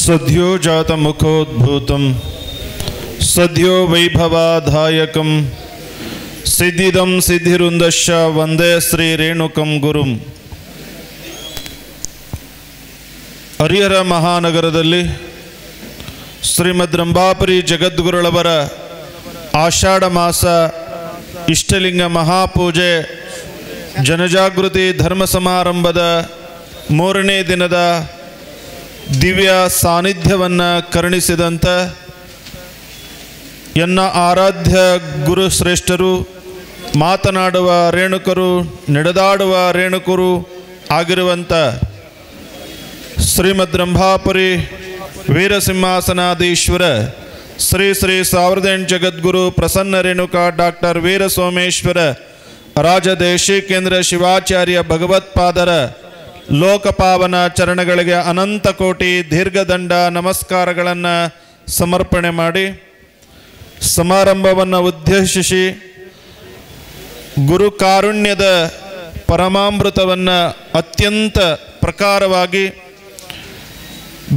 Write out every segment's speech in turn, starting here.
ಸದ್ಯೋ ಜಾತ ಮುಖೋದ್ಭೂತಂ ಸದ್ಯೋ ವೈಭವಾಧಾಯಕಂ ಸಿದ್ಧಿದಂ ಸಿದ್ಧಿರುಂದಶ್ಚ ವಂದೇ ಶ್ರೀ ರೇಣುಕಂ ಗುರುಂ. ಹರಿಹರ ಮಹಾನಗರದಲ್ಲಿ ಶ್ರೀಮದ್ ರಂಭಾಪುರಿ ಜಗದ್ಗುರುಳವರ ಆಷಾಢ ಮಾಸ ಇಷ್ಟಲಿಂಗ ಮಹಾಪೂಜೆ ಜನಜಾಗೃತಿ ಧರ್ಮ ಸಮಾರಂಭದ 3ನೇ ದಿನದ ದಿವ್ಯ ಸಾನ್ನಿಧ್ಯವನ್ನು ಕರುಣಿಸಿದಂಥ ಎನ್ನ ಆರಾಧ್ಯ ಗುರು ಶ್ರೇಷ್ಠರು, ಮಾತನಾಡುವ ರೇಣುಕರು, ನಡೆದಾಡುವ ರೇಣುಕರು ಆಗಿರುವಂಥ ಶ್ರೀಮದ್ ರಂಭಾಪುರಿ ವೀರಸಿಂಹಾಸನಾಧೀಶ್ವರ ಶ್ರೀ ಶ್ರೀ 1008 ಜಗದ್ಗುರು ಪ್ರಸನ್ನ ರೇಣುಕಾ ಡಾಕ್ಟರ್ ವೀರಸೋಮೇಶ್ವರ ರಾಜದೇಶಿಕೇಂದ್ರ ಶಿವಾಚಾರ್ಯ ಭಗವತ್ಪಾದರ ಲೋಕಪಾವನ ಚರಣಗಳಿಗೆ ಅನಂತ ಕೋಟಿ ದೀರ್ಘದಂಡ ನಮಸ್ಕಾರಗಳನ್ನು ಸಮರ್ಪಣೆ ಮಾಡಿ ಸಮಾರಂಭವನ್ನು ಉದ್ದೇಶಿಸಿ ಗುರು ಕಾರುಣ್ಯದ ಪರಮಾಮೃತವನ್ನು ಅತ್ಯಂತ ಪ್ರಕಾರವಾಗಿ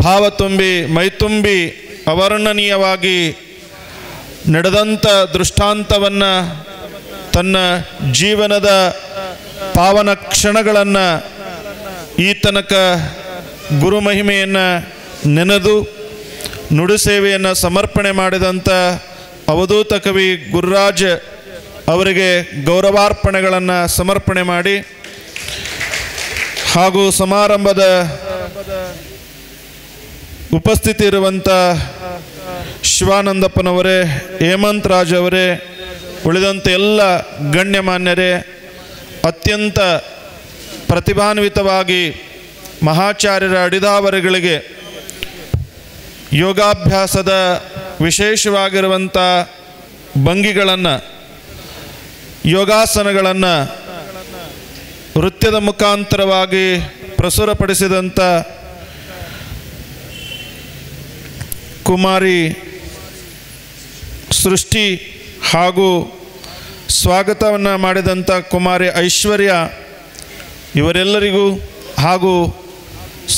ಭಾವತುಂಬಿ ಮೈತುಂಬಿ ಅವರ್ಣನೀಯವಾಗಿ ನಡೆದಂಥ ದೃಷ್ಟಾಂತವನ್ನು ತನ್ನ ಜೀವನದ ಪಾವನ ಕ್ಷಣಗಳನ್ನು ಈ ತನಕ ಗುರುಮಹಿಮೆಯನ್ನು ನೆನೆದು ನುಡಿಸೇವೆಯನ್ನು ಸಮರ್ಪಣೆ ಮಾಡಿದಂಥ ಅವಧೂತ ಕವಿ ಗುರುರಾಜ ಅವರಿಗೆ ಗೌರವಾರ್ಪಣೆಗಳನ್ನು ಸಮರ್ಪಣೆ ಮಾಡಿ ಹಾಗೂ ಸಮಾರಂಭದ ಉಪಸ್ಥಿತಿ ಇರುವಂಥ ಶಿವಾನಂದಪ್ಪನವರೇ, ಹೇಮಂತ್ ರಾಜ್ ಅವರೇ, ಉಳಿದಂಥ ಎಲ್ಲ ಗಣ್ಯಮಾನ್ಯರೇ, ಅತ್ಯಂತ ಪ್ರತಿಭಾನ್ವಿತವಾಗಿ ಮಹಾಚಾರ್ಯರ ಅಡಿದಾವರೆಗಳಿಗೆ ಯೋಗಾಭ್ಯಾಸದ ವಿಶೇಷವಾಗಿರುವಂಥ ಭಂಗಿಗಳನ್ನು, ಯೋಗಾಸನಗಳನ್ನು ನೃತ್ಯದ ಮುಖಾಂತರವಾಗಿ ಪ್ರಸುರಪಡಿಸಿದಂಥ ಕುಮಾರಿ ಸೃಷ್ಟಿ ಹಾಗೂ ಸ್ವಾಗತವನ್ನು ಮಾಡಿದಂಥ ಕುಮಾರಿ ಐಶ್ವರ್ಯ ಇವರೆಲ್ಲರಿಗೂ ಹಾಗೂ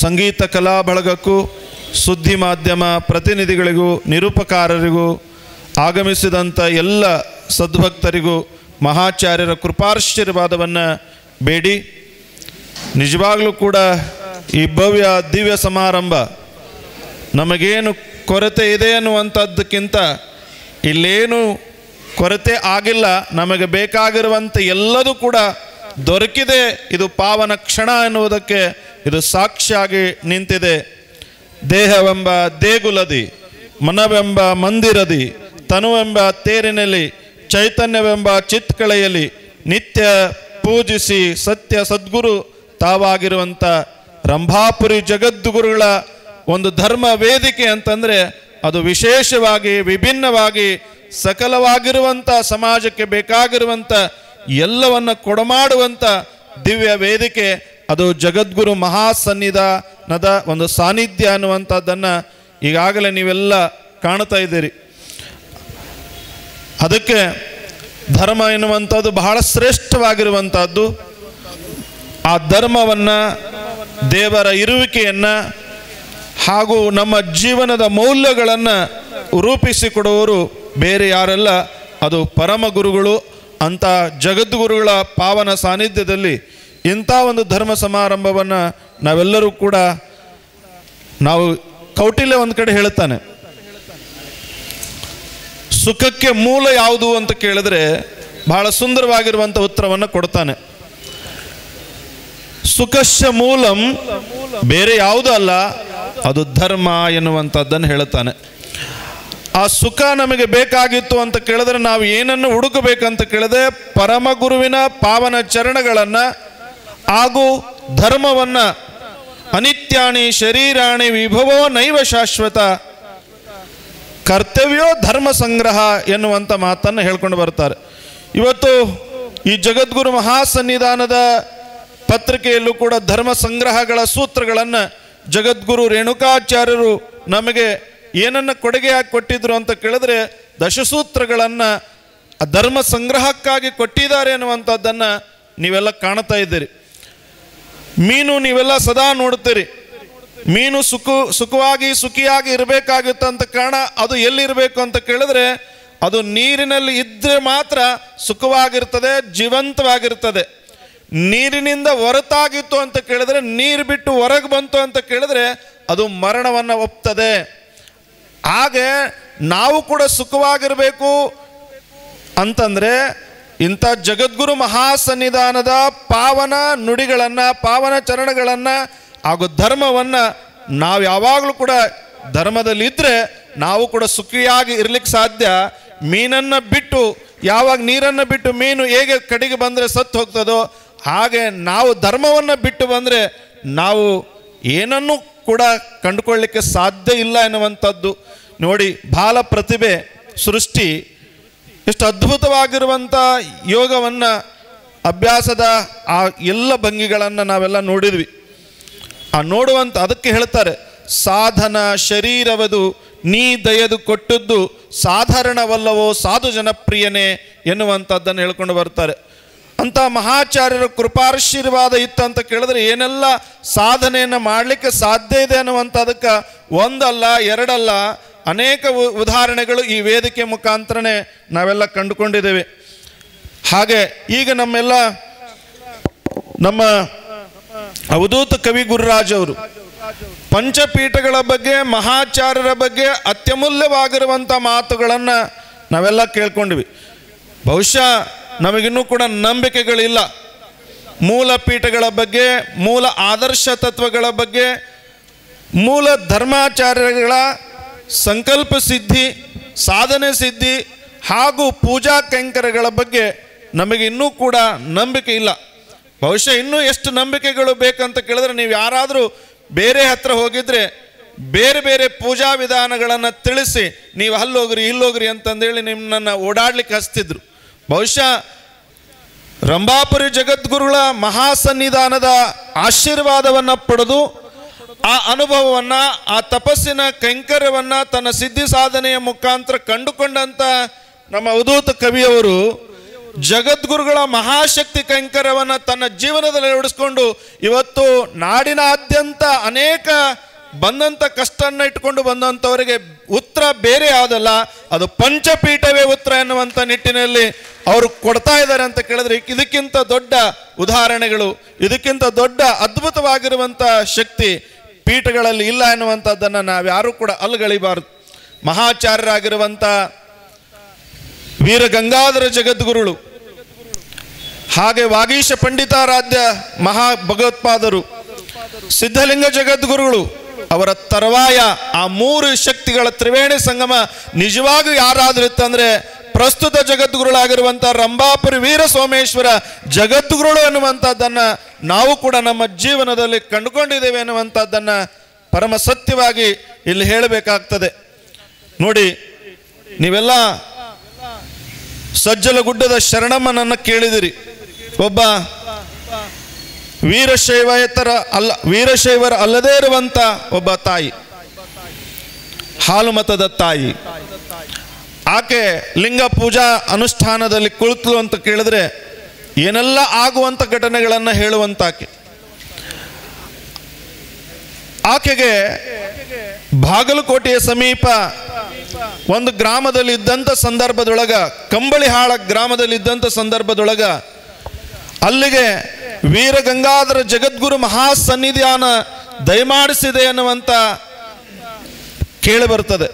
ಸಂಗೀತ ಕಲಾ ಬಳಗಕ್ಕೂ ಸುದ್ದಿ ಮಾಧ್ಯಮ ಪ್ರತಿನಿಧಿಗಳಿಗೂ ನಿರೂಪಕಾರರಿಗೂ ಆಗಮಿಸಿದಂಥ ಎಲ್ಲ ಸದ್ಭಕ್ತರಿಗೂ ಮಹಾಚಾರ್ಯರ ಕೃಪಾಶೀರ್ವಾದವನ್ನು ಬೇಡಿ, ನಿಜವಾಗಲೂ ಕೂಡ ಈ ಭವ್ಯ ದಿವ್ಯ ಸಮಾರಂಭ ನಮಗೇನು ಕೊರತೆ ಇದೆ ಅನ್ನುವಂಥದ್ದಕ್ಕಿಂತ ಇಲ್ಲೇನು ಕೊರತೆ ಆಗಿಲ್ಲ, ನಮಗೆ ಬೇಕಾಗಿರುವಂಥ ಎಲ್ಲದೂ ಕೂಡ ದೊರಕಿದೆ. ಇದು ಪಾವನ ಕ್ಷಣ ಎನ್ನುವುದಕ್ಕೆ ಇದು ಸಾಕ್ಷಿಯಾಗಿ ನಿಂತಿದೆ. ದೇಹವೆಂಬ ದೇಗುಲದಿ, ಮನವೆಂಬ ಮಂದಿರದಿ, ತನುವೆಂಬ ತೇರಿನಲ್ಲಿ, ಚೈತನ್ಯವೆಂಬ ಚಿತ್ಕಳೆಯಲ್ಲಿ ನಿತ್ಯ ಪೂಜಿಸಿ ಸತ್ಯ ಸದ್ಗುರು ತಾವಾಗಿರುವಂಥ ರಂಭಾಪುರಿ ಜಗದ್ಗುರುಗಳ ಒಂದು ಧರ್ಮ ವೇದಿಕೆ ಅಂತಂದರೆ ಅದು ವಿಶೇಷವಾಗಿ ವಿಭಿನ್ನವಾಗಿ ಸಕಲವಾಗಿರುವಂಥ ಸಮಾಜಕ್ಕೆ ಬೇಕಾಗಿರುವಂಥ ಎಲ್ಲವನ್ನು ಕೊಡಮಾಡುವಂಥ ದಿವ್ಯ ವೇದಿಕೆ ಅದು ಜಗದ್ಗುರು ಮಹಾಸನ್ನಿಧಾನದ ಒಂದು ಸಾನ್ನಿಧ್ಯ ಅನ್ನುವಂಥದ್ದನ್ನು ಈಗಾಗಲೇ ನೀವೆಲ್ಲ ಕಾಣ್ತಾ ಇದ್ದೀರಿ. ಅದಕ್ಕೆ ಧರ್ಮ ಎನ್ನುವಂಥದ್ದು ಬಹಳ ಶ್ರೇಷ್ಠವಾಗಿರುವಂಥದ್ದು. ಆ ಧರ್ಮವನ್ನು, ದೇವರ ಇರುವಿಕೆಯನ್ನು ಹಾಗೂ ನಮ್ಮ ಜೀವನದ ಮೌಲ್ಯಗಳನ್ನು ರೂಪಿಸಿಕೊಡುವವರು ಬೇರೆ ಯಾರೆಲ್ಲ, ಅದು ಪರಮ ಗುರುಗಳು. ಅಂಥ ಜಗದ್ಗುರುಗಳ ಪಾವನ ಸಾನ್ನಿಧ್ಯದಲ್ಲಿ ಇಂಥ ಒಂದು ಧರ್ಮ ಸಮಾರಂಭವನ್ನು ನಾವೆಲ್ಲರೂ ಕೂಡ ನಾವು ಕೌಟಿಲ್ಯ ಒಂದು ಕಡೆ ಹೇಳ್ತಾನೆ, ಸುಖಕ್ಕೆ ಮೂಲ ಯಾವುದು ಅಂತ ಕೇಳಿದ್ರೆ ಬಹಳ ಸುಂದರವಾಗಿರುವಂಥ ಉತ್ತರವನ್ನು ಕೊಡ್ತಾನೆ. ಸುಖಸ್ಯ ಮೂಲಂ ಬೇರೆ ಯಾವುದೂ ಅಲ್ಲ, ಅದು ಧರ್ಮ ಎನ್ನುವಂಥದ್ದನ್ನು ಹೇಳುತ್ತಾನೆ. ಆ ಸುಖ ನಮಗೆ ಬೇಕಾಗಿತ್ತು ಅಂತ ಕೇಳಿದ್ರೆ ನಾವು ಏನನ್ನು ಹುಡುಕಬೇಕಂತ ಕೇಳಿದ್ರೆ ಪರಮ ಗುರುವಿನ ಪಾವನ ಚರಣಗಳನ್ನು ಹಾಗೂ ಧರ್ಮವನ್ನು. ಅನಿತ್ಯಾಣಿ ಶರೀರಾಣಿ ವಿಭವೋ ನೈವ ಶಾಶ್ವತ ಕರ್ತವ್ಯೋ ಧರ್ಮ ಸಂಗ್ರಹ ಎನ್ನುವಂಥ ಮಾತನ್ನು ಹೇಳ್ಕೊಂಡು ಬರ್ತಾರೆ. ಇವತ್ತು ಈ ಜಗದ್ಗುರು ಮಹಾಸನ್ನಿಧಾನದ ಪತ್ರಿಕೆಯಲ್ಲೂ ಕೂಡ ಧರ್ಮ ಸಂಗ್ರಹಗಳ ಸೂತ್ರಗಳನ್ನು ಜಗದ್ಗುರು ರೇಣುಕಾಚಾರ್ಯರು ನಮಗೆ ಏನನ್ನು ಕೊಡುಗೆಯಾಗಿ ಕೊಟ್ಟಿದ್ರು ಅಂತ ಕೇಳಿದ್ರೆ ದಶಸೂತ್ರಗಳನ್ನು ಆ ಧರ್ಮ ಸಂಗ್ರಹಕ್ಕಾಗಿ ಕೊಟ್ಟಿದ್ದಾರೆ ಅನ್ನುವಂಥದ್ದನ್ನು ನೀವೆಲ್ಲ ಕಾಣ್ತಾ ಇದ್ದೀರಿ. ಮೀನು ನೀವೆಲ್ಲ ಸದಾ ನೋಡ್ತೀರಿ. ಮೀನು ಸುಖಿಯಾಗಿ ಇರಬೇಕಾಗಿತ್ತು ಅಂತ ಕಾರಣ ಅದು ಎಲ್ಲಿರಬೇಕು ಅಂತ ಕೇಳಿದ್ರೆ ಅದು ನೀರಿನಲ್ಲಿ ಇದ್ದರೆ ಮಾತ್ರ ಸುಖವಾಗಿರ್ತದೆ, ಜೀವಂತವಾಗಿರ್ತದೆ. ನೀರಿನಿಂದ ಹೊರತಾಗಿತ್ತು ಅಂತ ಕೇಳಿದ್ರೆ, ನೀರು ಬಿಟ್ಟು ಹೊರಗೆ ಬಂತು ಅಂತ ಕೇಳಿದ್ರೆ ಅದು ಮರಣವನ್ನು ಒಪ್ತದೆ. ಹಾಗೆ ನಾವು ಕೂಡ ಸುಖವಾಗಿರಬೇಕು ಅಂತಂದರೆ ಇಂಥ ಜಗದ್ಗುರು ಮಹಾಸನ್ನಿಧಾನದ ಪಾವನ ನುಡಿಗಳನ್ನು, ಪಾವನ ಚರಣಗಳನ್ನು ಹಾಗೂ ಧರ್ಮವನ್ನು ನಾವು ಯಾವಾಗಲೂ ಕೂಡ ಧರ್ಮದಲ್ಲಿದ್ದರೆ ನಾವು ಕೂಡ ಸುಖಿಯಾಗಿ ಇರಲಿಕ್ಕೆ ಸಾಧ್ಯ. ಮೀನನ್ನು ಬಿಟ್ಟು, ಯಾವಾಗ ನೀರನ್ನು ಬಿಟ್ಟು ಮೀನು ಹೇಗೆ ಕಡೆಗೆ ಬಂದರೆ ಸತ್ತು ಹೋಗ್ತದೋ ಹಾಗೆ ನಾವು ಧರ್ಮವನ್ನು ಬಿಟ್ಟು ಬಂದರೆ ನಾವು ಏನನ್ನೂ ಕೂಡ ಕಂಡುಕೊಳ್ಳಲಿಕ್ಕೆ ಸಾಧ್ಯ ಇಲ್ಲ ಎನ್ನುವಂಥದ್ದು. ನೋಡಿ, ಬಾಲ ಪ್ರತಿಭೆ ಸೃಷ್ಟಿ ಎಷ್ಟು ಅದ್ಭುತವಾಗಿರುವಂಥ ಯೋಗವನ್ನು, ಅಭ್ಯಾಸದ ಆ ಎಲ್ಲ ಭಂಗಿಗಳನ್ನು ನಾವೆಲ್ಲ ನೋಡಿದ್ವಿ. ನೋಡುವಂಥ ಅದಕ್ಕೆ ಹೇಳ್ತಾರೆ, ಸಾಧನ ಶರೀರವದು ನೀ ದಯದು ಕೊಟ್ಟದ್ದು ಸಾಧಾರಣವಲ್ಲವೋ ಸಾಧು ಜನಪ್ರಿಯನೇ ಎನ್ನುವಂಥದ್ದನ್ನು ಹೇಳ್ಕೊಂಡು ಬರ್ತಾರೆ. ಅಂಥ ಮಹಾಚಾರ್ಯರ ಕೃಪಾಶೀರ್ವಾದ ಇತ್ತು ಅಂತ ಕೇಳಿದ್ರೆ ಏನೆಲ್ಲ ಸಾಧನೆಯನ್ನು ಮಾಡಲಿಕ್ಕೆ ಸಾಧ್ಯ ಇದೆ ಅನ್ನುವಂಥದಕ್ಕೆ ಒಂದಲ್ಲ ಎರಡಲ್ಲ ಅನೇಕ ಉದಾಹರಣೆಗಳು ಈ ವೇದಿಕೆ ಮುಖಾಂತರನೇ ನಾವೆಲ್ಲ ಕಂಡುಕೊಂಡಿದ್ದೇವೆ. ಹಾಗೆ ಈಗ ನಮ್ಮ ಅವಧೂತ ಕವಿ ಗುರುರಾಜ್ ಅವರು ಪಂಚಪೀಠಗಳ ಬಗ್ಗೆ, ಮಹಾಚಾರ್ಯರ ಬಗ್ಗೆ ಅತ್ಯಮೂಲ್ಯವಾಗಿರುವಂಥ ಮಾತುಗಳನ್ನು ನಾವೆಲ್ಲ ಕೇಳ್ಕೊಂಡ್ವಿ. ಬಹುಶಃ ನಮಗಿನ್ನೂ ಕೂಡ ನಂಬಿಕೆಗಳಿಲ್ಲ. ಮೂಲ ಪೀಠಗಳ ಬಗ್ಗೆ, ಮೂಲ ಆದರ್ಶ ತತ್ವಗಳ ಬಗ್ಗೆ, ಮೂಲ ಧರ್ಮಾಚಾರ್ಯಗಳ ಸಂಕಲ್ಪ ಸಿದ್ಧಿ, ಸಾಧನೆ ಸಿದ್ಧಿ ಹಾಗೂ ಪೂಜಾ ಕೈಂಕರ್ಯಗಳ ಬಗ್ಗೆ ನಮಗೆ ಇನ್ನೂ ಕೂಡ ನಂಬಿಕೆ ಇಲ್ಲ. ಬಹುಶಃ ಇನ್ನೂ ಎಷ್ಟು ನಂಬಿಕೆಗಳು ಬೇಕಂತ ಕೇಳಿದ್ರೆ, ನೀವು ಯಾರಾದರೂ ಬೇರೆ ಹತ್ರ ಹೋಗಿದ್ರೆ ಬೇರೆ ಬೇರೆ ಪೂಜಾ ವಿಧಾನಗಳನ್ನು ತಿಳಿಸಿ ನೀವು ಅಲ್ಲೋಗ್ರಿ ಇಲ್ಲೋಗ್ರಿ ಅಂತಂದೇಳಿ ನಿಮ್ಮನ್ನು ಓಡಾಡ್ಲಿಕ್ಕೆ ಹಚ್ತಿದ್ರು. ಬಹುಶಃ ರಂಭಾಪುರಿ ಜಗದ್ಗುರುಗಳ ಮಹಾಸನ್ನಿಧಾನದ ಆಶೀರ್ವಾದವನ್ನು ಪಡೆದು ಆ ಅನುಭವವನ್ನು, ಆ ತಪಸ್ಸಿನ ಕೈಂಕರ್ಯವನ್ನು ತನ್ನ ಸಿದ್ಧಿ ಸಾಧನೆಯ ಮುಖಾಂತರ ಕಂಡುಕೊಂಡಂಥ ನಮ್ಮ ಅವಧೂತ ಕವಿಯವರು ಜಗದ್ಗುರುಗಳ ಮಹಾಶಕ್ತಿ ಕೈಂಕರ್ಯವನ್ನು ತನ್ನ ಜೀವನದಲ್ಲಿ ಅಳವಡಿಸ್ಕೊಂಡು ಇವತ್ತು ನಾಡಿನಾದ್ಯಂತ ಅನೇಕ ಬಂದಂಥ ಕಷ್ಟನ್ನು ಇಟ್ಕೊಂಡು ಬಂದಂಥವರಿಗೆ ಉತ್ತರ ಬೇರೆ ಯಾವುದಲ್ಲ, ಅದು ಪಂಚಪೀಠವೇ ಉತ್ತರ ಎನ್ನುವಂಥ ನಿಟ್ಟಿನಲ್ಲಿ ಅವರು ಕೊಡ್ತಾ ಇದ್ದಾರೆ ಅಂತ ಕೇಳಿದ್ರೆ ಇದಕ್ಕಿಂತ ದೊಡ್ಡ ಉದಾಹರಣೆಗಳು, ಇದಕ್ಕಿಂತ ದೊಡ್ಡ ಅದ್ಭುತವಾಗಿರುವಂಥ ಶಕ್ತಿ ಪೀಠಗಳಲ್ಲಿ ಇಲ್ಲ ಎನ್ನುವಂಥದ್ದನ್ನು ನಾವ್ಯಾರೂ ಕೂಡ ಅಲ್ಲಗಳಿಬಾರದು. ಮಹಾಚಾರ್ಯರಾಗಿರುವಂಥ ವೀರ ಗಂಗಾಧರ ಜಗದ್ಗುರುಗಳು, ಹಾಗೆ ವಾಗೀಶ ಪಂಡಿತಾರಾಧ್ಯ ಮಹಾ ಭಗವತ್ಪಾದರು, ಸಿದ್ಧಲಿಂಗ ಜಗದ್ಗುರುಗಳು, ಅವರ ತರುವಾಯ ಆ ಮೂರು ಶಕ್ತಿಗಳ ತ್ರಿವೇಣಿ ಸಂಗಮ ನಿಜವಾಗೂ ಯಾರಾದರೂ ಇತ್ತಂದ್ರೆ ಪ್ರಸ್ತುತ ಜಗದ್ಗುರುಗಳಾಗಿರುವಂಥ ರಂಭಾಪುರಿ ವೀರ ಸೋಮೇಶ್ವರ ಜಗದ್ಗುರುಗಳು ಎನ್ನುವಂಥದ್ದನ್ನು ನಾವು ಕೂಡ ನಮ್ಮ ಜೀವನದಲ್ಲಿ ಕಂಡುಕೊಂಡಿದ್ದೇವೆ ಎನ್ನುವಂಥದ್ದನ್ನು ಪರಮ ಸತ್ಯವಾಗಿ ಇಲ್ಲಿ ಹೇಳಬೇಕಾಗ್ತದೆ. ನೋಡಿ, ನೀವೆಲ್ಲ ಸಜ್ಜಲಗುಡ್ಡದ ಶರಣಮ್ಮನನ್ನು ಕೇಳಿದಿರಿ. ಒಬ್ಬ ವೀರಶೈವರ ಅಲ್ಲದೇ ಇರುವಂಥ ಒಬ್ಬ ತಾಯಿ, ಹಾಲು ಮತದ ತಾಯಿ. ಆಕೆ ಲಿಂಗ ಪೂಜಾ ಅನುಷ್ಠಾನದಲ್ಲಿ ಕುಳಿತಳು ಅಂತ ಕೇಳಿದ್ರೆ ಏನೆಲ್ಲ ಆಗುವಂಥ ಘಟನೆಗಳನ್ನು ಹೇಳುವಂತಾಕೆ. ಆಕೆಗೆ ಬಾಗಲಕೋಟೆಯ ಸಮೀಪ ಒಂದು ಗ್ರಾಮದಲ್ಲಿ ಇದ್ದಂಥ ಸಂದರ್ಭದೊಳಗ, ಕಂಬಳಿಹಾಳ ಗ್ರಾಮದಲ್ಲಿ ಇದ್ದಂಥ ಸಂದರ್ಭದೊಳಗ ಅಲ್ಲಿಗೆ ವೀರ ಗಂಗಾಧರ ಜಗದ್ಗುರು ಮಹಾಸನ್ನಿಧಾನ ದಯಮಾಡಿಸಿದೆ ಅನ್ನುವಂಥ ಕೇಳಿ ಬರ್ತದೆ.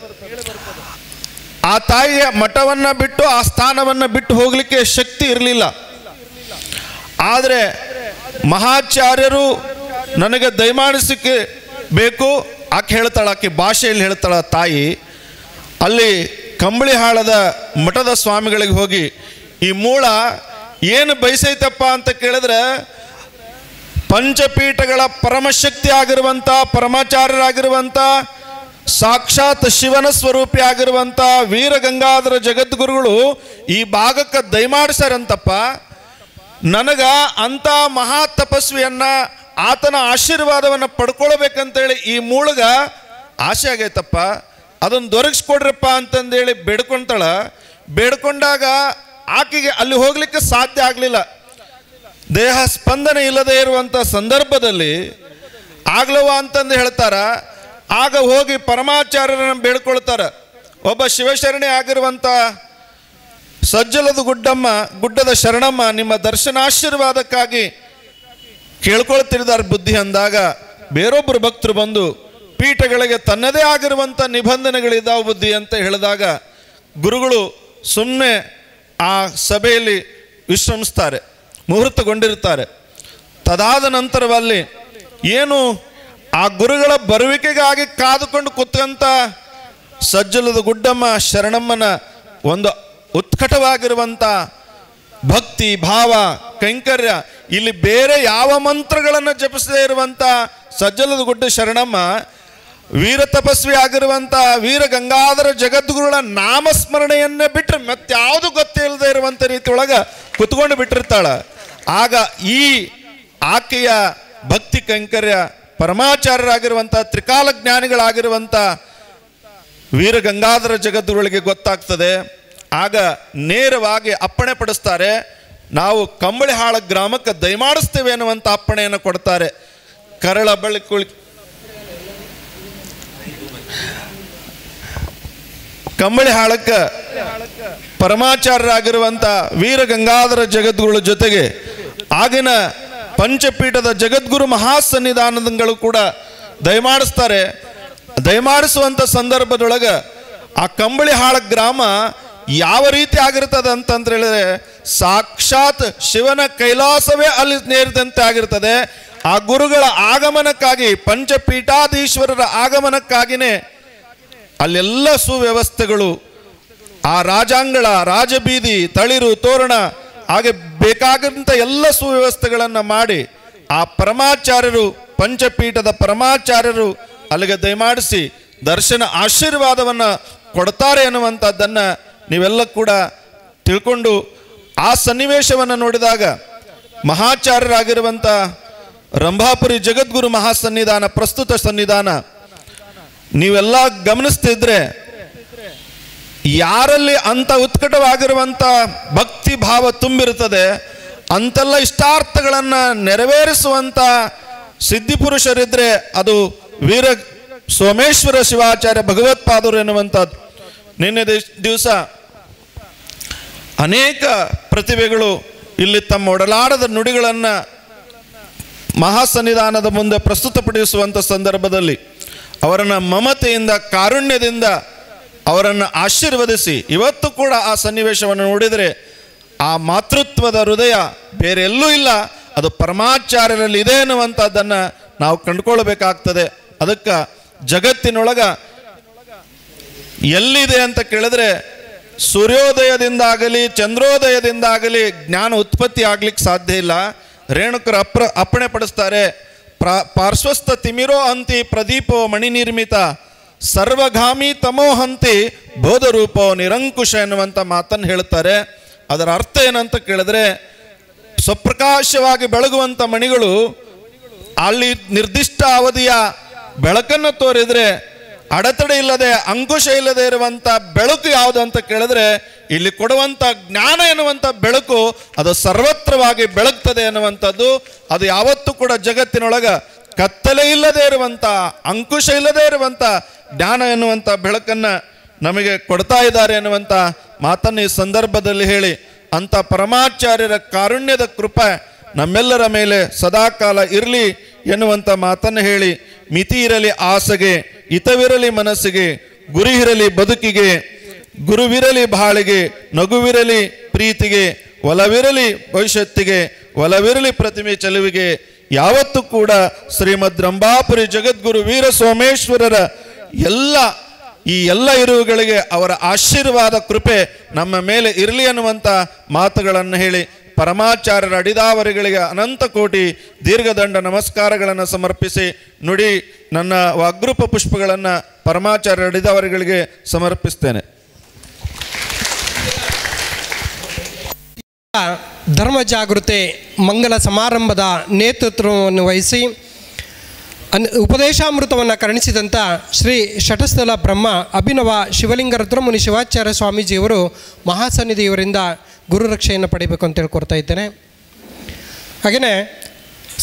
ಆ ತಾಯಿಯ ಮಠವನ್ನು ಬಿಟ್ಟು, ಆ ಸ್ಥಾನವನ್ನು ಬಿಟ್ಟು ಹೋಗಲಿಕ್ಕೆ ಶಕ್ತಿ ಇರಲಿಲ್ಲ. ಆದರೆ ಮಹಾಚಾರ್ಯರು ನನಗೆ ದಯಮಾಡಿಸಿಕೆ ಬೇಕು, ಆಕೆ ಹೇಳ್ತಾಳೆ, ಆಕೆ ಭಾಷೆಯಲ್ಲಿ ಹೇಳ್ತಾಳ ತಾಯಿ. ಅಲ್ಲಿ ಕಂಬಳಿಹಾಳದ ಮಠದ ಸ್ವಾಮಿಗಳಿಗೆ ಹೋಗಿ ಈ ಮೂಳ ಏನು ಬಯಸೈತಪ್ಪ ಅಂತ ಕೇಳಿದ್ರೆ, ಪಂಚಪೀಠಗಳ ಪರಮಶಕ್ತಿ ಆಗಿರುವಂಥ, ಪರಮಾಚಾರ್ಯರಾಗಿರುವಂಥ, ಸಾಕ್ಷಾತ್ ಶಿವನ ಸ್ವರೂಪಿ ಆಗಿರುವಂಥ ವೀರ ಗಂಗಾಧರ ಜಗದ್ಗುರುಗಳು ಈ ಭಾಗಕ್ಕೆ ದಯಮಾಡಿಸ್ಯಾರಂತಪ್ಪ. ನನಗ ಅಂಥ ಮಹಾ ತಪಸ್ವಿಯನ್ನ, ಆತನ ಆಶೀರ್ವಾದವನ್ನು ಪಡ್ಕೊಳ್ಬೇಕಂತೇಳಿ ಈ ಮೂಳಗ ಆಸೆ ಆಗೈತಪ್ಪ, ಅದನ್ನು ದೊರಕಿಸ್ಕೊಡ್ರಪ್ಪ ಅಂತಂದೇಳಿ ಬೇಡ್ಕೊಳ್ತಾಳ. ಬೇಡ್ಕೊಂಡಾಗ ಆಕೆಗೆ ಅಲ್ಲಿ ಹೋಗಲಿಕ್ಕೆ ಸಾಧ್ಯ ಆಗಲಿಲ್ಲ. ದೇಹ ಸ್ಪಂದನೆ ಇಲ್ಲದೆ ಇರುವಂಥ ಸಂದರ್ಭದಲ್ಲಿ ಆಗ್ಲವ ಅಂತಂದು ಹೇಳ್ತಾರ. ಆಗ ಹೋಗಿ ಪರಮಾಚಾರ್ಯರನ್ನು ಬೇಡ್ಕೊಳ್ತಾರೆ. ಒಬ್ಬ ಶಿವಶರಣೆ ಆಗಿರುವಂಥ ಸಜ್ಜಲದ ಗುಡ್ಡದ ಶರಣಮ್ಮ ನಿಮ್ಮ ದರ್ಶನಾಶೀರ್ವಾದಕ್ಕಾಗಿ ಕೇಳ್ಕೊಳ್ತಿದ್ದಾರೆ ಬುದ್ಧಿ ಅಂದಾಗ ಬೇರೊಬ್ಬರು ಭಕ್ತರು ಬಂದು ಪೀಠಗಳಿಗೆ ತನ್ನದೇ ಆಗಿರುವಂಥ ನಿಬಂಧನೆಗಳಿದ್ದಾವೆ ಬುದ್ಧಿ ಅಂತ ಹೇಳಿದಾಗ ಗುರುಗಳು ಸುಮ್ಮನೆ ಆ ಸಭೆಯಲ್ಲಿ ವಿಶ್ರಮಿಸ್ತಾರೆ, ಮುಹೂರ್ತಗೊಂಡಿರ್ತಾರೆ. ತದಾದ ನಂತರದಲ್ಲಿ ಏನು ಆ ಗುರುಗಳ ಬರುವಿಕೆಗಾಗಿ ಕಾದುಕೊಂಡು ಕೂತಂಥ ಸಜ್ಜಲದ ಗುಡ್ಡಮ್ಮ ಶರಣಮ್ಮನ ಒಂದು ಉತ್ಕಟವಾಗಿರುವಂಥ ಭಕ್ತಿ ಭಾವ ಕೈಂಕರ್ಯ, ಇಲ್ಲಿ ಬೇರೆ ಯಾವ ಮಂತ್ರಗಳನ್ನು ಜಪಿಸದೇ ಇರುವಂಥ ಸಜ್ಜಲದ ಗುಡ್ಡ ಶರಣಮ್ಮ ವೀರ ತಪಸ್ವಿ ಆಗಿರುವಂಥ ವೀರ ಗಂಗಾಧರ ಜಗದ್ಗುರುಗಳ ನಾಮಸ್ಮರಣೆಯನ್ನೇ ಬಿಟ್ಟರೆ ಮತ್ಯಾವುದು ಗೊತ್ತಿಲ್ಲದೆ ಇರುವಂಥ ರೀತಿ ಒಳಗೆ ಕುತ್ಕೊಂಡು ಬಿಟ್ಟಿರ್ತಾಳೆ. ಆಗ ಈ ಆಕೆಯ ಭಕ್ತಿ ಕೈಂಕರ್ಯ ಪರಮಾಚಾರ್ಯರಾಗಿರುವಂಥ ತ್ರಿಕಾಲ ಜ್ಞಾನಿಗಳಾಗಿರುವಂಥ ವೀರ ಗಂಗಾಧರ ಜಗದ್ಗುರುಗಳಿಗೆ ಗೊತ್ತಾಗ್ತದೆ. ಆಗ ನೇರವಾಗಿ ಅಪ್ಪಣೆ ಪಡಿಸ್ತಾರೆ, ನಾವು ಕಂಬಳಿಹಾಳ ಗ್ರಾಮಕ್ಕೆ ದಯಮಾಡಿಸ್ತೇವೆ ಅನ್ನುವಂಥ ಅಪ್ಪಣೆಯನ್ನು ಕೊಡ್ತಾರೆ. ಕರಳ ಕಂಬಳಿಹಾಳಕ್ಕೆ ಪರಮಾಚಾರ್ಯರಾಗಿರುವಂಥ ವೀರ ಗಂಗಾಧರ ಜಗದ್ಗುರುಗಳ ಜೊತೆಗೆ ಆಗಿನ ಪಂಚಪೀಠದ ಜಗದ್ಗುರು ಮಹಾಸನ್ನಿಧಾನಗಳು ಕೂಡ ದಯಮಾಡಿಸ್ತಾರೆ. ದಯಮಾಡಿಸುವಂಥ ಸಂದರ್ಭದೊಳಗೆ ಆ ಕಂಬಳಿಹಾಳ ಗ್ರಾಮ ಯಾವ ರೀತಿ ಆಗಿರ್ತದೆ ಅಂತಂದ್ರೆ ಹೇಳಿದ್ರೆ ಸಾಕ್ಷಾತ್ ಶಿವನ ಕೈಲಾಸವೇ ಅಲ್ಲಿ ನೇರಿದಂತೆ ಆಗಿರ್ತದೆ. ಆ ಗುರುಗಳ ಆಗಮನಕ್ಕಾಗಿ ಪಂಚಪೀಠಾಧೀಶ್ವರರ ಆಗಮನಕ್ಕಾಗಿಯೇ ಅಲ್ಲೆಲ್ಲ ಸುವ್ಯವಸ್ಥೆಗಳು, ಆ ರಾಜಾಂಗಳ ರಾಜಬೀದಿ ತಳಿರು ತೋರಣ ಹಾಗೆ ಬೇಕಾದಂಥ ಎಲ್ಲ ಸುವ್ಯವಸ್ಥೆಗಳನ್ನು ಮಾಡಿ ಆ ಪರಮಾಚಾರ್ಯರು ಪಂಚಪೀಠದ ಪರಮಾಚಾರ್ಯರು ಅಲ್ಲಿಗೆ ದಯಮಾಡಿಸಿ ದರ್ಶನ ಆಶೀರ್ವಾದವನ್ನು ಕೊಡ್ತಾರೆ ಅನ್ನುವಂಥದ್ದನ್ನು ನೀವೆಲ್ಲ ಕೂಡ ತಿಳ್ಕೊಂಡು ಆ ಸನ್ನಿವೇಶವನ್ನು ನೋಡಿದಾಗ ಮಹಾಚಾರ್ಯರಾಗಿರುವಂಥ ರಂಭಾಪುರಿ ಜಗದ್ಗುರು ಮಹಾಸನ್ನಿಧಾನ ಪ್ರಸ್ತುತ ಸನ್ನಿಧಾನ ನೀವೆಲ್ಲ ಗಮನಿಸ್ತಿದ್ರೆ ಯಾರಲ್ಲಿ ಅಂಥ ಉತ್ಕಟವಾಗಿರುವಂಥ ಭಕ್ತಿ ಭಾವ ತುಂಬಿರುತ್ತದೆ ಅಂತೆಲ್ಲ ಇಷ್ಟಾರ್ಥಗಳನ್ನು ನೆರವೇರಿಸುವಂಥ ಸಿದ್ಧಿಪುರುಷರಿದ್ದರೆ ಅದು ವೀರ ಸೋಮೇಶ್ವರ ಶಿವಾಚಾರ್ಯ ಭಗವತ್ಪಾದರು ಎನ್ನುವಂಥದ್ದು. ನಿನ್ನೆ ದಿವಸ ಅನೇಕ ಪ್ರತಿಭೆಗಳು ಇಲ್ಲಿ ತಮ್ಮ ಒಡಲಾಡದ ನುಡಿಗಳನ್ನು ಮಹಾಸನ್ನಿಧಾನದ ಮುಂದೆ ಪ್ರಸ್ತುತಪಡಿಸುವಂಥ ಸಂದರ್ಭದಲ್ಲಿ ಅವರನ್ನು ಮಮತೆಯಿಂದ ಕಾರುಣ್ಯದಿಂದ ಅವರನ್ನು ಆಶೀರ್ವದಿಸಿ ಇವತ್ತು ಕೂಡ ಆ ಸನ್ನಿವೇಶವನ್ನು ನೋಡಿದರೆ ಆ ಮಾತೃತ್ವದ ಹೃದಯ ಬೇರೆ ಎಲ್ಲೂ ಇಲ್ಲ, ಅದು ಪರಮಾಚಾರ್ಯರಲ್ಲಿ ಇದೆ ಅನ್ನುವಂಥದ್ದನ್ನು ನಾವು ಕಂಡುಕೊಳ್ಬೇಕಾಗ್ತದೆ. ಅದಕ್ಕೆ ಜಗತ್ತಿನೊಳಗ ಎಲ್ಲಿದೆ ಅಂತ ಕೇಳಿದ್ರೆ ಸೂರ್ಯೋದಯದಿಂದಾಗಲಿ ಚಂದ್ರೋದಯದಿಂದಾಗಲಿ ಜ್ಞಾನ ಉತ್ಪತ್ತಿ ಆಗ್ಲಿಕ್ಕೆ ಸಾಧ್ಯ ಇಲ್ಲ. ರೇಣುಕರು ಅಪ್ಪಣೆ ಪಡಿಸ್ತಾರೆ, ಪಾರ್ಶ್ವಸ್ಥ ತಿಮಿರೋ ಹಂತಿ ಪ್ರದೀಪೋ ಮಣಿ ನಿರ್ಮಿತ ಸರ್ವಗಾಮಿ ತಮೋಹಂತಿ ಬೋಧರೂಪೋ ನಿರಂಕುಶ ಎನ್ನುವಂಥ ಮಾತನ್ನು ಹೇಳ್ತಾರೆ. ಅದರ ಅರ್ಥ ಏನಂತ ಕೇಳಿದ್ರೆ ಸ್ವಪ್ರಕಾಶವಾಗಿ ಬೆಳಗುವಂಥ ಮಣಿಗಳು ಅಲ್ಲಿ ನಿರ್ದಿಷ್ಟ ಅವಧಿಯ ಬೆಳಕನ್ನು ತೋರಿದ್ರೆ ಅಡೆತಡೆ ಇಲ್ಲದೆ ಅಂಕುಶ ಇಲ್ಲದೆ ಇರುವಂಥ ಬೆಳಕು ಯಾವುದು ಅಂತ ಕೇಳಿದ್ರೆ ಇಲ್ಲಿ ಕೊಡುವಂಥ ಜ್ಞಾನ ಎನ್ನುವಂಥ ಬೆಳಕು ಅದು ಸರ್ವತ್ರವಾಗಿ ಬೆಳಗ್ತದೆ ಎನ್ನುವಂಥದ್ದು. ಅದು ಯಾವತ್ತೂ ಕೂಡ ಜಗತ್ತಿನೊಳಗೆ ಕತ್ತಲೆ ಇಲ್ಲದೆ ಇರುವಂಥ ಅಂಕುಶ ಇಲ್ಲದೆ ಇರುವಂಥ ಜ್ಞಾನ ಎನ್ನುವಂಥ ಬೆಳಕನ್ನು ನಮಗೆ ಕೊಡ್ತಾ ಇದ್ದಾರೆ ಎನ್ನುವಂಥ ಮಾತನ್ನು ಈ ಸಂದರ್ಭದಲ್ಲಿ ಹೇಳಿ ಅಂಥ ಪರಮಾಚಾರ್ಯರ ಕಾರುಣ್ಯದ ಕೃಪೆ ನಮ್ಮೆಲ್ಲರ ಮೇಲೆ ಸದಾಕಾಲ ಇರಲಿ ಎನ್ನುವಂಥ ಮಾತನ್ನು ಹೇಳಿ ಮಿತಿ ಇರಲಿ ಆಸೆಗೆ ಹಿತವಿರಲಿ ಮನಸ್ಸಿಗೆ ಗುರಿ ಇರಲಿ ಬದುಕಿಗೆ ಗುರುವಿರಲಿ ಬಾಳಿಗೆ ನಗುವಿರಲಿ ಪ್ರೀತಿಗೆ ಒಲವಿರಲಿ ಭವಿಷ್ಯತ್ತಿಗೆ ಒಲವಿರಲಿ ಪ್ರತಿಮೆ ಚೆಲುವಿಗೆ ಯಾವತ್ತೂ ಕೂಡ ಶ್ರೀಮದ್ ರಂಭಾಪುರಿ ಜಗದ್ಗುರು ವೀರ ಸೋಮೇಶ್ವರರ ಈ ಎಲ್ಲ ಇರುವುಗಳಿಗೆ ಅವರ ಆಶೀರ್ವಾದ ಕೃಪೆ ನಮ್ಮ ಮೇಲೆ ಇರಲಿ ಅನ್ನುವಂಥ ಮಾತುಗಳನ್ನು ಹೇಳಿ ಪರಮಾಚಾರ್ಯರ ಅಡಿದಾವರಿಗಳಿಗೆ ಅನಂತ ಕೋಟಿ ದೀರ್ಘದಂಡ ನಮಸ್ಕಾರಗಳನ್ನು ಸಮರ್ಪಿಸಿ ನುಡಿ ನನ್ನ ವಾಗ್ರೂಪ ಪುಷ್ಪಗಳನ್ನು ಪರಮಾಚಾರ್ಯರ ಅಡಿದಾವರಿಗಳಿಗೆ ಸಮರ್ಪಿಸ್ತೇನೆ. ಧರ್ಮ ಜಾಗೃತಿ ಮಂಗಲ ಸಮಾರಂಭದ ನೇತೃತ್ವವನ್ನು ವಹಿಸಿ ಉಪದೇಶಾಮೃತವನ್ನು ಕರುಣಿಸಿದಂಥ ಶ್ರೀ ಶಟಸ್ಥಲ ಬ್ರಹ್ಮ ಅಭಿನವ ಶಿವಲಿಂಗ ರುದ್ರಮುನಿ ಶಿವಾಚಾರ್ಯ ಸ್ವಾಮೀಜಿಯವರು ಮಹಾಸನ್ನಿಧಿಯವರಿಂದ ಗುರುರಕ್ಷೆಯನ್ನು ಪಡಿಬೇಕು ಅಂತೇಳಿ ಕೋರ್ತಾ ಇದ್ದೇನೆ. ಹಾಗೆಯೇ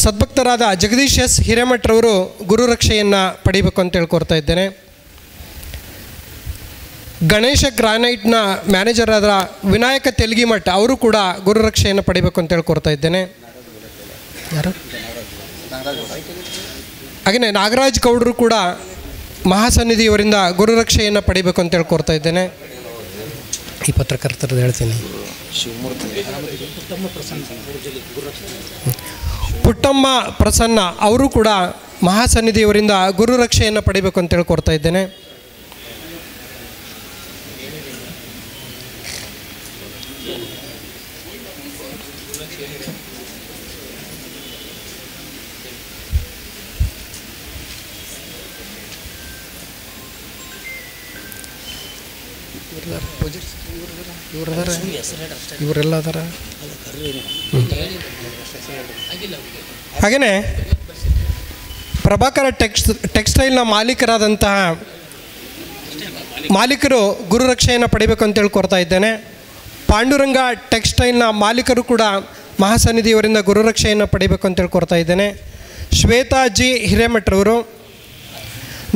ಸದ್ಭಕ್ತರಾದ ಜಗದೀಶ್ ಎಸ್ ಹಿರೇಮಠರವರು ಗುರುರಕ್ಷೆಯನ್ನು ಪಡಿಬೇಕು ಅಂತೇಳಿ ಕೋರ್ತಾ ಇದ್ದೇನೆ. ಗಣೇಶ ಗ್ರಾನೈಟ್ನ ಮ್ಯಾನೇಜರ್ ಆದ ವಿನಾಯಕ ತೆಲಗಿಮಠ್ ಅವರು ಕೂಡ ಗುರುರಕ್ಷೆಯನ್ನು ಪಡಿಬೇಕು ಅಂತೇಳಿ ಕೋರ್ತಾ ಇದ್ದೇನೆ. ಯಾರು? ಹಾಗೆಯೇ ನಾಗರಾಜ್ ಗೌಡರು ಕೂಡ ಮಹಾಸನ್ನಿಧಿಯವರಿಂದ ಗುರುರಕ್ಷೆಯನ್ನು ಪಡಿಬೇಕು ಅಂತೇಳಿ ಕೋರ್ತಾ ಇದ್ದೇನೆ. ಈ ಪತ್ರಕರ್ತರದ್ದು ಹೇಳ್ತೀನಿ. ಪುಟ್ಟಮ್ಮ ಪ್ರಸನ್ನ ಅವರು ಕೂಡ ಮಹಾಸನ್ನಿಧಿಯವರಿಂದ ಗುರುರಕ್ಷೆಯನ್ನು ಪಡಿಬೇಕು ಅಂತೇಳಿ ಕೋರ್ತಾ ಇದ್ದೇನೆ. ಇವರೆಲ್ಲ ಅದಾರ. ಹಾಗೆಯೇ ಪ್ರಭಾಕರ ಟೆಕ್ಸ್ಟೈಲ್ನ ಮಾಲೀಕರು ಗುರುರಕ್ಷೆಯನ್ನು ಪಡಿಬೇಕು ಅಂತೇಳಿ ಕೋರ್ತಾ ಇದ್ದೇನೆ. ಪಾಂಡುರಂಗ ಟೆಕ್ಸ್ಟೈಲ್ನ ಮಾಲೀಕರು ಕೂಡ ಮಹಾಸನ್ನಿಧಿಯವರಿಂದ ಗುರುರಕ್ಷೆಯನ್ನು ಪಡಿಬೇಕು ಅಂತೇಳಿ ಕೋರ್ತಾ ಇದ್ದೇನೆ. ಶ್ವೇತಾ ಜಿ ಹಿರೇಮಠರವರು,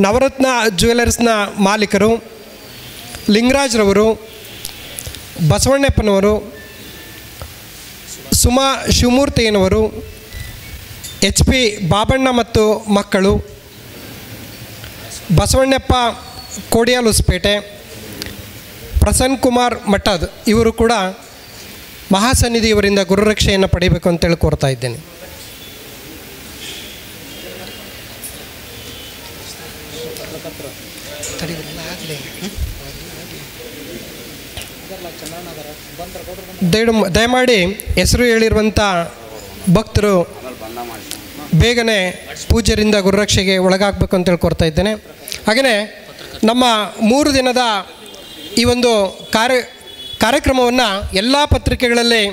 ನವರತ್ನ ಜ್ಯುವೆಲರ್ಸ್ನ ಮಾಲೀಕರು, ಲಿಂಗರಾಜ್ರವರು, ಬಸವಣ್ಣಪ್ಪನವರು, ಸುಮಾ ಶಿವಮೂರ್ತಿಯನವರು, ಎಚ್ ಪಿ ಬಾಬಣ್ಣ ಮತ್ತು ಮಕ್ಕಳು, ಬಸವಣ್ಣಪ್ಪ ಕೋಡಿಯಾಲುಸ್ಪೇಟೆ, ಪ್ರಸನ್ನ ಕುಮಾರ್ ಮಠದ್ ಇವರು ಕೂಡ ಮಹಾಸನ್ನಿಧಿಯವರಿಂದ ಗುರುರಕ್ಷೆಯನ್ನು ಪಡಿಬೇಕು ಅಂತೇಳಿ ಕೋರ್ತಾ ಇದ್ದೇನೆ. ದಯಮಾಡಿ ಹೆಸರು ಹೇಳಿರುವಂಥ ಭಕ್ತರು ಬೇಗನೆ ಪೂಜ್ಯರಿಂದ ಗುರುರಕ್ಷೆಗೆ ಒಳಗಾಗಬೇಕು ಅಂತೇಳಿ ಕೋರ್ತಾ ಇದ್ದೇನೆ. ಹಾಗೆಯೇ ನಮ್ಮ 3 ದಿನದ ಈ ಒಂದು ಕಾರ್ಯಕ್ರಮವನ್ನು ಎಲ್ಲ ಪತ್ರಿಕೆಗಳಲ್ಲಿ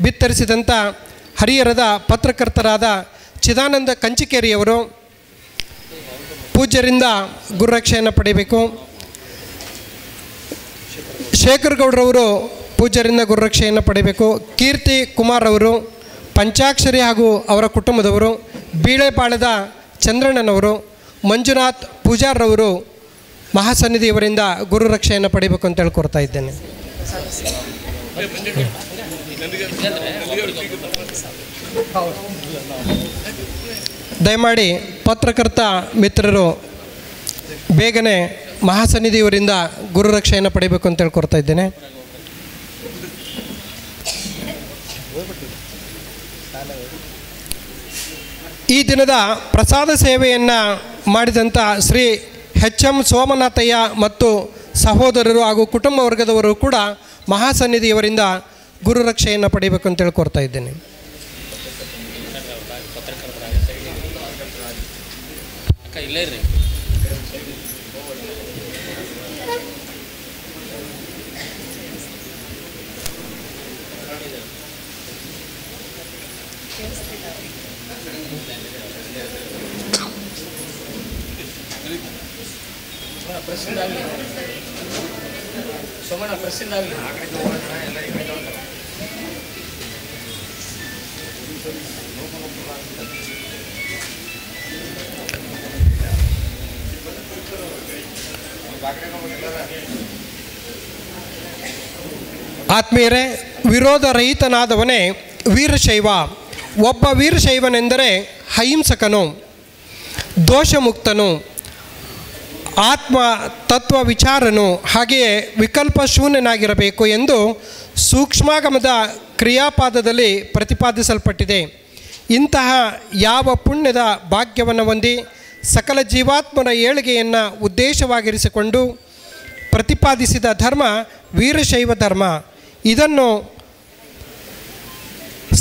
ಬಿತ್ತರಿಸಿದಂಥ ಹರಿಹರದ ಪತ್ರಕರ್ತರಾದ ಚಿದಾನಂದ ಕಂಚಿಕೇರಿಯವರು ಪೂಜ್ಯರಿಂದ ಗುರುರಕ್ಷೆಯನ್ನು ಪಡಿಬೇಕು. ಶೇಖರ್ ಗೌಡ್ರವರು ಪೂಜ್ಯರಿಂದ ಗುರುರಕ್ಷೆಯನ್ನು ಪಡಿಬೇಕು. ಕೀರ್ತಿ ಕುಮಾರ್ ಅವರು, ಪಂಚಾಕ್ಷರಿ ಹಾಗೂ ಅವರ ಕುಟುಂಬದವರು, ಬೀಳೆಪಾಳ್ಯದ ಚಂದ್ರಣ್ಣನವರು, ಮಂಜುನಾಥ್ ಪೂಜಾರ್ರವರು ಮಹಾಸನ್ನಿಧಿಯವರಿಂದ ಗುರುರಕ್ಷೆಯನ್ನು ಪಡಿಬೇಕು ಅಂತೇಳಿ ಕೋರ್ತಾ ಇದ್ದೇನೆ. ದಯಮಾಡಿ ಪತ್ರಕರ್ತ ಮಿತ್ರರು ಬೇಗನೆ ಮಹಾಸನ್ನಿಧಿಯವರಿಂದ ಗುರುರಕ್ಷೆಯನ್ನು ಪಡಿಬೇಕು ಅಂತೇಳಿ ಕೋರ್ತಾ ಇದ್ದೇನೆ. ಈ ದಿನದ ಪ್ರಸಾದ ಸೇವೆಯನ್ನು ಮಾಡಿದಂಥ ಶ್ರೀ ಎಚ್ ಎಂ ಸೋಮನಾಥಯ್ಯ ಮತ್ತು ಸಹೋದರರು ಹಾಗೂ ಕುಟುಂಬ ವರ್ಗದವರು ಕೂಡ ಮಹಾಸನ್ನಿಧಿಯವರಿಂದ ಗುರುರಕ್ಷೆಯನ್ನು ಪಡಿಬೇಕು ಅಂತೇಳಿ ಕೋರ್ತಾ ಇದ್ದೇನೆ. ಆತ್ಮೀಯರೇ, ವಿರೋಧರಹಿತನಾದವನೇ ವೀರಶೈವ. ಒಬ್ಬ ವೀರಶೈವನೆಂದರೆ ಅಹಿಂಸಕನು, ದೋಷಮುಕ್ತನು, ಆತ್ಮ ತತ್ವ ವಿಚಾರನು, ಹಾಗೆಯೇ ವಿಕಲ್ಪ ಶೂನ್ಯನಾಗಿರಬೇಕು ಎಂದು ಸೂಕ್ಷ್ಮಾಗಮದ ಕ್ರಿಯಾಪಾದದಲ್ಲಿ ಪ್ರತಿಪಾದಿಸಲ್ಪಟ್ಟಿದೆ. ಇಂತಹ ಯಾವ ಪುಣ್ಯದ ಭಾಗ್ಯವನ್ನು ಹೊಂದಿ ಸಕಲ ಜೀವಾತ್ಮನ ಏಳಿಗೆಯನ್ನು ಉದ್ದೇಶವಾಗಿರಿಸಿಕೊಂಡು ಪ್ರತಿಪಾದಿಸಿದ ಧರ್ಮ ವೀರಶೈವ ಧರ್ಮ. ಇದನ್ನು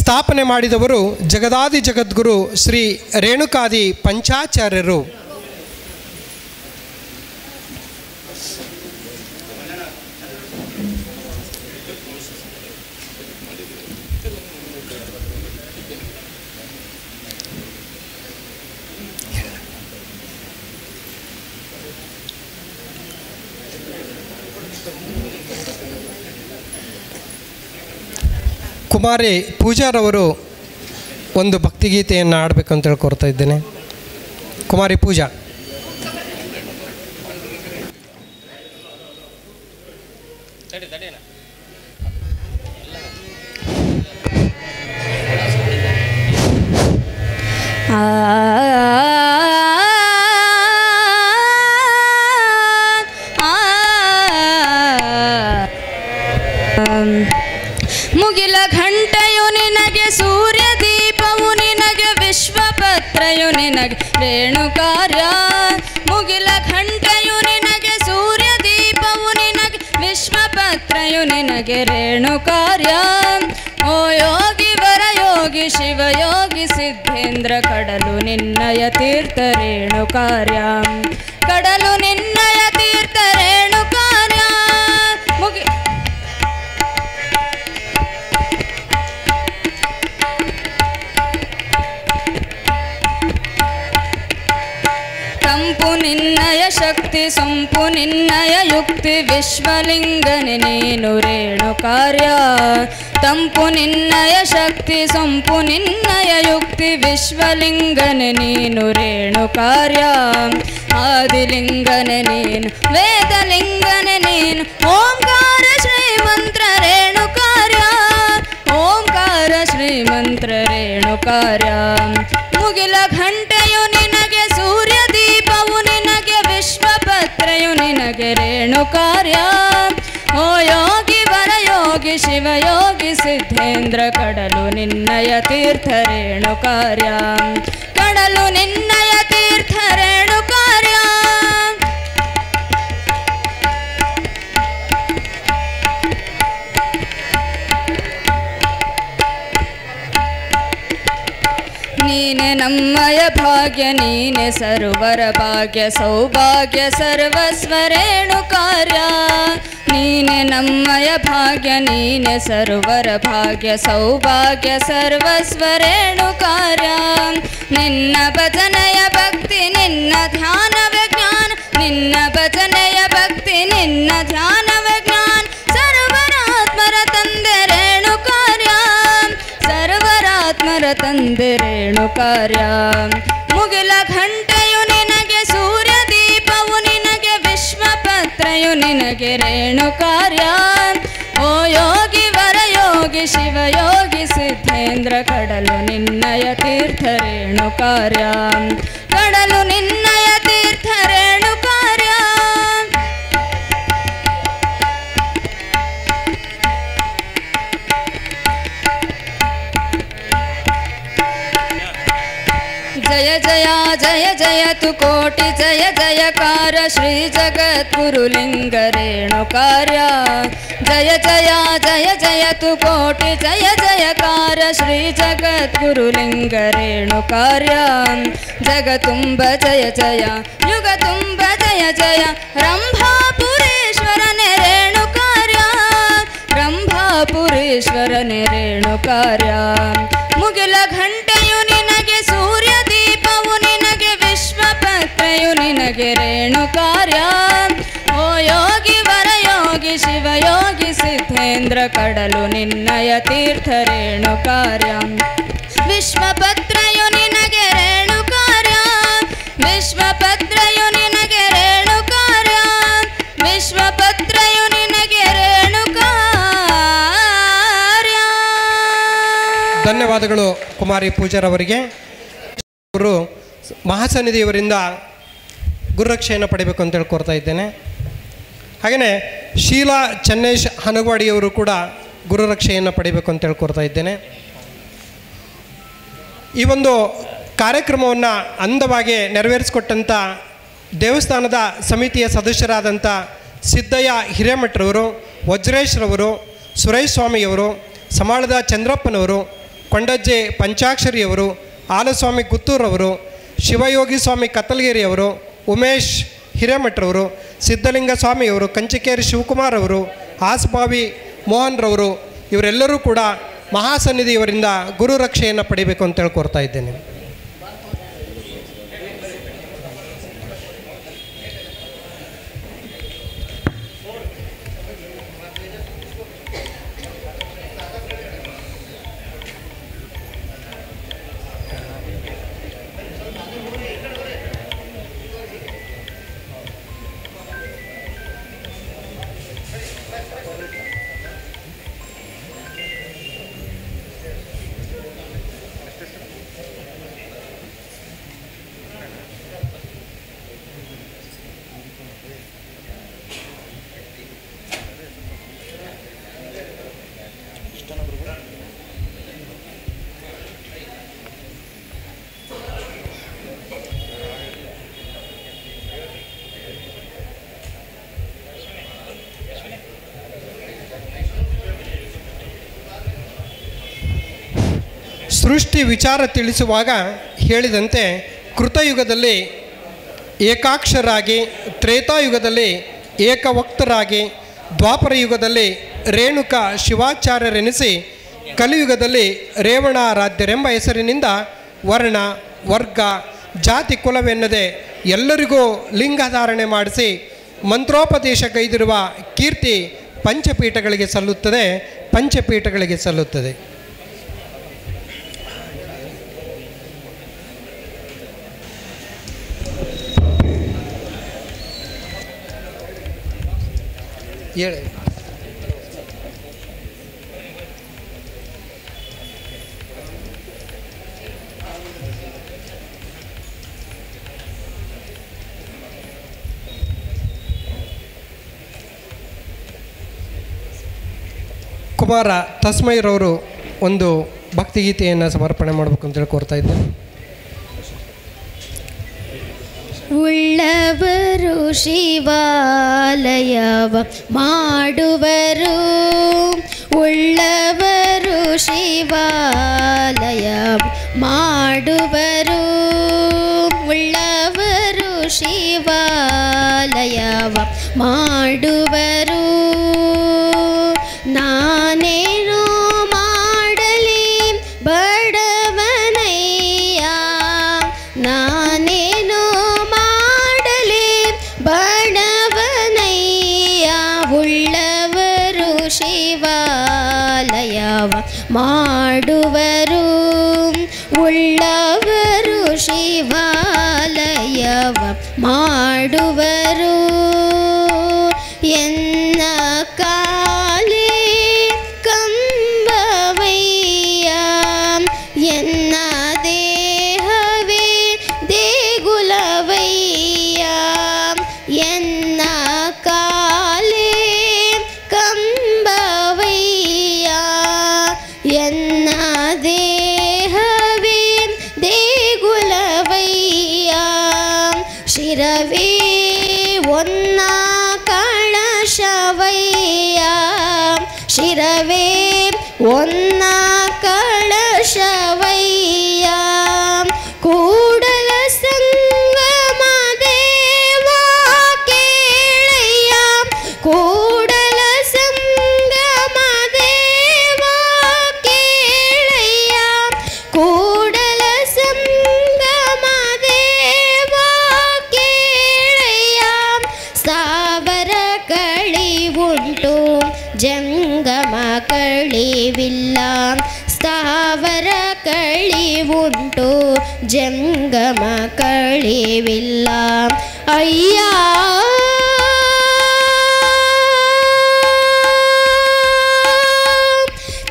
ಸ್ಥಾಪನೆ ಮಾಡಿದವರು ಜಗದಾದಿ ಜಗದ್ಗುರು ಶ್ರೀ ರೇಣುಕಾದಿ ಪಂಚಾಚಾರ್ಯರು. ಕುಮಾರಿ ಪೂಜಾರವರು ಒಂದು ಭಕ್ತಿಗೀತೆಯನ್ನು ಆಡಬೇಕು ಅಂತ ಹೇಳ್ಕೊಡ್ತಾ ಇದ್ದೇನೆ. ಕುಮಾರಿ ಪೂಜಾ. ಮುಗಿಲ ಘಂಟೆಯು ನಿನಗೆ, ಸೂರ್ಯ ದೀಪವು ನಿನಗೆ, ವಿಶ್ವಪತ್ರಯು ನಿನಗೆ ರೇಣುಕಾರ್ಯ. ಮುಗಿಲ ಘಂಟೆಯು ನಿನಗೆ, ಸೂರ್ಯ ದೀಪವು ನಿನಗೆ, ವಿಶ್ವಪತ್ರಯು ನಿನಗೆ ರೇಣುಕಾರ್ಯ. ಓ ಯೋಗಿ ವರ ಯೋಗಿ ಶಿವಯೋಗಿ ಸಿದ್ಧೇಂದ್ರ, ಕಡಲು ನಿನ್ನಯ ತೀರ್ಥ ರೇಣುಕಾರ್ಯ. ಕಡಲು ನಿನ್ನಯ ತೀರ್ಥ ರೇಣುಕಾರ್ಯ. ತಂಪು ನಿನ್ನಯ ಶಕ್ತಿ, ಸೊಂಪು ನಿನ್ನಯ ಯುಕ್ತಿ, ವಿಶ್ವಲಿಂಗನೆ ನೀನು ರೇಣುಕಾರ್ಯ. ತಂಪು ನಿನ್ನಯ ಶಕ್ತಿ, ಸೊಂಪು ನಿನ್ನಯ ಯುಕ್ತಿ, ವಿಶ್ವಲಿಂಗನೆ ನೀನು ರೇಣುಕಾರ್ಯ. ಆದಿಲಿಂಗನೆ ನೀನು, ವೇದಲಿಂಗನೆ ನೀನು, ಓಂಕಾರ ಶ್ರೀಮಂತ್ರ ರೇಣುಕಾರ್ಯ. ಓಂಕಾರ ಶ್ರೀಮಂತ್ರ ರೇಣುಕಾರ್ಯ. ಮುಗಿಲ ಘಂಟೆಯು ನಿನಗೆ, ಸೂರ್ಯ ದೀಪವು ನಿನಗೆ, ವಿಶ್ವಪತ್ರಯು ನಿನಗೆ ರೇಣುಕಾರ್ಯ. ಓ ಯೋಗಿ ವರ ಯೋಗಿ ಶಿವಯೋಗಿ ಸಿದ್ಧೇಂದ್ರ, ಕಡಲು ನಿನ್ನಯ ತೀರ್ಥ ರೇಣುಕಾರ್ಯ. ಕಡಲು ನಿನ್ನಯ ತೀರ್ಥ ರೇಣುಕಾರ್ಯ. ನೀನೆ ನಮ್ಮಯ ಭಾಗ್ಯ, ನೀನೆ ಸರ್ವರ ಭಾಗ್ಯ, ಸೌಭಾಗ್ಯ ಸರ್ವಸ್ವ ರೇಣುಕಾರ್ಯ. ನೀನೆ ನಮ್ಮಯ ಭಾಗ್ಯ, ನೀನೆ ಸರ್ವರ ಭಾಗ್ಯ, ಸೌಭಾಗ್ಯ ಸರ್ವಸ್ವ ರೇಣುಕಾರ್ಯ. ನಿನ್ನ ಭಜನೆಯ ಭಕ್ತಿ, ನಿನ್ನ ಧ್ಯಾನವೇ ಜ್ಞಾನ, ನಿನ್ನ ಭಜನೆಯ ಭಕ್ತಿ, ನಿನ್ನ ಧ್ಯಾನವೇ ಜ್ಞಾನ, ಸರ್ವರಾತ್ಮರ ತಂದೆ ರೇಣುಕಾರ್ಯ. ಸರ್ವರಾತ್ಮರ ತಂದೆ ರೇಣುಕಾರ್ಯ. ಮುಗಿಲ ಘಂಟೆಯು ನಿನಗೆ, ಸೂರ್ಯ ದೀಪವು ನಿನಗೆ, ವಿಶ್ವಪತ್ರಯು ನಿನಗೆ ರೇಣುಕಾರ್ಯ. ಓ ಯೋಗಿ ವರ ಯೋಗಿ ಶಿವಯೋಗಿ ಸಿದ್ಧೇಂದ್ರ, ಕಡಲು ನಿನ್ನಯ ತೀರ್ಥ ರೇಣುಕಾರ್ಯ. ಕಡಲು ನಿನ್ನಯ ತೀರ್ಥ ರೇಣುಕಾರ್ಯ. जय जय जय जयतु कोटि जय जयकार, श्री जगद्गुरुलिंग रेणुकार्य. जय जय जय जयतु कोटि जय जयकार, श्री जगद्गुरुलिंग रेणुकार्य. जगतुंब जय जय, युगतुंब जय जय, ರಂಭಾಪುರೇಶ್ವರನೇ ರೇಣುಕಾರ್ಯ. ರಂಭಾಪುರೇಶ್ವರನೇ ರೇಣುಕಾರ್ಯ. ಮುಗಿಲ ಘಂಟೆಯು ನಿನಗೆ, ಸೂರ್ಯ ದೀಪವು ನಿನಗೆ, ವಿಶ್ವಪತ್ರಯು ನಿನಗೆ ರೇಣುಕಾರ್ಯ. ಓ ಯೋಗಿ ವರ ಯೋಗಿ ಶಿವಯೋಗಿ ಸಿದ್ಧೇಂದ್ರ, ಕಡಲು ನಿನ್ನಯ ತೀರ್ಥ ರೇಣುಕಾರ್ಯ. ವಿಶ್ವಪತ್ರಯು ನಿನಗೆ ರೇಣುಕಾರ್ಯ. ವಿಶ್ವಪತ್ರಯು ನಿನಗೆ ರೇಣುಕಾರ್ಯ. ವಿಶ್ವಪತ್ರಯು ನಿನಗೆ ರೇಣುಕಾರ್ಯ. ಧನ್ಯವಾದಗಳು ಕುಮಾರಿ ಪೂಜಾರವರಿಗೆ. ಅವರು ಮಹಾಸನ್ನಿಧಿಯವರಿಂದ ಗುರುರಕ್ಷೆಯನ್ನು ಪಡಿಬೇಕು ಅಂತ ಹೇಳ್ಕೊಡ್ತಾ ಇದ್ದೇನೆ. ಹಾಗೆಯೇ ಶೀಲಾ ಚನ್ನೇಶ್ ಹನಗವಾಡಿಯವರು ಕೂಡ ಗುರುರಕ್ಷೆಯನ್ನು ಪಡಿಬೇಕು ಅಂತ ಹೇಳ್ಕೊಡ್ತಾ ಇದ್ದೇನೆ. ಈ ಒಂದು ಕಾರ್ಯಕ್ರಮವನ್ನು ಅಂದವಾಗಿ ನೆರವೇರಿಸಿಕೊಟ್ಟಂಥ ದೇವಸ್ಥಾನದ ಸಮಿತಿಯ ಸದಸ್ಯರಾದಂಥ ಸಿದ್ದಯ್ಯ ಹಿರೇಮಠರವರು, ವಜ್ರೇಶ್ರವರು, ಸುರೇಶ್ ಸ್ವಾಮಿಯವರು, ಸಮಾಳದ ಚಂದ್ರಪ್ಪನವರು, ಕೊಂಡಜ್ಜೆ ಪಂಚಾಕ್ಷರಿಯವರು, ಆಲಸ್ವಾಮಿ ಗುತ್ತೂರವರು, ಶಿವಯೋಗಿ ಸ್ವಾಮಿ ಕತ್ತಲಗಿರಿಯವರು, ಉಮೇಶ್ ಹಿರೇಮಠರವರು, ಸಿದ್ಧಲಿಂಗ ಸ್ವಾಮಿಯವರು, ಕಂಚಿಕೇರಿ ಶಿವಕುಮಾರ್ ಅವರು, ಆಸ್ಬಾವಿ ಮೋಹನ್ ರವರು, ಇವರೆಲ್ಲರೂ ಕೂಡ ಮಹಾಸನ್ನಿಧಿಯವರಿಂದ ಗುರುರಕ್ಷೆಯನ್ನು ಪಡಿಬೇಕು ಅಂತ ಹೇಳ್ಕೊಡ್ತಾ ಇದ್ದೇನೆ. ಸೃಷ್ಟಿ ವಿಚಾರ ತಿಳಿಸುವಾಗ ಹೇಳಿದಂತೆ ಕೃತಯುಗದಲ್ಲಿ ಏಕಾಕ್ಷರಾಗಿ, ತ್ರೇತಾಯುಗದಲ್ಲಿ ಏಕವಕ್ತರಾಗಿ, ದ್ವಾಪರ ಯುಗದಲ್ಲಿ ರೇಣುಕ ಶಿವಾಚಾರ್ಯರೆನಿಸಿ, ಕಲಿಯುಗದಲ್ಲಿ ರೇವಣಾರಾಧ್ಯರೆಂಬ ಹೆಸರಿನಿಂದ ವರ್ಣ ವರ್ಗ ಜಾತಿ ಕುಲವೆನ್ನದೆ ಎಲ್ಲರಿಗೂ ಲಿಂಗಧಾರಣೆ ಮಾಡಿಸಿ ಮಂತ್ರೋಪದೇಶ ಗೈದಿರುವ ಕೀರ್ತಿ ಪಂಚಪೀಠಗಳಿಗೆ ಸಲ್ಲುತ್ತದೆ, ಪಂಚಪೀಠಗಳಿಗೆ ಸಲ್ಲುತ್ತದೆ. ಹೇಳಿ. ಕುಮಾರ ತಸ್ಮೈರವರು ಒಂದು ಭಕ್ತಿಗೀತೆಯನ್ನು ಸಮರ್ಪಣೆ ಮಾಡಬೇಕು ಅಂತೇಳಿ ಕೋರ್ತಾ ಇದ್ದೇನೆ. ಉಳ್ಳವರು ಶಿವಾಲಯವ ಮಾಡುವರು, ಉಳ್ಳವರು ಶಿವಾಲಯ ಮಾಡುವರು, ಉಳ್ಳವರು ಶಿವಾಲಯವ ಮಾಡುವರು. ನಾನೇನು ಮಾಡಲಿ ಬಡವನಯ್ಯ, ನಾನೇನು ಮಾಡಲಿ ಬಡವನಯ್ಯ, ಉಳ್ಳವರು ಶಿವಾಲಯವ ಮಾಡುವರು, ಉಳ್ಳವರು ಶಿವಾಲಯವ ಮಾಡುವರು. ಎನ್ನ ಕಾಲೇ ಕಂಬವಯ್ಯ, ಎನ್ನ ದೇಹವೇ ದೇಗುಲವಯ್ಯ, ಎನ್ನ ಕಾಲೇ ಕಂಬವಯ್ಯ, ಎನ್ನ ದೇಹವೇ ದೇಗುಲವಯ್ಯ, ಶಿರವೇ ಒನ್ನ ಕಳಶವಯ್ಯ, ಶಿರವೇ ಒನ್ನ ಕಳಶವಯ್ಯ, ಕೂಡಲ ಸಂಗಮ ದೇವ ಕೇಳಯ್ಯ, ಕೂಡಲ ಸಂಗಮ ದೇವ ಕೇಳಯ್ಯ, ಕೂಡಲ ಸಂಗಮ ದೇವ ಕೇಳಯ್ಯ. ಸ್ಥಾವರ ಕಳಿವುಂಟು ಜಂಗಮ ಕಳಿವಿಲ್ಲ, ಸ್ಥಾವರ ಕಳಿವುಂಟು ಜಂಗಮ ಕಳಿವಿಲ್ಲ. ಅಯ್ಯ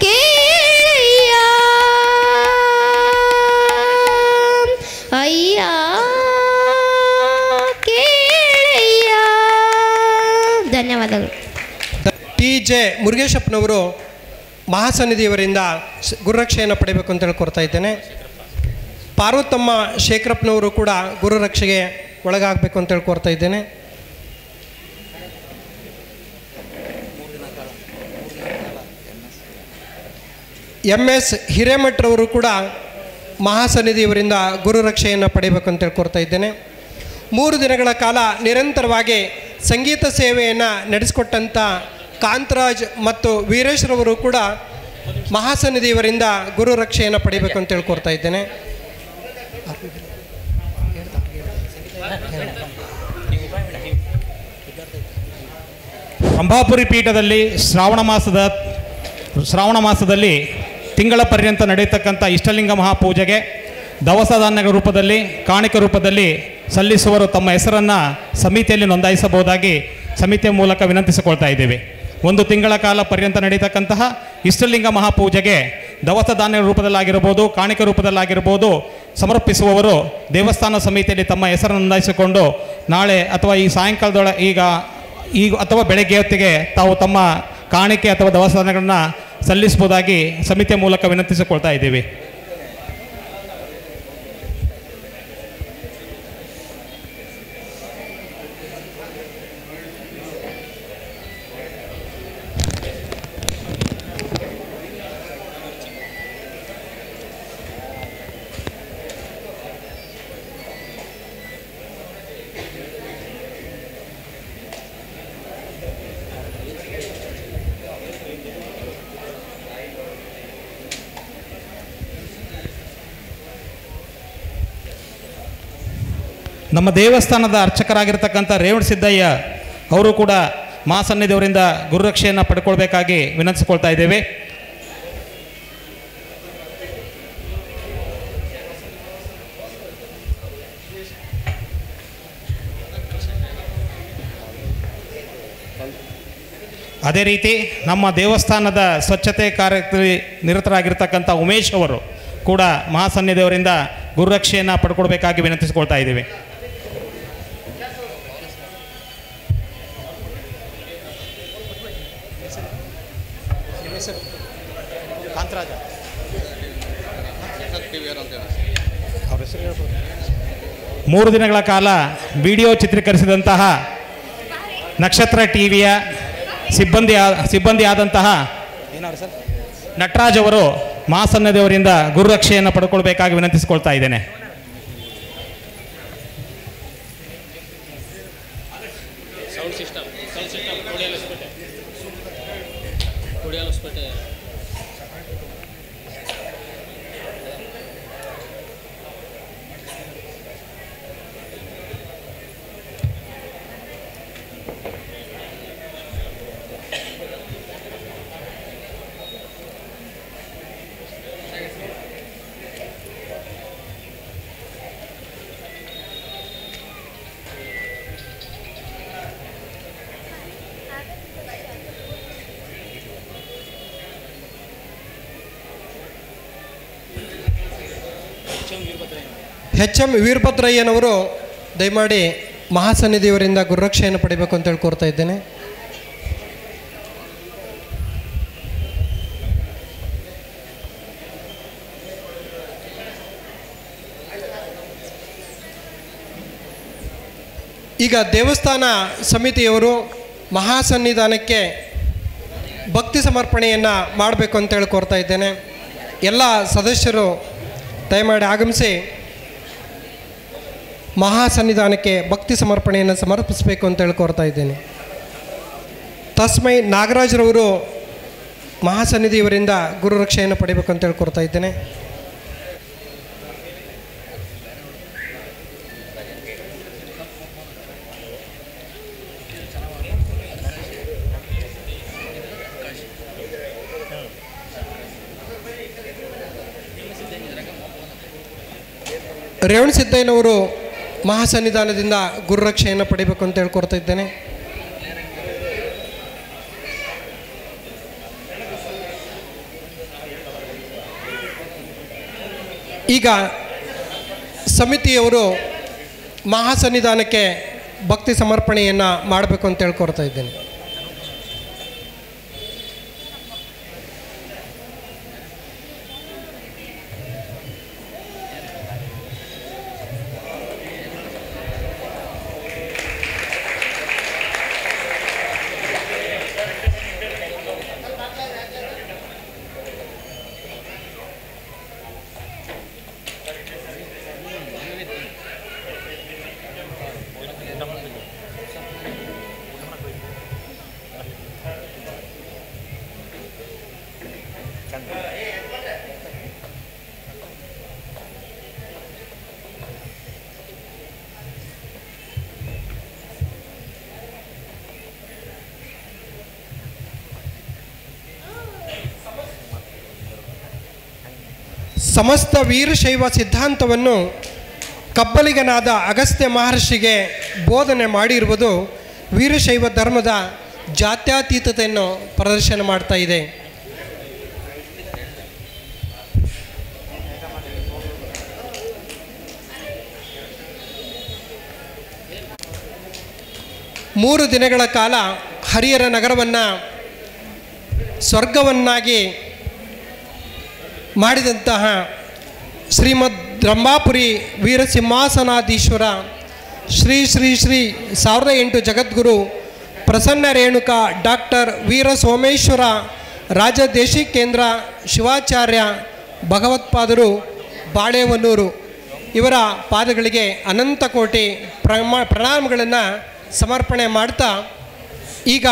ಕೇಳಯ್ಯ, ಅಯ್ಯ ಕೇಳಯ್ಯ. ಧನ್ಯವಾದಗಳು. TJ ಮುರುಗೇಶಪ್ಪನವರು ಮಹಾಸನ್ನಿಧಿಯವರಿಂದ ಗುರುರಕ್ಷೆಯನ್ನು ಪಡೆಯಬೇಕು ಅಂತೇಳಿ ಕೋರ್ತಾ ಇದ್ದೇನೆ. ಪಾರ್ವತಮ್ಮ ಶೇಖರಪ್ಪನವರು ಕೂಡ ಗುರುರಕ್ಷೆಗೆ ಒಳಗಾಗಬೇಕು ಅಂತೇಳಿ ಕೋರ್ತಾ ಇದ್ದೇನೆ. MS ಹಿರೇಮಠರವರು ಕೂಡ ಮಹಾಸನ್ನಿಧಿಯವರಿಂದ ಗುರುರಕ್ಷೆಯನ್ನು ಪಡೆಯಬೇಕು ಅಂತೇಳಿ ಕೋರ್ತಾ ಇದ್ದೇನೆ. 3 ದಿನಗಳ ಕಾಲ ನಿರಂತರವಾಗಿ ಸಂಗೀತ ಸೇವೆಯನ್ನು ನಡೆಸಿಕೊಟ್ಟಂಥ ಕಾಂತರಾಜ್ ಮತ್ತು ವೀರೇಶ್ರವರು ಕೂಡ ಮಹಾಸನ್ನಿಧಿಯವರಿಂದ ಗುರುರಕ್ಷೆಯನ್ನು ಪಡೆಯಬೇಕು ಅಂತೇಳಿ ಕೋರ್ತಾ ಇದ್ದೇನೆ. ರಂಭಾಪುರಿ ಪೀಠದಲ್ಲಿ ಶ್ರಾವಣ ಮಾಸದಲ್ಲಿ ತಿಂಗಳ ಪರ್ಯಂತ ನಡೆಯತಕ್ಕಂಥ ಇಷ್ಟಲಿಂಗ ಮಹಾಪೂಜೆಗೆ ದವಸ ಧಾನ್ಯಗಳ ರೂಪದಲ್ಲಿ, ಕಾಣಿಕೆ ರೂಪದಲ್ಲಿ ಸಲ್ಲಿಸುವರು ತಮ್ಮ ಹೆಸರನ್ನು ಸಮಿತಿಯಲ್ಲಿ ನೋಂದಾಯಿಸಬಹುದಾಗಿ ಸಮಿತಿಯ ಮೂಲಕ ವಿನಂತಿಸಿಕೊಳ್ತಾ ಇದ್ದೇವೆ. 1 ತಿಂಗಳ ಕಾಲ ಪರ್ಯಂತ ನಡೆಯತಕ್ಕಂತಹ ಇಷ್ಟಲಿಂಗ ಮಹಾಪೂಜೆಗೆ ದವಸ ಧಾನ್ಯ ರೂಪದಲ್ಲಾಗಿರ್ಬೋದು, ಕಾಣಿಕೆ ರೂಪದಲ್ಲಾಗಿರ್ಬೋದು ಸಮರ್ಪಿಸುವವರು ದೇವಸ್ಥಾನ ಸಮಿತಿಯಲ್ಲಿ ತಮ್ಮ ಹೆಸರನ್ನು ನೋಂದಾಯಿಸಿಕೊಂಡು ನಾಳೆ ಅಥವಾ ಈ ಸಾಯಂಕಾಲದೊಳಗೆ ಈಗ ಅಥವಾ ಬೆಳಗ್ಗೆ ಹೊತ್ತಿಗೆ ತಾವು ತಮ್ಮ ಕಾಣಿಕೆ ಅಥವಾ ದವಸ ಧಾನ್ಯಗಳನ್ನು ಸಲ್ಲಿಸಬಹುದಾಗಿ ಸಮಿತಿಯ ಮೂಲಕ ವಿನಂತಿಸಿಕೊಳ್ತಾ ಇದ್ದೀವಿ. ನಮ್ಮ ದೇವಸ್ಥಾನದ ಅರ್ಚಕರಾಗಿರ್ತಕ್ಕಂಥ ರೇವಣಸಿದ್ದಯ್ಯ ಅವರು ಕೂಡ ಮಹಾಸನ್ನಿಧಿಯವರಿಂದ ಗುರುರಕ್ಷೆಯನ್ನು ಪಡ್ಕೊಳ್ಬೇಕಾಗಿ ವಿನಂತಿಸಿಕೊಳ್ತಾ ಇದ್ದೇವೆ. ಅದೇ ರೀತಿ ನಮ್ಮ ದೇವಸ್ಥಾನದ ಸ್ವಚ್ಛತೆ ಕಾರ್ಯದಲ್ಲಿ ನಿರತರಾಗಿರ್ತಕ್ಕಂಥ ಉಮೇಶ್ ಅವರು ಕೂಡ ಮಹಾಸನ್ನಿಧಿಯವರಿಂದ ಗುರುರಕ್ಷೆಯನ್ನು ಪಡ್ಕೊಳ್ಬೇಕಾಗಿ ವಿನಂತಿಸಿಕೊಳ್ತಾ ಇದ್ದೀವಿ. ಮೂರು ದಿನಗಳ ಕಾಲ ವಿಡಿಯೋ ಚಿತ್ರೀಕರಿಸಿದಂತಹ ನಕ್ಷತ್ರ ಟಿವಿಯ ಸಿಬ್ಬಂದಿ ಆದಂತಹ ನಟರಾಜ್ ಅವರು ಮಹಾಸನ್ನಿಧಿಯವರಿಂದ ಗುರುರಕ್ಷೆಯನ್ನು ಪಡ್ಕೊಳ್ಬೇಕಾಗಿ ವಿನಂತಿಸಿಕೊಳ್ತಾ ಇದ್ದೇನೆ. ಎಚ್.ಎಂ. ವೀರಭದ್ರಯ್ಯನವರು ದಯಮಾಡಿ ಮಹಾಸನ್ನಿಧಿಯವರಿಂದ ಗುರುರಕ್ಷೆಯನ್ನು ಪಡಿಬೇಕು ಅಂತೇಳಿ ಕೋರ್ತಾ ಇದ್ದೇನೆ. ಈಗ ದೇವಸ್ಥಾನ ಸಮಿತಿಯವರು ಮಹಾಸನ್ನಿಧಾನಕ್ಕೆ ಭಕ್ತಿ ಸಮರ್ಪಣೆಯನ್ನು ಮಾಡಬೇಕು ಅಂತೇಳಿ ಕೋರ್ತಾ ಇದ್ದೇನೆ. ಎಲ್ಲ ಸದಸ್ಯರು ದಯಮಾಡಿ ಆಗಮಿಸಿ ಮಹಾಸನ್ನಿಧಾನಕ್ಕೆ ಭಕ್ತಿ ಸಮರ್ಪಣೆಯನ್ನು ಸಮರ್ಪಿಸಬೇಕು ಅಂತೇಳಿ ಕೋರ್ತಾ ಇದ್ದೇನೆ. ತಸ್ಮೈ ನಾಗರಾಜ್ರವರು ಮಹಾಸನ್ನಿಧಿಯವರಿಂದ ಗುರುರಕ್ಷೆಯನ್ನು ಪಡಿಬೇಕು ಅಂತೇಳಿ ಕೋರ್ತಾ ಇದ್ದೇನೆ. ರೇವಣಸಿದ್ದಯ್ಯನವರು ಮಹಾಸನ್ನಿಧಾನದಿಂದ ಗುರುರಕ್ಷೆಯನ್ನು ಪಡಿಬೇಕು ಅಂತ ಹೇಳ್ಕೊಡ್ತಾ ಇದ್ದೇನೆ. ಈಗ ಸಮಿತಿಯವರು ಮಹಾಸನ್ನಿಧಾನಕ್ಕೆ ಭಕ್ತಿ ಸಮರ್ಪಣೆಯನ್ನು ಮಾಡಬೇಕು ಅಂತ ಹೇಳ್ಕೊಡ್ತಾ ಇದ್ದೇನೆ. ಸಮಸ್ತ ವೀರಶೈವ ಸಿದ್ಧಾಂತವನ್ನು ಕಬ್ಬಲಿಗನಾದ ಅಗಸ್ತ್ಯ ಮಹರ್ಷಿಗೆ ಬೋಧನೆ ಮಾಡಿರುವುದು ವೀರಶೈವ ಧರ್ಮದ ಜಾತ್ಯತೀತತೆಯನ್ನು ಪ್ರದರ್ಶನ ಮಾಡ್ತಾ ಇದೆ. ಮೂರು ದಿನಗಳ ಕಾಲ ಹರಿಹರ ನಗರವನ್ನು ಸ್ವರ್ಗವನ್ನಾಗಿ ಮಾಡಿದಂತಹ ಶ್ರೀಮದ್ ರಂಭಾಪುರಿ ವೀರಸಿಂಹಾಸನಾಧೀಶ್ವರ ಶ್ರೀ ಶ್ರೀ ಶ್ರೀ 1008 ಜಗದ್ಗುರು ಪ್ರಸನ್ನ ರೇಣುಕಾ ಡಾಕ್ಟರ್ ವೀರ ಸೋಮೇಶ್ವರ ರಾಜದೇಶಿಕೇಂದ್ರ ಶಿವಾಚಾರ್ಯ ಭಗವತ್ಪಾದರು ಬಾಳೆಹೊನ್ನೂರು ಇವರ ಪಾದಗಳಿಗೆ ಅನಂತ ಕೋಟಿ ಪ್ರಣಾಮಗಳನ್ನು ಸಮರ್ಪಣೆ ಮಾಡ್ತಾ ಈಗ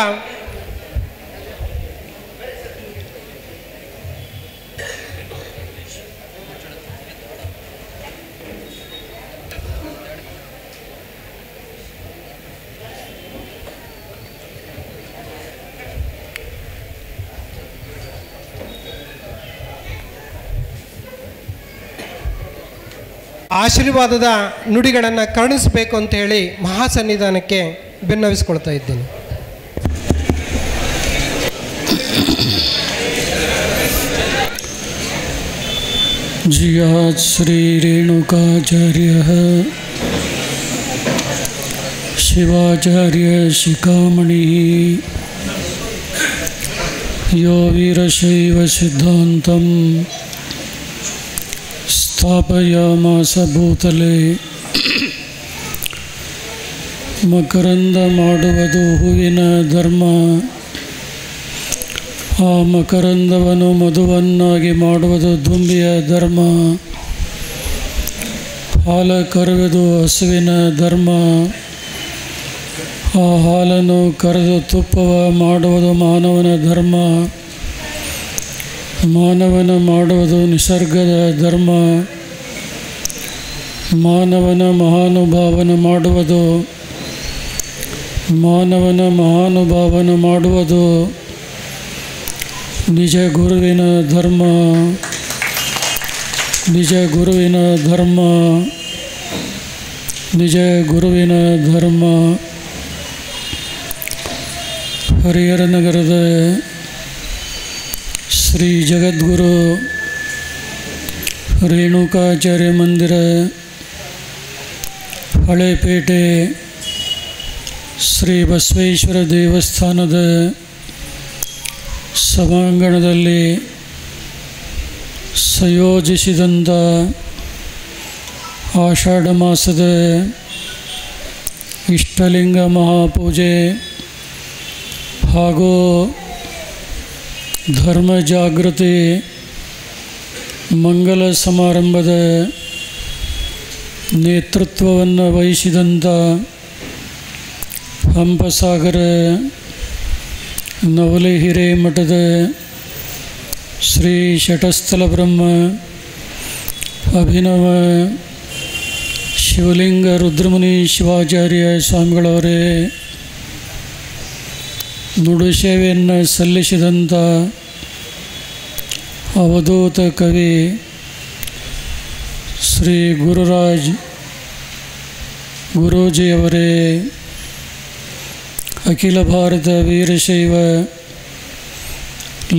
ಆಶೀರ್ವಾದದ ನುಡಿಗಳನ್ನು ಕರುಣಿಸಬೇಕು ಅಂತ ಹೇಳಿ ಮಹಾಸನ್ನಿಧಾನಕ್ಕೆ ಭಿನ್ನವಿಸ್ಕೊಳ್ತಾ ಇದ್ದೀನಿ. ಜಿಯಾತ್ ಶ್ರೀ ರೇಣುಕಾಚಾರ್ಯ ಶಿವಾಚಾರ್ಯ ಶಿಖಾಮಣಿ ಯೋ ವೀರಶೈವ ಸಿದ್ಧಾಂತಂ ಸ್ಥಾಪಯಾಮಾಸ ಭೂತಲೆ. ಮಕರಂದ ಮಾಡುವುದು ಹೂವಿನ ಧರ್ಮ, ಆ ಮಕರಂದವನ್ನು ಮಧುವನ್ನಾಗಿ ಮಾಡುವುದು ದುಂಬಿಯ ಧರ್ಮ. ಹಾಲ ಕರೆಯುವುದು ಹಸುವಿನ ಧರ್ಮ, ಆ ಹಾಲನ್ನು ಕರೆದು ತುಪ್ಪವ ಮಾಡುವುದು ಮಾನವನ ಧರ್ಮ. ಮಾನವನ ಮಾಡುವುದು ನಿಸರ್ಗದ ಧರ್ಮ. ಮಾನವನ ಮಹಾನುಭಾವನ ಮಾಡುವುದು ನಿಜ ಗುರುವಿನ ಧರ್ಮ. ನಿಜ ಗುರುವಿನ ಧರ್ಮ. ನಿಜ ಗುರುವಿನ ಧರ್ಮ. ಹರಿಹರ ನಗರದ ಶ್ರೀ ಜಗದ್ಗುರು ರೇಣುಕಾಚಾರ್ಯ ಮಂದಿರ, ಹಳೇಪೇಟೆ ಶ್ರೀ ಬಸವೇಶ್ವರ ದೇವಸ್ಥಾನದ ಸಭಾಂಗಣದಲ್ಲಿ ಸಂಯೋಜಿಸಿದಂಥ ಆಷಾಢ ಮಾಸದ ಇಷ್ಟಲಿಂಗ ಮಹಾಪೂಜೆ ಹಾಗೂ ಧರ್ಮ ಜಾಗೃತಿ ಮಂಗಲ ಸಮಾರಂಭದ ನೇತೃತ್ವವನ್ನು ವಹಿಸಿದಂಥ ಹಂಪಸಾಗರ ನವಲೆ ಹಿರೇಮಠದ ಶ್ರೀ ಶಟಸ್ಥಲ ಬ್ರಹ್ಮ ಅಭಿನವ ಶಿವಲಿಂಗ ರುದ್ರಮುನಿ ಶಿವಾಚಾರ್ಯ ಸ್ವಾಮಿಗಳವರೇ, ನುಡು ಸೇವೆಯನ್ನು ಸಲ್ಲಿಸಿದಂಥ ಅವಧೂತ ಕವಿ ಶ್ರೀ ಗುರುರಾಜ್ ಗುರೂಜಿಯವರೇ, ಅಖಿಲ ಭಾರತ ವೀರಶೈವ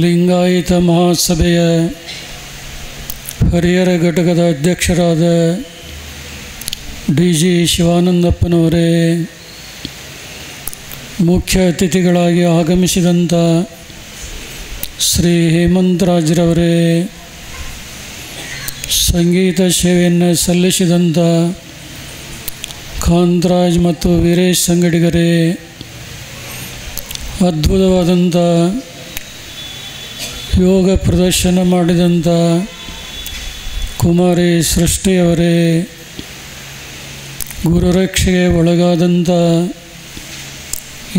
ಲಿಂಗಾಯತ ಮಹಾಸಭೆಯ ಹರಿಹರ ಘಟಕದ ಅಧ್ಯಕ್ಷರಾದ ಡಿ.ಜಿ. ಶಿವಾನಂದಪ್ಪನವರೇ, ಮುಖ್ಯ ಅತಿಥಿಗಳಾಗಿ ಆಗಮಿಸಿದಂಥ ಶ್ರೀ ಹೇಮಂತರಾಜ್ರವರೇ, ಸಂಗೀತ ಸೇವೆಯನ್ನು ಸಲ್ಲಿಸಿದಂಥ ಕಾಂತರಾಜ್ ಮತ್ತು ವೀರೇಶ್ ಸಂಗಡಿಗರೇ, ಅದ್ಭುತವಾದಂಥ ಯೋಗ ಪ್ರದರ್ಶನ ಮಾಡಿದಂಥ ಕುಮಾರಿ ಸೃಷ್ಟಿಯವರೇ, ಗುರುರಕ್ಷೆಗೆ ಒಳಗಾದಂಥ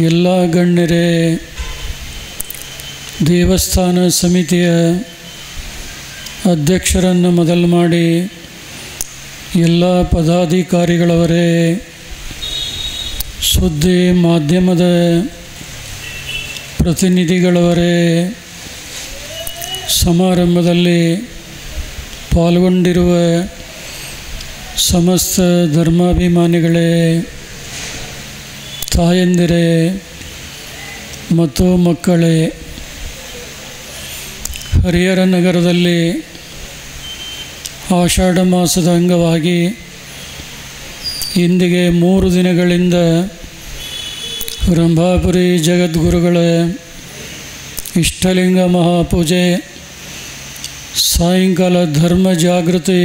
ಎಲ್ಲ ಗಣ್ಯರೇ, ದೇವಸ್ಥಾನ ಸಮಿತಿಯ ಅಧ್ಯಕ್ಷರನ್ನು ಮೊದಲು ಮಾಡಿ ಎಲ್ಲ ಪದಾಧಿಕಾರಿಗಳವರೇ, ಸುದ್ದಿ ಮಾಧ್ಯಮದ ಪ್ರತಿನಿಧಿಗಳವರೇ, ಸಮಾರಂಭದಲ್ಲಿ ಪಾಲ್ಗೊಂಡಿರುವ ಸಮಸ್ತ ಧರ್ಮಾಭಿಮಾನಿಗಳೇ, ತಾಯಂದಿರೇ ಮತ್ತು ಮಕ್ಕಳೇ, ಹರಿಹರ ನಗರದಲ್ಲಿ ಆಷಾಢ ಮಾಸದ ಅಂಗವಾಗಿ ಇಂದಿಗೆ 3 ದಿನಗಳಿಂದ ರಂಭಾಪುರಿ ಜಗದ್ಗುರುಗಳ ಇಷ್ಟಲಿಂಗ ಮಹಾಪೂಜೆ, ಸಾಯಂಕಾಲ ಧರ್ಮ ಜಾಗೃತಿ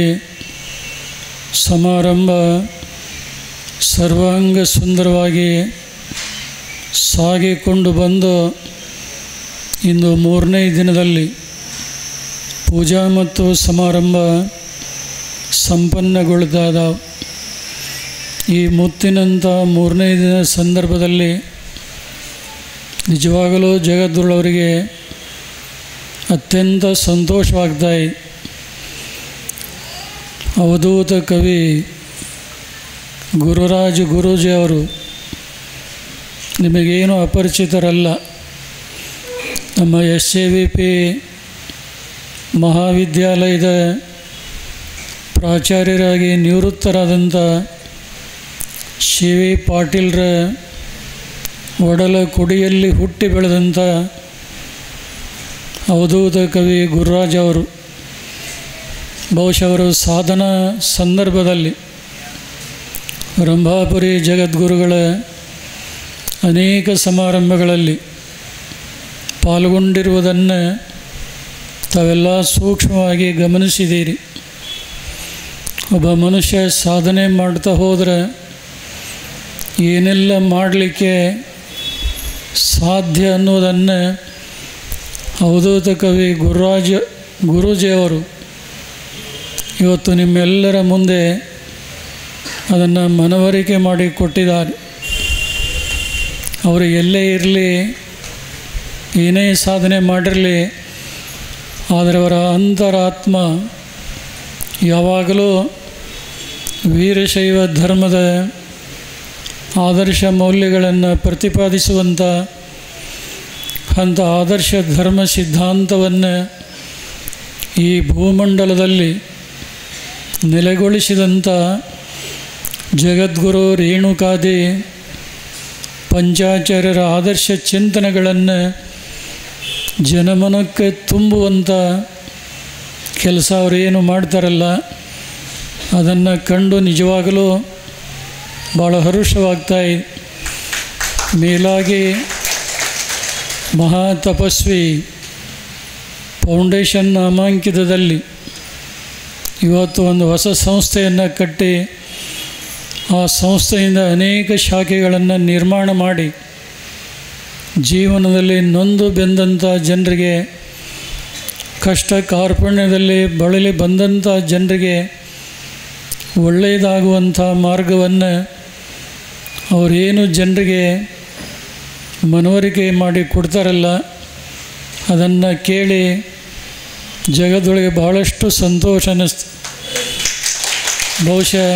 ಸಮಾರಂಭ ಸರ್ವಾಂಗ ಸುಂದರವಾಗಿ ಸಾಗಿಕೊಂಡು ಬಂದು ಇಂದು 3ನೇ ದಿನದಲ್ಲಿ ಪೂಜಾ ಮತ್ತು ಸಮಾರಂಭ ಸಂಪನ್ನಗೊಳ್ಳುತ್ತಾದವು. ಈ ಮುತ್ತಿನಂಥ 3ನೇ ದಿನ ಸಂದರ್ಭದಲ್ಲಿ ನಿಜವಾಗಲೂ ಜಗದ್ಗುರುಳವರಿಗೆ ಅತ್ಯಂತ ಸಂತೋಷವಾಗ್ತಾಯಿದೆ. ಅವಧೂತ ಕವಿ ಗುರುರಾಜ್ ಗುರೂಜಿ ಅವರು ನಿಮಗೇನು ಅಪರಿಚಿತರಲ್ಲ. ನಮ್ಮ SAVP ಮಹಾವಿದ್ಯಾಲಯದ ಪ್ರಾಚಾರ್ಯರಾಗಿ ನಿವೃತ್ತರಾದಂಥ ವಿ ಪಾಟೀಲ್ರ ಒಡಲ ಕುಡಿಯಲ್ಲಿ ಹುಟ್ಟಿ ಬೆಳೆದಂಥ ಅವಧೂತ ಕವಿ ಗುರುರಾಜ್ ಅವರು ಬಹುಶಃ ಅವರು ಸಾಧನಾ ಸಂದರ್ಭದಲ್ಲಿ ರಂಭಾಪುರಿ ಜಗದ್ಗುರುಗಳ ಅನೇಕ ಸಮಾರಂಭಗಳಲ್ಲಿ ಪಾಲ್ಗೊಂಡಿರುವುದನ್ನು ತಾವೆಲ್ಲ ಸೂಕ್ಷ್ಮವಾಗಿ ಗಮನಿಸಿದ್ದೀರಿ. ಒಬ್ಬ ಮನುಷ್ಯ ಸಾಧನೆ ಮಾಡ್ತಾ ಹೋದರೆ ಏನೆಲ್ಲ ಮಾಡಲಿಕ್ಕೆ ಸಾಧ್ಯ ಅನ್ನೋದನ್ನು ಅವಧೂತ ಕವಿ ಗುರೂಜಿಯವರು ಇವತ್ತು ನಿಮ್ಮೆಲ್ಲರ ಮುಂದೆ ಅದನ್ನು ಮನವರಿಕೆ ಮಾಡಿ ಕೊಟ್ಟಿದ್ದಾರೆ. ಅವರು ಎಲ್ಲೇ ಇರಲಿ, ಏನೇ ಸಾಧನೆ ಮಾಡಿರಲಿ, ಆದರೆ ಅವರ ಅಂತರಾತ್ಮ ಯಾವಾಗಲೂ ವೀರಶೈವ ಧರ್ಮದ ಆದರ್ಶ ಮೌಲ್ಯಗಳನ್ನು ಪ್ರತಿಪಾದಿಸುವಂಥ ಅಂಥ ಆದರ್ಶ ಧರ್ಮ ಸಿದ್ಧಾಂತವನ್ನು ಈ ಭೂಮಂಡಲದಲ್ಲಿ ನೆಲೆಗೊಳಿಸಿದಂಥ ಜಗದ್ಗುರು ರೇಣುಕಾದಿ ಪಂಚಾಚಾರ್ಯರ ಆದರ್ಶ ಚಿಂತನೆಗಳನ್ನು ಜನಮನಕ್ಕೆ ತುಂಬುವಂಥ ಕೆಲಸ ಅವರು ಏನು ಮಾಡ್ತಾರಲ್ಲ, ಅದನ್ನು ಕಂಡು ನಿಜವಾಗಲೂ ಭಾಳ ಹರುಷವಾಗ್ತಾಯಿದೆ. ಮೇಲಾಗಿ ಮಹಾ ತಪಸ್ವಿ ಫೌಂಡೇಶನ್ ನಾಮಾಂಕಿತದಲ್ಲಿ ಇವತ್ತು ಒಂದು ಹೊಸ ಸಂಸ್ಥೆಯನ್ನು ಕಟ್ಟಿ ಆ ಸಂಸ್ಥೆಯಿಂದ ಅನೇಕ ಶಾಖೆಗಳನ್ನು ನಿರ್ಮಾಣ ಮಾಡಿ ಜೀವನದಲ್ಲಿ ನೊಂದು ಬೆಂದಂಥ ಜನರಿಗೆ, ಕಷ್ಟ ಕಾರ್ಪಣ್ಯದಲ್ಲಿ ಬಳಲಿ ಬಂದಂಥ ಜನರಿಗೆ ಒಳ್ಳೆಯದಾಗುವಂಥ ಮಾರ್ಗವನ್ನು ಅವರೇನು ಜನರಿಗೆ ಮನವರಿಕೆ ಮಾಡಿ ಕೊಡ್ತಾರಲ್ಲ, ಅದನ್ನು ಕೇಳಿ ಜಗದೊಳಗೆ ಭಾಳಷ್ಟು ಸಂತೋಷ ಅನ್ನಿಸ್ತು. ಬಹುಶಃ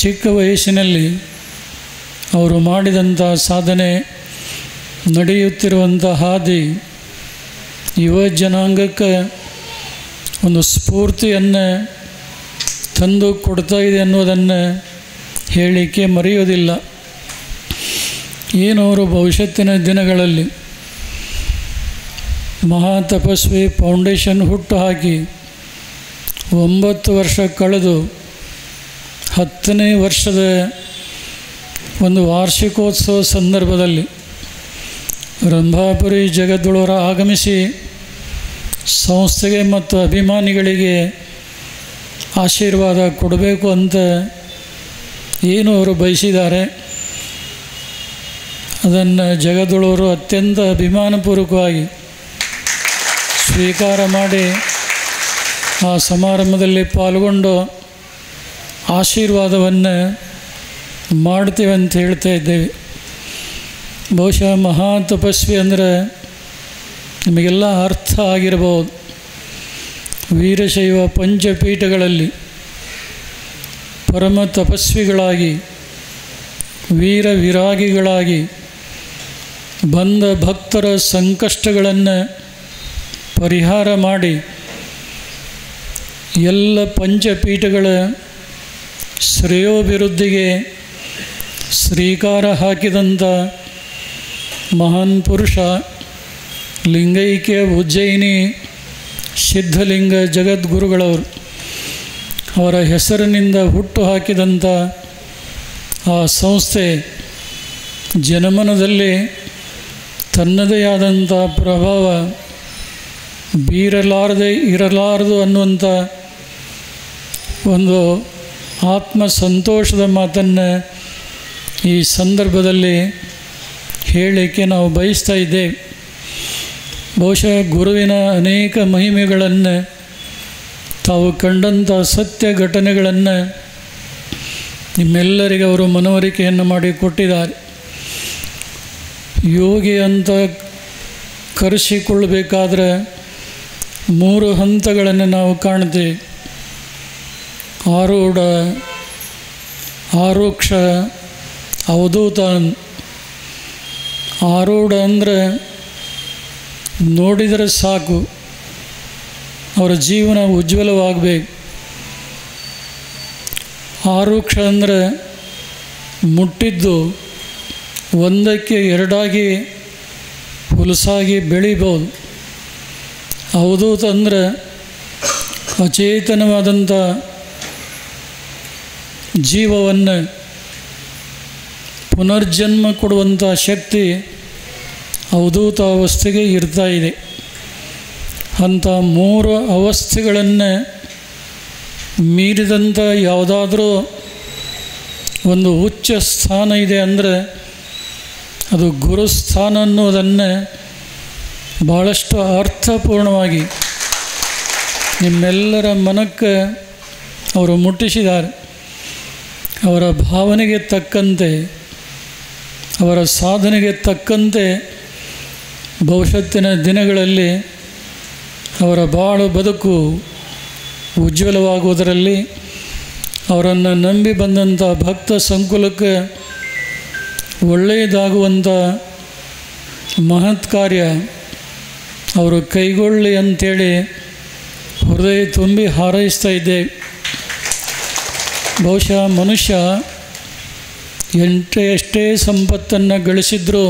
ಚಿಕ್ಕ ವಯಸ್ಸಿನಲ್ಲಿ ಅವರು ಮಾಡಿದಂಥ ಸಾಧನೆ, ನಡೆಯುತ್ತಿರುವಂಥ ಹಾದಿ ಯುವ ಜನಾಂಗಕ್ಕೆ ಒಂದು ಸ್ಫೂರ್ತಿಯನ್ನು ತಂದು ಕೊಡ್ತಾ ಇದೆ ಅನ್ನೋದನ್ನು ಹೇಳಲಿಕ್ಕೆ ಮರೆಯೋದಿಲ್ಲ. ಏನವರು ಭವಿಷ್ಯತ್ತಿನ ದಿನಗಳಲ್ಲಿ ಮಹಾ ತಪಸ್ವಿ ಫೌಂಡೇಶನ್ ಹುಟ್ಟು ಹಾಕಿ 9 ವರ್ಷ ಕಳೆದು 10ನೇ ವರ್ಷದ ಒಂದು ವಾರ್ಷಿಕೋತ್ಸವ ಸಂದರ್ಭದಲ್ಲಿ ರಂಭಾಪುರಿ ಜಗದ್ಗುರುವರು ಆಗಮಿಸಿ ಸಂಸ್ಥೆಗೆ ಮತ್ತು ಅಭಿಮಾನಿಗಳಿಗೆ ಆಶೀರ್ವಾದ ಕೊಡಬೇಕು ಅಂತ ಏನು ಅವರು ಬಯಸಿದ್ದಾರೆ, ಅದನ್ನು ಜಗದ್ಗುರುವರು ಅತ್ಯಂತ ಅಭಿಮಾನಪೂರ್ವಕವಾಗಿ ಸ್ವೀಕಾರ ಮಾಡಿ ಆ ಸಮಾರಂಭದಲ್ಲಿ ಪಾಲ್ಗೊಂಡು ಆಶೀರ್ವಾದವನ್ನು ಮಾಡ್ತೇವೆ ಅಂತ ಹೇಳ್ತಾ ಇದ್ದೇವೆ. ಬಹುಶಃ ಮಹಾ ತಪಸ್ವಿ ಅಂದರೆ ನಿಮಗೆಲ್ಲ ಅರ್ಥ ಆಗಿರಬಹುದು. ವೀರಶೈವ ಪಂಚಪೀಠಗಳಲ್ಲಿ ಪರಮ ತಪಸ್ವಿಗಳಾಗಿ, ವೀರ ವಿರಾಗಿಗಳಾಗಿ ಬಂದ ಭಕ್ತರ ಸಂಕಷ್ಟಗಳನ್ನು ಪರಿಹಾರ ಮಾಡಿ ಎಲ್ಲ ಪಂಚಪೀಠಗಳ ಶ್ರೇಯೋಭಿವೃದ್ಧಿಗೆ ಶ್ರೀಕಾರ ಹಾಕಿದಂಥ ಮಹಾನ್ ಪುರುಷ ಲಿಂಗೈಕ್ಯ ಉಜ್ಜಯಿನಿ ಸಿದ್ಧಲಿಂಗ ಜಗದ್ಗುರುಗಳವರು, ಅವರ ಹೆಸರಿನಿಂದ ಹುಟ್ಟು ಹಾಕಿದಂಥ ಆ ಸಂಸ್ಥೆ ಜನಮನದಲ್ಲಿ ತನ್ನದೇ ಆದಂಥ ಪ್ರಭಾವ ಬೀರಲಾರದೆ ಇರಲಾರದು ಅನ್ನುವಂಥ ಒಂದು ಆತ್ಮ ಸಂತೋಷದ ಮಾತನ್ನು ಈ ಸಂದರ್ಭದಲ್ಲಿ ಹೇಳಲಿಕ್ಕೆ ನಾವು ಬಯಸ್ತಾ ಇದ್ದೇವೆ. ಬಹುಶಃ ಗುರುವಿನ ಅನೇಕ ಮಹಿಮೆಗಳನ್ನು, ತಾವು ಕಂಡಂಥ ಸತ್ಯ ಘಟನೆಗಳನ್ನು ನಿಮ್ಮೆಲ್ಲರಿಗೆ ಅವರು ಮನವರಿಕೆಯನ್ನು ಮಾಡಿ ಕೊಟ್ಟಿದ್ದಾರೆ. ಯೋಗಿ ಅಂತ ಕರೆಸಿಕೊಳ್ಳಬೇಕಾದ್ರೆ 3 ಹಂತಗಳನ್ನು ನಾವು ಕಾಣ್ತೀವಿ. ಆರೂಢ, ಆರೂಕ್ಷ, ಅವಧೂತ. ಆರೂಢ ಅಂದರೆ ನೋಡಿದರೆ ಸಾಕು, ಅವರ ಜೀವನ ಉಜ್ವಲವಾಗಬೇಕು. ಆರುಕ್ಷ ಅಂದರೆ ಮುಟ್ಟಿದ್ದು ಒಂದಕ್ಕೆ ಎರಡಾಗಿ ಹುಲಸಾಗಿ ಬೆಳಿಬೋದು. ಅವಧೂತ ಅಂದರೆ ಅಚೇತನವಾದಂಥ ಜೀವವನ್ನು ಪುನರ್ಜನ್ಮ ಕೊಡುವಂಥ ಶಕ್ತಿ ಅವಧೂತ ಅವಸ್ಥೆಗೆ ಇರ್ತಾ ಇದೆ. ಅಂಥ ಮೂರು ಅವಸ್ಥೆಗಳನ್ನು ಮೀರಿದಂಥ ಯಾವುದಾದ್ರೂ ಒಂದು ಉಚ್ಚ ಸ್ಥಾನ ಇದೆ ಅಂದರೆ ಅದು ಗುರುಸ್ಥಾನ ಅನ್ನೋದನ್ನು ಭಾಳಷ್ಟು ಅರ್ಥಪೂರ್ಣವಾಗಿ ನಿಮ್ಮೆಲ್ಲರ ಮನಕ್ಕೆ ಅವರು ಮುಟ್ಟಿಸಿದ್ದಾರೆ. ಅವರ ಭಾವನೆಗೆ ತಕ್ಕಂತೆ, ಅವರ ಸಾಧನೆಗೆ ತಕ್ಕಂತೆ ಭವಿಷ್ಯತ್ತಿನ ದಿನಗಳಲ್ಲಿ ಅವರ ಬಾಳು ಬದುಕು ಉಜ್ವಲವಾಗುವುದರಲ್ಲಿ, ಅವರನ್ನು ನಂಬಿ ಬಂದಂಥ ಭಕ್ತ ಸಂಕುಲಕ್ಕೆ ಒಳ್ಳೆಯದಾಗುವಂಥ ಮಹತ್ ಕಾರ್ಯ ಅವರು ಕೈಗೊಳ್ಳಿ ಅಂಥೇಳಿ ಹೃದಯ ತುಂಬಿ ಹಾರೈಸ್ತಾ ಇದ್ದೆ. ಬಹುಶಃ ಮನುಷ್ಯ ಎಷ್ಟೇ ಸಂಪತ್ತನ್ನು ಗಳಿಸಿದ್ರೂ,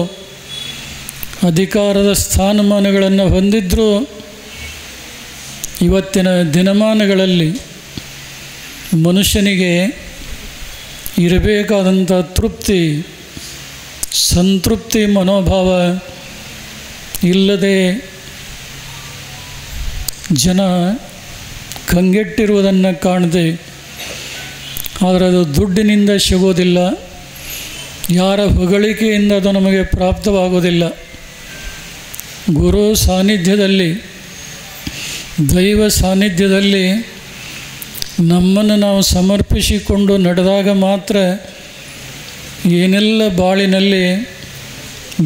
ಅಧಿಕಾರದ ಸ್ಥಾನಮಾನಗಳನ್ನು ಹೊಂದಿದ್ರೂ, ಇವತ್ತಿನ ದಿನಮಾನಗಳಲ್ಲಿ ಮನುಷ್ಯನಿಗೆ ಇರಬೇಕಾದಂಥ ತೃಪ್ತಿ, ಸಂತೃಪ್ತಿ ಮನೋಭಾವ ಇಲ್ಲದೆ ಜನ ಕಂಗೆಟ್ಟಿರುವುದನ್ನು ಕಾಣದೆ. ಆದರೆ ಅದು ದುಡ್ಡಿನಿಂದ ಸಿಗೋದಿಲ್ಲ, ಯಾರ ಹೊಗಳಿಕೆಯಿಂದ ಅದು ನಮಗೆ ಪ್ರಾಪ್ತವಾಗೋದಿಲ್ಲ. ಗುರು ಸಾನ್ನಿಧ್ಯದಲ್ಲಿ, ದೈವ ಸಾನ್ನಿಧ್ಯದಲ್ಲಿ ನಮ್ಮನ್ನು ನಾವು ಸಮರ್ಪಿಸಿಕೊಂಡು ನಡೆದಾಗ ಮಾತ್ರ ಏನೆಲ್ಲ ಬಾಳಿನಲ್ಲಿ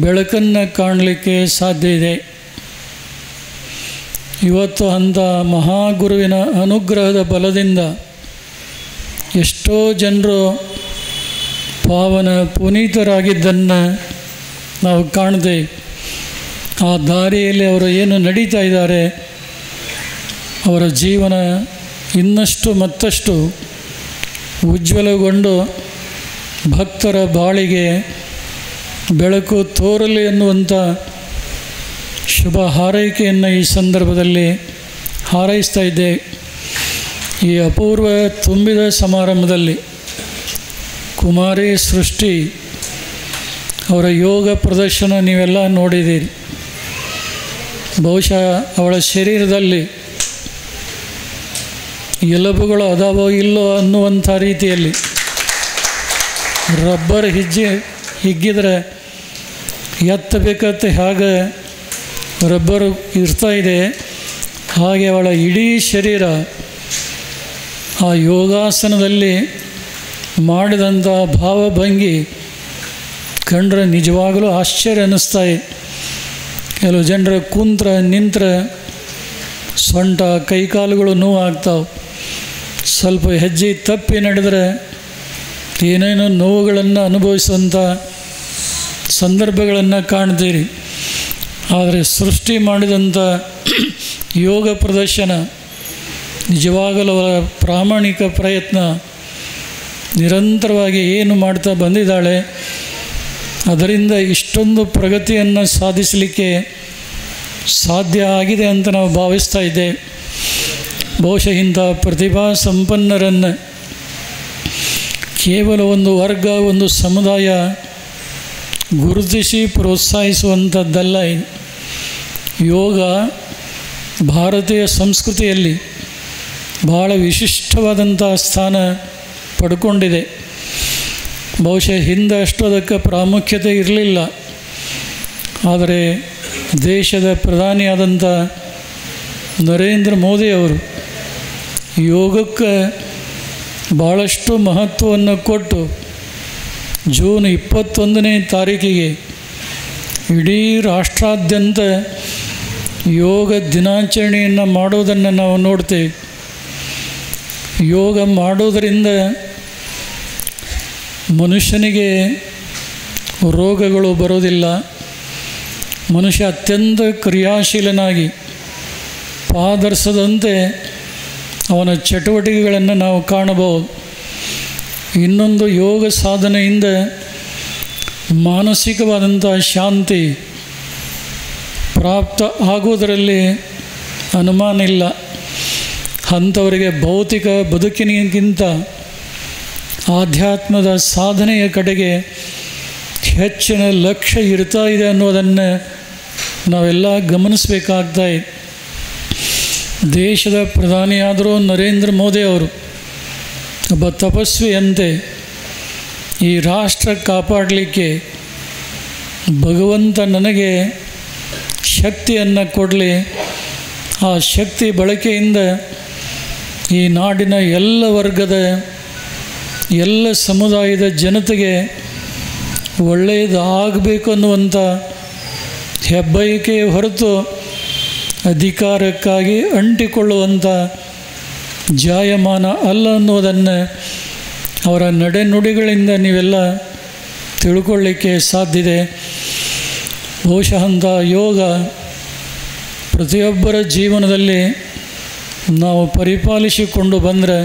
ಬೆಳಕನ್ನು ಕಾಣಲಿಕ್ಕೆ ಸಾಧ್ಯ ಇದೆ. ಇವತ್ತು ಅಂಥ ಮಹಾಗುರುವಿನ ಅನುಗ್ರಹದ ಬಲದಿಂದ ಎಷ್ಟೋ ಜನರು ಪಾವನ ಪುನೀತರಾಗಿದ್ದನ್ನು ನಾವು ಕಾಣದೆ, ಆ ದಾರಿಯಲ್ಲಿ ಅವರು ಏನು ನಡೀತಾ ಇದ್ದಾರೆ, ಅವರ ಜೀವನ ಇನ್ನಷ್ಟು ಮತ್ತಷ್ಟು ಉಜ್ವಲಗೊಂಡು ಭಕ್ತರ ಬಾಳಿಗೆ ಬೆಳಕು ತೋರಲಿ ಎನ್ನುವಂಥ ಶುಭ ಹಾರೈಕೆಯನ್ನು ಈ ಸಂದರ್ಭದಲ್ಲಿ ಹಾರೈಸ್ತಾ ಇದ್ದೆ. ಈ ಅಪೂರ್ವ ತುಂಬಿದ ಸಮಾರಂಭದಲ್ಲಿ ಕುಮಾರಿ ಸೃಷ್ಟಿ ಅವರ ಯೋಗ ಪ್ರದರ್ಶನ ನೀವೆಲ್ಲ ನೋಡಿದ್ದೀರಿ. ಬಹುಶಃ ಅವಳ ಶರೀರದಲ್ಲಿ ಎಲುಬುಗಳು ಅದಾವೋ ಇಲ್ಲೋ ಅನ್ನುವಂಥ ರೀತಿಯಲ್ಲಿ ರಬ್ಬರ್ ಹಿಗ್ಗಿದ್ರೆ ಎತ್ತಬೇಕತ್ತೆ ಹಾಗೆ ರಬ್ಬರು ಇರ್ತಾಯಿದೆ, ಹಾಗೆ ಅವಳ ಇಡೀ ಶರೀರ ಆ ಯೋಗಾಸನದಲ್ಲಿ ಮಾಡಿದಂಥ ಭಾವಭಂಗಿ ಕಂಡ್ರೆ ನಿಜವಾಗಲೂ ಆಶ್ಚರ್ಯ ಅನ್ನಿಸ್ತಾಯಿ. ಕೆಲವು ಜನರ ಕುಂತ್ರ ನಿಂತ್ರೆ ಸೊಂಟ ಕೈಕಾಲುಗಳು ನೋವಾಗ್ತಾವೆ, ಸ್ವಲ್ಪ ಹೆಜ್ಜೆ ತಪ್ಪಿ ನಡೆದರೆ ಏನೇನೋ ನೋವುಗಳನ್ನು ಅನುಭವಿಸುವಂಥ ಸಂದರ್ಭಗಳನ್ನು ಕಾಣ್ತೀರಿ. ಆದರೆ ಸೃಷ್ಟಿ ಮಾಡಿದಂಥ ಯೋಗ ಪ್ರದರ್ಶನ ನಿಜವಾಗಲೂ ಅವರ ಪ್ರಾಮಾಣಿಕ ಪ್ರಯತ್ನ, ನಿರಂತರವಾಗಿ ಏನು ಮಾಡ್ತಾ ಬಂದಿದ್ದಾಳೆ, ಅದರಿಂದ ಇಷ್ಟೊಂದು ಪ್ರಗತಿಯನ್ನು ಸಾಧಿಸಲಿಕ್ಕೆ ಸಾಧ್ಯ ಆಗಿದೆ ಅಂತ ನಾವು ಭಾವಿಸ್ತಾ ಇದ್ದೇವೆ. ಬಹುಶಃ ಇಂಥ ಪ್ರತಿಭಾ ಸಂಪನ್ನರನ್ನು ಕೇವಲ ಒಂದು ವರ್ಗ, ಒಂದು ಸಮುದಾಯ ಗುರುತಿಸಿ ಪ್ರೋತ್ಸಾಹಿಸುವಂಥದ್ದಲ್ಲ. ಯೋಗ ಭಾರತೀಯ ಸಂಸ್ಕೃತಿಯಲ್ಲಿ ಭಾಳ ವಿಶಿಷ್ಟವಾದಂಥ ಸ್ಥಾನ ಪಡ್ಕೊಂಡಿದೆ. ಬಹುಶಃ ಹಿಂದೆ ಅಷ್ಟು ಅದಕ್ಕೆ ಪ್ರಾಮುಖ್ಯತೆ ಇರಲಿಲ್ಲ. ಆದರೆ ದೇಶದ ಪ್ರಧಾನಿಯಾದಂಥ ನರೇಂದ್ರ ಮೋದಿಯವರು ಯೋಗಕ್ಕೆ ಭಾಳಷ್ಟು ಮಹತ್ವವನ್ನು ಕೊಟ್ಟು ಜೂನ್ 21ನೇ ತಾರೀಕಿಗೆ ಇಡೀ ರಾಷ್ಟ್ರಾದ್ಯಂತ ಯೋಗ ದಿನಾಚರಣೆಯನ್ನು ಮಾಡೋದನ್ನು ನಾವು ನೋಡ್ತೇವೆ. ಯೋಗ ಮಾಡೋದರಿಂದ ಮನುಷ್ಯನಿಗೆ ರೋಗಗಳು ಬರೋದಿಲ್ಲ. ಮನುಷ್ಯ ಅತ್ಯಂತ ಕ್ರಿಯಾಶೀಲನಾಗಿ ಪಾದರ್ಸದಂತೆ ಅವನ ಚಟುವಟಿಕೆಗಳನ್ನು ನಾವು ಕಾಣಬಹುದು. ಇನ್ನೊಂದು ಯೋಗ ಸಾಧನೆಯಿಂದ ಮಾನಸಿಕವಾದಂಥ ಶಾಂತಿ ಪ್ರಾಪ್ತ ಆಗುವುದರಲ್ಲಿ ಅನುಮಾನ ಇಲ್ಲ. ಅಂಥವರಿಗೆ ಭೌತಿಕ ಬದುಕಿನಕ್ಕಿಂತ ಆಧ್ಯಾತ್ಮದ ಸಾಧನೆಯ ಕಡೆಗೆ ಹೆಚ್ಚಿನ ಲಕ್ಷ್ಯ ಇರ್ತಾ ಇದೆ ಅನ್ನೋದನ್ನು ನಾವೆಲ್ಲ ಗಮನಿಸಬೇಕಾಗ್ತಾಯಿದೆ. ದೇಶದ ಪ್ರಧಾನಿಯಾದರೂ ನರೇಂದ್ರ ಮೋದಿ ಅವರು ಒಬ್ಬ ತಪಸ್ವಿಯಂತೆ ಈ ರಾಷ್ಟ್ರ ಕಾಪಾಡಲಿಕ್ಕೆ ಭಗವಂತ ನನಗೆ ಶಕ್ತಿಯನ್ನು ಕೊಡಲಿ, ಆ ಶಕ್ತಿ ಬಳಕೆಯಿಂದ ಈ ನಾಡಿನ ಎಲ್ಲ ವರ್ಗದ ಎಲ್ಲ ಸಮುದಾಯದ ಜನತೆಗೆ ಒಳ್ಳೆಯದು ಆಗಬೇಕು ಅನ್ನುವಂಥ ಹೆಬ್ಬಯಕೆ ಹೊರತು ಅಧಿಕಾರಕ್ಕಾಗಿ ಅಂಟಿಕೊಳ್ಳುವಂಥ ಜಾಯಮಾನ ಅಲ್ಲ ಅನ್ನೋದನ್ನು ಅವರ ನಡೆನುಡಿಗಳಿಂದ ನೀವೆಲ್ಲ ತಿಳ್ಕೊಳ್ಳಿಕ್ಕೆ ಸಾಧ್ಯತೆ. ಬಹುಶಃ ಅಂಥ ಯೋಗ ಪ್ರತಿಯೊಬ್ಬರ ಜೀವನದಲ್ಲಿ ನಾವು ಪರಿಪಾಲಿಸಿಕೊಂಡು ಬಂದರೆ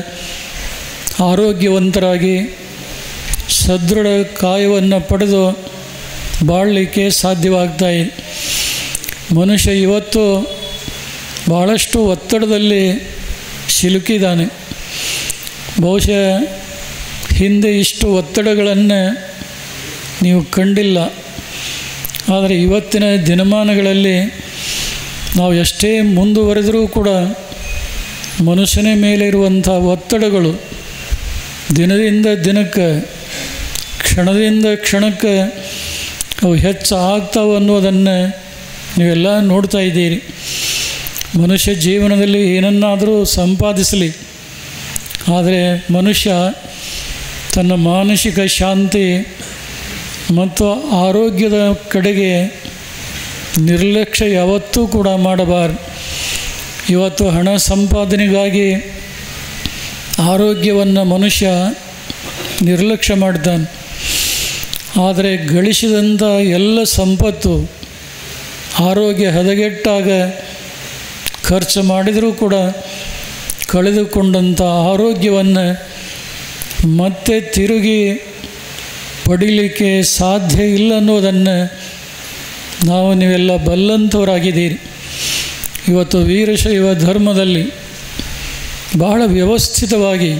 ಆರೋಗ್ಯವಂತರಾಗಿ ಸದೃಢ ಕಾಯವನ್ನು ಪಡೆದು ಬಾಳಲಿಕ್ಕೆ ಸಾಧ್ಯವಾಗ್ತಾಯಿದೆ. ಮನುಷ್ಯ ಇವತ್ತು ಭಾಳಷ್ಟು ಒತ್ತಡದಲ್ಲಿ ಸಿಲುಕಿದ್ದಾನೆ. ಬಹುಶಃ ಹಿಂದೆ ಇಷ್ಟು ಒತ್ತಡಗಳನ್ನು ನೀವು ಕಂಡಿಲ್ಲ. ಆದರೆ ಇವತ್ತಿನ ದಿನಮಾನಗಳಲ್ಲಿ ನಾವು ಎಷ್ಟೇ ಮುಂದುವರೆದರೂ ಕೂಡ ಮನುಷ್ಯನ ಮೇಲೆ ಇರುವಂಥ ಒತ್ತಡಗಳು ದಿನದಿಂದ ದಿನಕ್ಕೆ, ಕ್ಷಣದಿಂದ ಕ್ಷಣಕ್ಕೆ ಅವು ಹೆಚ್ಚು ಆಗ್ತಾವೆ ಅನ್ನೋದನ್ನು ನೀವೆಲ್ಲ ನೋಡ್ತಾ ಇದ್ದೀರಿ. ಮನುಷ್ಯ ಜೀವನದಲ್ಲಿ ಏನನ್ನಾದರೂ ಸಂಪಾದಿಸಲಿ, ಆದರೆ ಮನುಷ್ಯ ತನ್ನ ಮಾನಸಿಕ ಶಾಂತಿ ಮತ್ತು ಆರೋಗ್ಯದ ಕಡೆಗೆ ನಿರ್ಲಕ್ಷ್ಯ ಯಾವತ್ತೂ ಕೂಡ ಮಾಡಬಾರ್ದು. ಇವತ್ತು ಹಣ ಸಂಪಾದನೆಗಾಗಿ ಆರೋಗ್ಯವನ್ನು ಮನುಷ್ಯ ನಿರ್ಲಕ್ಷ್ಯ ಮಾಡ್ತಾನೆ. ಆದರೆ ಗಳಿಸಿದಂಥ ಎಲ್ಲ ಸಂಪತ್ತು ಆರೋಗ್ಯ ಹದಗೆಟ್ಟಾಗ ಖರ್ಚು ಮಾಡಿದರೂ ಕೂಡ ಕಳೆದುಕೊಂಡಂಥ ಆರೋಗ್ಯವನ್ನು ಮತ್ತೆ ತಿರುಗಿ ಪಡೀಲಿಕ್ಕೆ ಸಾಧ್ಯ ಇಲ್ಲ ಅನ್ನೋದನ್ನು ನಾವು ನೀವೆಲ್ಲ ಬಲ್ಲಂಥವರಾಗಿದ್ದೀರಿ. ಇವತ್ತು ವೀರಶೈವ ಧರ್ಮದಲ್ಲಿ ಬಹಳ ವ್ಯವಸ್ಥಿತವಾಗಿ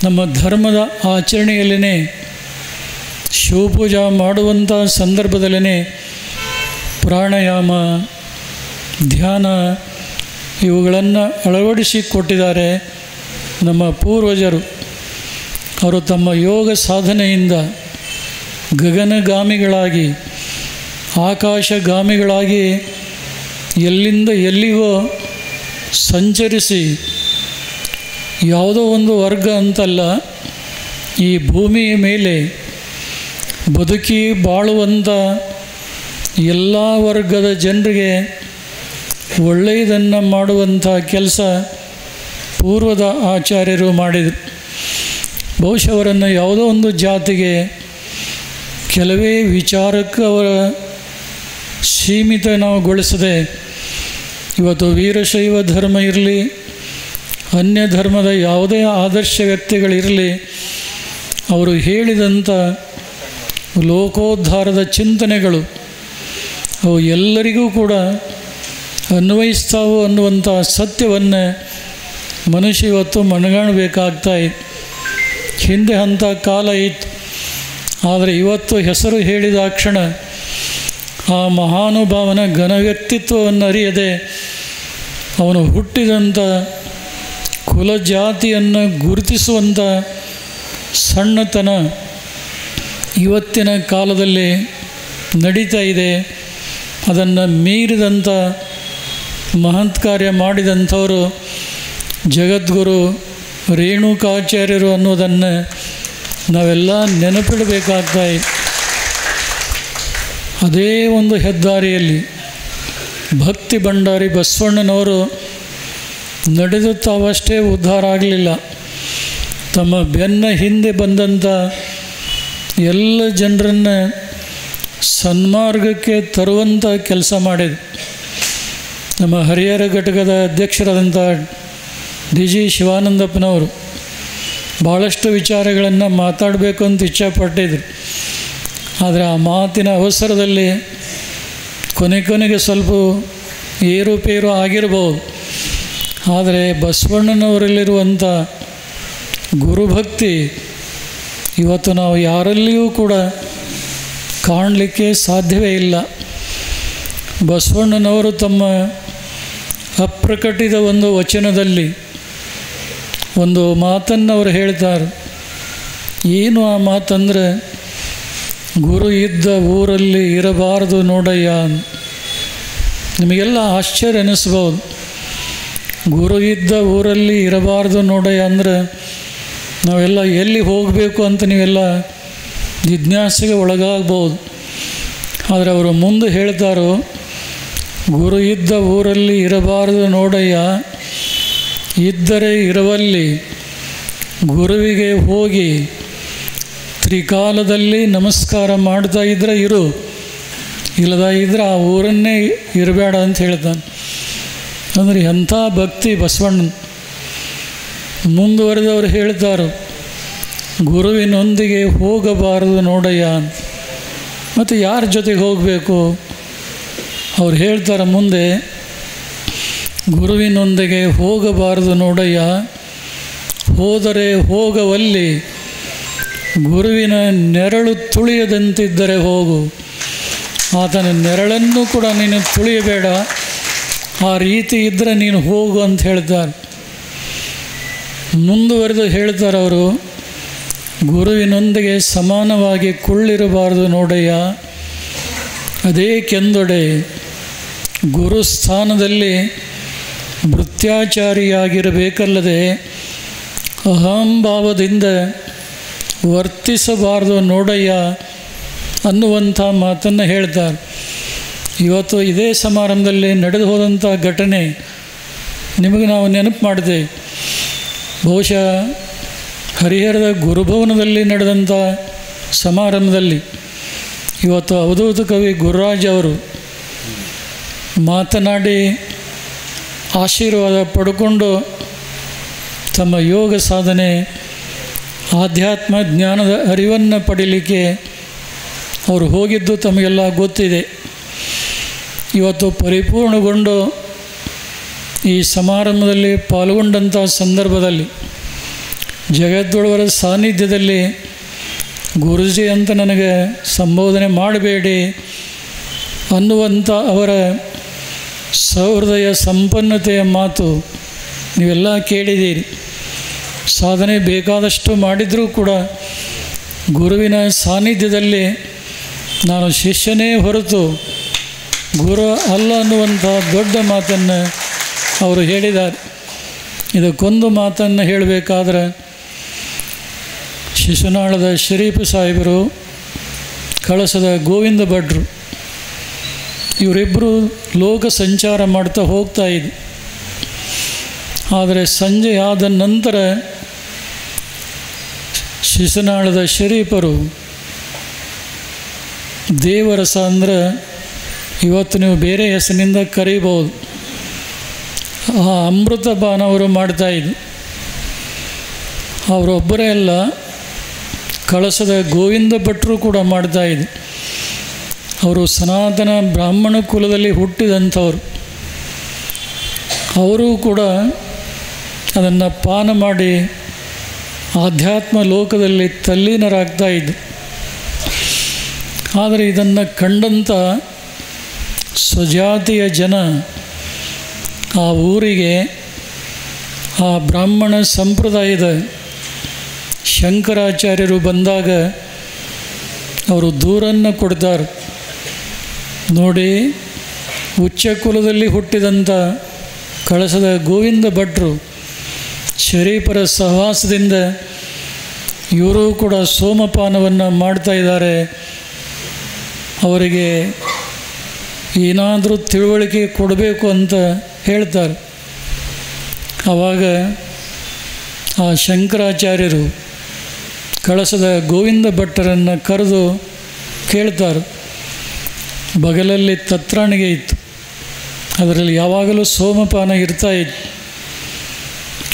ನಮ್ಮ ಧರ್ಮದ ಆಚರಣೆಯಲ್ಲೇ ಶಿವಪೂಜಾ ಮಾಡುವಂಥ ಸಂದರ್ಭದಲ್ಲೇ ಪ್ರಾಣಾಯಾಮ, ಧ್ಯಾನ ಇವುಗಳನ್ನು ಅಳವಡಿಸಿಕೊಟ್ಟಿದ್ದಾರೆ ನಮ್ಮ ಪೂರ್ವಜರು. ಅವರು ತಮ್ಮ ಯೋಗ ಸಾಧನೆಯಿಂದ ಗಗನಗಾಮಿಗಳಾಗಿ, ಆಕಾಶಗಾಮಿಗಳಾಗಿ ಎಲ್ಲಿಂದ ಎಲ್ಲಿಗೋ ಸಂಚರಿಸಿ, ಯಾವುದೋ ಒಂದು ವರ್ಗ ಅಂತಲ್ಲ, ಈ ಭೂಮಿಯ ಮೇಲೆ ಬದುಕಿ ಬಾಳುವಂಥ ಎಲ್ಲ ವರ್ಗದ ಜನರಿಗೆ ಒಳ್ಳೆಯದನ್ನು ಮಾಡುವಂಥ ಕೆಲಸ ಪೂರ್ವದ ಆಚಾರ್ಯರು ಮಾಡಿದರು. ಬಹುಶಃ ಅವರನ್ನು ಯಾವುದೋ ಒಂದು ಜಾತಿಗೆ ಕೆಲವೇ ವಿಚಾರಕ್ಕೆ ಅವರ ಸೀಮಿತ ನಾವು ಗೊಳಿಸದೆ, ಇವತ್ತು ವೀರಶೈವ ಧರ್ಮ ಇರಲಿ, ಅನ್ಯ ಧರ್ಮದ ಯಾವುದೇ ಆದರ್ಶ ವ್ಯಕ್ತಿಗಳಿರಲಿ, ಅವರು ಹೇಳಿದಂಥ ಲೋಕೋದ್ಧಾರದ ಚಿಂತನೆಗಳು ಅವು ಎಲ್ಲರಿಗೂ ಕೂಡ ಅನ್ವಯಿಸ್ತಾವು ಅನ್ನುವಂಥ ಸತ್ಯವನ್ನು ಮನುಷ್ಯ ಇವತ್ತು ಮನಗಾಣಬೇಕಾಗ್ತಾಯಿತ್ತು. ಹಿಂದೆ ಅಂಥ ಕಾಲ ಇತ್ತು. ಆದರೆ ಇವತ್ತು ಹೆಸರು ಹೇಳಿದ ಕ್ಷಣ ಆ ಮಹಾನುಭಾವನ ಘನ ವ್ಯಕ್ತಿತ್ವವನ್ನು ಅರಿಯದೆ ಅವನು ಹುಟ್ಟಿದಂಥ ಕುಲ ಜಾತಿಯನ್ನು ಗುರುತಿಸುವಂಥ ಸಣ್ಣತನ ಇವತ್ತಿನ ಕಾಲದಲ್ಲಿ ನಡೀತಾ ಇದೆ. ಅದನ್ನು ಮೀರಿದಂಥ ಮಹತ್ ಕಾರ್ಯ ಮಾಡಿದಂಥವರು ಜಗದ್ಗುರು ರೇಣುಕಾಚಾರ್ಯರು ಅನ್ನೋದನ್ನು ನಾವೆಲ್ಲ ನೆನಪಿಡಬೇಕಾಗ್ತಾಯಿದೆ. ಅದೇ ಒಂದು ಹೆದ್ದಾರಿಯಲ್ಲಿ ಭಕ್ತಿ ಭಂಡಾರಿ ಬಸವಣ್ಣನವರು ನಡೆದು ತಾವಷ್ಟೇ ಉದ್ಧಾರ ಆಗಲಿಲ್ಲ, ತಮ್ಮ ಬೆನ್ನ ಹಿಂದೆ ಬಂದಂಥ ಎಲ್ಲ ಜನರನ್ನು ಸನ್ಮಾರ್ಗಕ್ಕೆ ತರುವಂಥ ಕೆಲಸ ಮಾಡಿದ್ರು. ನಮ್ಮ ಹರಿಹರ ಘಟಕದ ಅಧ್ಯಕ್ಷರಾದಂಥ ಡಿ ಜಿ ಶಿವಾನಂದಪ್ಪನವರು ಭಾಳಷ್ಟು ವಿಚಾರಗಳನ್ನು ಮಾತಾಡಬೇಕು ಅಂತ ಇಚ್ಛೆಪಟ್ಟಿದ್ರು. ಆದರೆ ಆ ಮಾತಿನ ಅವಸರದಲ್ಲಿ ಕೊನೆಗೆ ಸ್ವಲ್ಪ ಏರುಪೇರು ಆಗಿರ್ಬೋದು. ಆದರೆ ಬಸವಣ್ಣನವರಲ್ಲಿರುವಂಥ ಗುರುಭಕ್ತಿ ಇವತ್ತು ನಾವು ಯಾರಲ್ಲಿಯೂ ಕೂಡ ಕಾಣಲಿಕ್ಕೆ ಸಾಧ್ಯವೇ ಇಲ್ಲ. ಬಸವಣ್ಣನವರು ತಮ್ಮ ಅಪ್ರಕಟಿತ ಒಂದು ವಚನದಲ್ಲಿ ಒಂದು ಮಾತನ್ನು ಅವರು ಹೇಳ್ತಾರೆ. ಏನು ಆ ಮಾತಂದರೆ, ಗುರು ಇದ್ದ ಊರಲ್ಲಿ ಇರಬಾರದು ನೋಡಯ್ಯ. ನಿಮಗೆಲ್ಲ ಆಶ್ಚರ್ಯ ಅನ್ನಿಸ್ಬೋದು. ಗುರು ಇದ್ದ ಊರಲ್ಲಿ ಇರಬಾರ್ದು ನೋಡಯ್ಯ ಅಂದರೆ ನಾವೆಲ್ಲ ಎಲ್ಲಿ ಹೋಗಬೇಕು ಅಂತ ನೀವೆಲ್ಲ ಜಿಜ್ಞಾಸೆಗೆ ಒಳಗಾಗ್ಬೋದು. ಆದರೆ ಅವರು ಮುಂದೆ ಹೇಳ್ತಾರೋ, ಗುರು ಇದ್ದ ಊರಲ್ಲಿ ಇರಬಾರದು ನೋಡಯ್ಯ, ಇದ್ದರೆ ಇರುವಲ್ಲಿ ಗುರುವಿಗೆ ಹೋಗಿ ತ್ರಿಕಾಲದಲ್ಲಿ ನಮಸ್ಕಾರ ಮಾಡ್ತಾ ಇದ್ದರೆ ಇರು, ಇಲ್ಲದ ಇದ್ದರೆ ಆ ಊರನ್ನೇ ಇರಬೇಡ ಅಂತ ಹೇಳ್ತಾನೆ. ಅಂದರೆ ಎಂಥ ಭಕ್ತಿ ಬಸವಣ್ಣ. ಮುಂದುವರೆದವರು ಹೇಳ್ತಾರೆ, ಗುರುವಿನೊಂದಿಗೆ ಹೋಗಬಾರದು ನೋಡಯ್ಯ. ಮತ್ತು ಯಾರ ಜೊತೆಗೆ ಹೋಗಬೇಕು? ಅವ್ರು ಹೇಳ್ತಾರೆ ಮುಂದೆ, ಗುರುವಿನೊಂದಿಗೆ ಹೋಗಬಾರದು ನೋಡಯ್ಯ, ಹೋದರೆ ಹೋಗವಲ್ಲಿ ಗುರುವಿನ ನೆರಳು ತುಳಿಯದಂತಿದ್ದರೆ ಹೋಗು. ಆತನ ನೆರಳನ್ನು ಕೂಡ ನೀನು ತುಳಿಯಬೇಡ, ಆ ರೀತಿ ಇದ್ದರೆ ನೀನು ಹೋಗು ಅಂತ ಹೇಳ್ತಾರೆ. ಮುಂದುವರೆದು ಹೇಳ್ತಾರೆ ಅವರು, ಗುರುವಿನೊಂದಿಗೆ ಸಮಾನವಾಗಿ ಕುಳ್ಳಿರಬಾರದು ನೋಡಯ್ಯ, ಅದೇ ಕೆಂದೊಡೆ ಗುರುಸ್ಥಾನದಲ್ಲಿ ಭೃತ್ಯಾಚಾರಿಯಾಗಿರಬೇಕಲ್ಲದೆ ಅಹಂಭಾವದಿಂದ ವರ್ತಿಸಬಾರದು ನೋಡಯ್ಯ ಅನ್ನುವಂಥ ಮಾತನ್ನು ಹೇಳ್ತಾರೆ. ಇವತ್ತು ಇದೇ ಸಮಾರಂಭದಲ್ಲಿ ನಡೆದು ಹೋದಂಥ ಘಟನೆ ನಿಮಗೆ ನಾವು ನೆನಪು ಮಾಡಿದೆ. ಬಹುಶಃ ಹರಿಹರದ ಗುರುಭವನದಲ್ಲಿ ನಡೆದಂಥ ಸಮಾರಂಭದಲ್ಲಿ ಇವತ್ತು ಅವಧೂತ ಕವಿ ಗುರುರಾಜ್ ಅವರು ಮಾತನಾಡಿ ಆಶೀರ್ವಾದ ಪಡ್ಕೊಂಡು ತಮ್ಮ ಯೋಗ ಸಾಧನೆ ಆಧ್ಯಾತ್ಮ ಜ್ಞಾನದ ಅರಿವನ್ನು ಪಡೀಲಿಕ್ಕೆ ಅವರು ಹೋಗಿದ್ದು ತಮಗೆಲ್ಲ ಗೊತ್ತಿದೆ. ಇವತ್ತು ಪರಿಪೂರ್ಣಗೊಂಡು ಈ ಸಮಾರಂಭದಲ್ಲಿ ಪಾಲ್ಗೊಂಡಂಥ ಸಂದರ್ಭದಲ್ಲಿ ಜಗದ್ದೊಳವರ ಸಾನ್ನಿಧ್ಯದಲ್ಲಿ ಗುರುಜಿ ಅಂತ ನನಗೆ ಸಂಬೋಧನೆ ಮಾಡಬೇಡಿ ಅನ್ನುವಂಥ ಅವರ ಸಹೃದಯ ಸಂಪನ್ನತೆಯ ಮಾತು ನೀವೆಲ್ಲ ಕೇಳಿದ್ದೀರಿ. ಸಾಧನೆ ಬೇಕಾದಷ್ಟು ಮಾಡಿದರೂ ಕೂಡ ಗುರುವಿನ ಸಾನ್ನಿಧ್ಯದಲ್ಲಿ ನಾನು ಶಿಷ್ಯನೇ ಹೊರತು ಗುರು ಅಲ್ಲ ಅನ್ನುವಂಥ ದೊಡ್ಡ ಮಾತನ್ನು ಅವರು ಹೇಳಿದ್ದಾರೆ. ಇದಕ್ಕೊಂದು ಮಾತನ್ನು ಹೇಳಬೇಕಾದ್ರೆ, ಶಿಶುನಾಳದ ಶರೀಫ್ ಸಾಹೇಬರು, ಕಳಸದ ಗೋವಿಂದ ಭಟ್ರು ಇವರಿಬ್ಬರು ಲೋಕ ಸಂಚಾರ ಮಾಡ್ತಾ ಹೋಗ್ತಾ ಇದ್ದರು. ಆದರೆ ಸಂಜೆ ಆದ ನಂತರ ಶಿಶುನಾಳದ ಶರೀಫರು ದೇವರಸ ಅಂದರೆ ಇವತ್ತು ನೀವು ಬೇರೆ ಹೆಸರಿನಿಂದ ಕರೀಬೋದು, ಆ ಅಮೃತಪಾನ ಅವರು ಮಾಡ್ತಾಯಿದ್ರು. ಅವರೊಬ್ಬರೇ ಅಲ್ಲ, ಕಳಸದ ಗೋವಿಂದ ಭಟ್ರು ಕೂಡ ಮಾಡ್ತಾಯಿದ್ರು. ಅವರು ಸನಾತನ ಬ್ರಾಹ್ಮಣ ಕುಲದಲ್ಲಿ ಹುಟ್ಟಿದಂಥವ್ರು. ಅವರು ಕೂಡ ಅದನ್ನು ಪಾನ ಮಾಡಿ ಆಧ್ಯಾತ್ಮ ಲೋಕದಲ್ಲಿ ತಲ್ಲೀನರಾಗ್ತಾಯಿದ್ರು. ಆದರೆ ಇದನ್ನು ಕಂಡಂಥ ಸ್ವಜಾತಿಯ ಜನ ಆ ಊರಿಗೆ ಆ ಬ್ರಾಹ್ಮಣ ಸಂಪ್ರದಾಯದ ಶಂಕರಾಚಾರ್ಯರು ಬಂದಾಗ ಅವರು ದೂರನ್ನು ಕೊಡ್ತಾರೆ. ನೋಡಿ, ಉಚ್ಚ ಕುಲದಲ್ಲಿ ಹುಟ್ಟಿದಂಥ ಕಳಸದ ಗೋವಿಂದ ಭಟ್ರು ಶರೀಫರ ಸಹವಾಸದಿಂದ ಇವರು ಕೂಡ ಸೋಮಪಾನವನ್ನು ಮಾಡ್ತಾಯಿದ್ದಾರೆ, ಅವರಿಗೆ ಏನಾದರೂ ತಿಳುವಳಿಕೆ ಕೊಡಬೇಕು ಅಂತ ಹೇಳ್ತಾರೆ. ಆವಾಗ ಆ ಶಂಕರಾಚಾರ್ಯರು ಕಳಸದ ಗೋವಿಂದ ಭಟ್ಟರನ್ನು ಕರೆದು ಕೇಳ್ತಾರೆ. ಬಗಲಲ್ಲಿ ತತ್ರಾಣಿಗೆ ಇತ್ತು, ಅದರಲ್ಲಿ ಯಾವಾಗಲೂ ಸೋಮಪಾನ ಇರ್ತಾಯಿತ್ತು.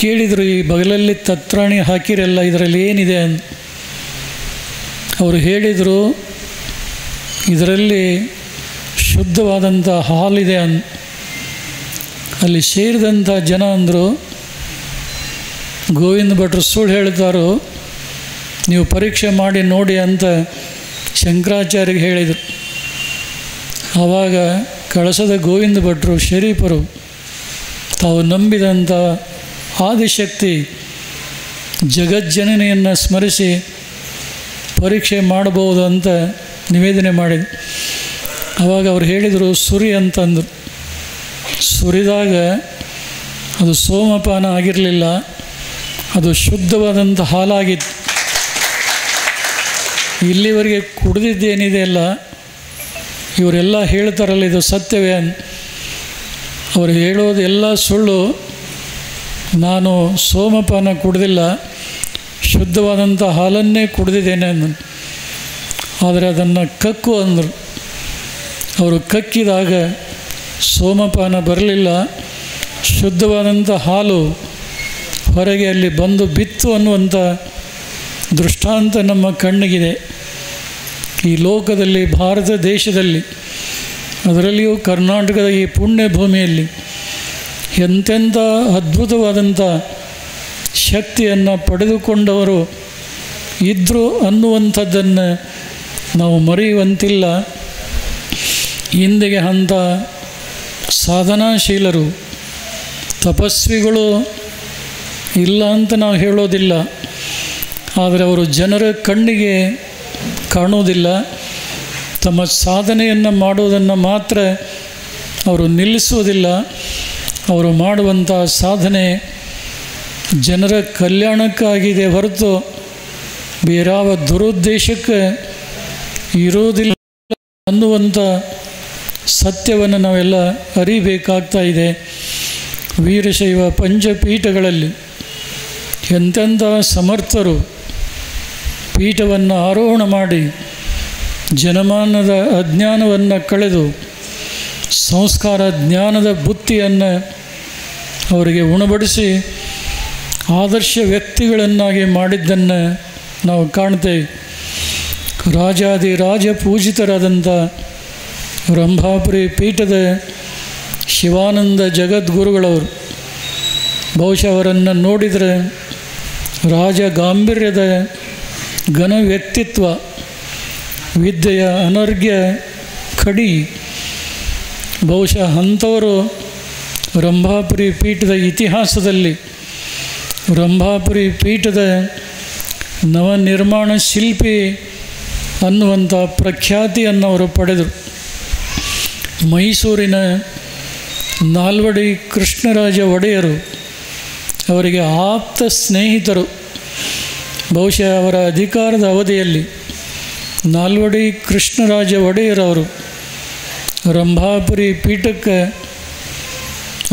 ಕೇಳಿದರು, ಈ ಬಗಲಲ್ಲಿ ತತ್ರಾಣಿ ಹಾಕಿರಲ್ಲ, ಇದರಲ್ಲಿ ಏನಿದೆ ಅಂತ. ಅವರು ಹೇಳಿದರು, ಇದರಲ್ಲಿ ಶುದ್ಧವಾದಂಥ ಹಾಲಿದೆ ಅಂತ. ಅಲ್ಲಿ ಸೇರಿದಂಥ ಜನ ಅಂದರು, ಗೋವಿಂದ ಭಟ್ರು ಸುಳ್ಳು ಹೇಳ್ತಾರೋ, ನೀವು ಪರೀಕ್ಷೆ ಮಾಡಿ ನೋಡಿ ಅಂತ ಶಂಕರಾಚಾರ್ಯಗೆ ಹೇಳಿದರು. ಆವಾಗ ಕಳಸದ ಗೋವಿಂದ ಭಟ್ರು ಶರೀಫರು ತಾವು ನಂಬಿದಂಥ ಆದಿಶಕ್ತಿ ಜಗಜ್ಜನನಿಯನ್ನು ಸ್ಮರಿಸಿ ಪರೀಕ್ಷೆ ಮಾಡಬಹುದು ಅಂತ ನಿವೇದನೆ ಮಾಡಿದ್ರು. ಆವಾಗ ಅವ್ರು ಹೇಳಿದರು, ಸುರಿ ಅಂತಂದರು. ಸುರಿದಾಗ ಅದು ಸೋಮಪಾನ ಆಗಿರಲಿಲ್ಲ, ಅದು ಶುದ್ಧವಾದಂಥ ಹಾಲಾಗಿತ್ತು. ಇಲ್ಲಿವರೆಗೆ ಕುಡಿದಿದ್ದೇನಿದೆ ಅಲ್ಲ, ಇವರೆಲ್ಲ ಹೇಳ್ತಾರಲ್ಲ ಇದು ಸತ್ಯವೇ ಅಂತ. ಅವರು ಹೇಳೋದು ಎಲ್ಲ ಸುಳ್ಳು. ನಾನು ಸೋಮಪಾನ ಕುಡಿದಿಲ್ಲ, ಶುದ್ಧವಾದಂಥ ಹಾಲನ್ನೇ ಕುಡಿದಿದ್ದೇನೆ ಅಂದ. ಆದರೆ ಅದನ್ನು ಕಕ್ಕು ಅಂದರು. ಅವರು ಕಕ್ಕಿದಾಗ ಸೋಮಪಾನ ಬರಲಿಲ್ಲ, ಶುದ್ಧವಾದಂಥ ಹಾಲು ಹೊರಗೆ ಅಲ್ಲಿ ಬಂದು ಬಿತ್ತು ಅನ್ನುವಂಥ ದೃಷ್ಟಾಂತ ನಮ್ಮ ಕಣ್ಣಿಗಿದೆ. ಈ ಲೋಕದಲ್ಲಿ, ಭಾರತ ದೇಶದಲ್ಲಿ, ಅದರಲ್ಲಿಯೂ ಕರ್ನಾಟಕದ ಈ ಪುಣ್ಯ ಭೂಮಿಯಲ್ಲಿ ಎಂತೆಂಥ ಅದ್ಭುತವಾದಂಥ ಶಕ್ತಿಯನ್ನು ಪಡೆದುಕೊಂಡವರು ಇದ್ದರು ಅನ್ನುವಂಥದ್ದನ್ನು ನಾವು ಮರೆಯುವಂತಿಲ್ಲ. ಇಂದಿಗೆ ಅಂಥ ಸಾಧನಾಶೀಲರು, ತಪಸ್ವಿಗಳು ಇಲ್ಲ ಅಂತ ನಾವು ಹೇಳೋದಿಲ್ಲ. ಆದರೆ ಅವರು ಜನರ ಕಣ್ಣಿಗೆ ಕಾಣುವುದಿಲ್ಲ. ತಮ್ಮ ಸಾಧನೆಯನ್ನು ಮಾಡುವುದನ್ನು ಮಾತ್ರ ಅವರು ನಿಲ್ಲಿಸುವುದಿಲ್ಲ. ಅವರು ಮಾಡುವಂಥ ಸಾಧನೆ ಜನರ ಕಲ್ಯಾಣಕ್ಕಾಗಿದೆ ಹೊರತು ಬೇರಾವ ದುರುದ್ದೇಶಕ್ಕೆ ಇರೋದಿಲ್ಲ ಅನ್ನುವಂಥ ಸತ್ಯವನ್ನು ನಾವೆಲ್ಲ ಅರಿಬೇಕಾಗ್ತಾ ಇದೆ. ವೀರಶೈವ ಪಂಚಪೀಠಗಳಲ್ಲಿ ಎಂತೆಂಥ ಸಮರ್ಥರು ಪೀಠವನ್ನು ಆರೋಹಣ ಮಾಡಿ ಜನಮಾನದ ಅಜ್ಞಾನವನ್ನು ಕಳೆದು ಸಂಸ್ಕಾರ ಜ್ಞಾನದ ಬುತ್ತಿಯನ್ನು ಅವರಿಗೆ ಉಣಬಡಿಸಿ ಆದರ್ಶ ವ್ಯಕ್ತಿಗಳನ್ನಾಗಿ ಮಾಡಿದ್ದನ್ನು ನಾವು ಕಾಣ್ತೇವೆ. ರಾಜಾದಿ ಪೂಜಿತರಾದಂಥ ರಂಭಾಪುರಿ ಪೀಠದ ಶಿವಾನಂದ ಜಗದ್ಗುರುಗಳವರು, ಬಹುಶಃ ಅವರನ್ನು ನೋಡಿದರೆ ರಾಜ ಗಾಂಭೀರ್ಯದ ಘನ ವ್ಯಕ್ತಿತ್ವ, ವಿದ್ಯೆಯ ಅನರ್ಘ್ಯ ಕಡಿ. ಬಹುಶಃ ಅಂಥವರು ರಂಭಾಪುರಿ ಪೀಠದ ಇತಿಹಾಸದಲ್ಲಿ, ರಂಭಾಪುರಿ ಪೀಠದ ನವನಿರ್ಮಾಣ ಶಿಲ್ಪಿ ಅನ್ನುವಂಥ ಪ್ರಖ್ಯಾತಿಯನ್ನು ಅವರು ಪಡೆದರು. ಮೈಸೂರಿನ ನಾಲ್ವಡಿ ಕೃಷ್ಣರಾಜ ಒಡೆಯರು ಅವರಿಗೆ ಆಪ್ತ ಸ್ನೇಹಿತರು. ಬಹುಶಃ ಅವರ ಅಧಿಕಾರದ ಅವಧಿಯಲ್ಲಿ ನಾಲ್ವಡಿ ಕೃಷ್ಣರಾಜ ಒಡೆಯರವರು ರಂಭಾಪುರಿ ಪೀಠಕ್ಕೆ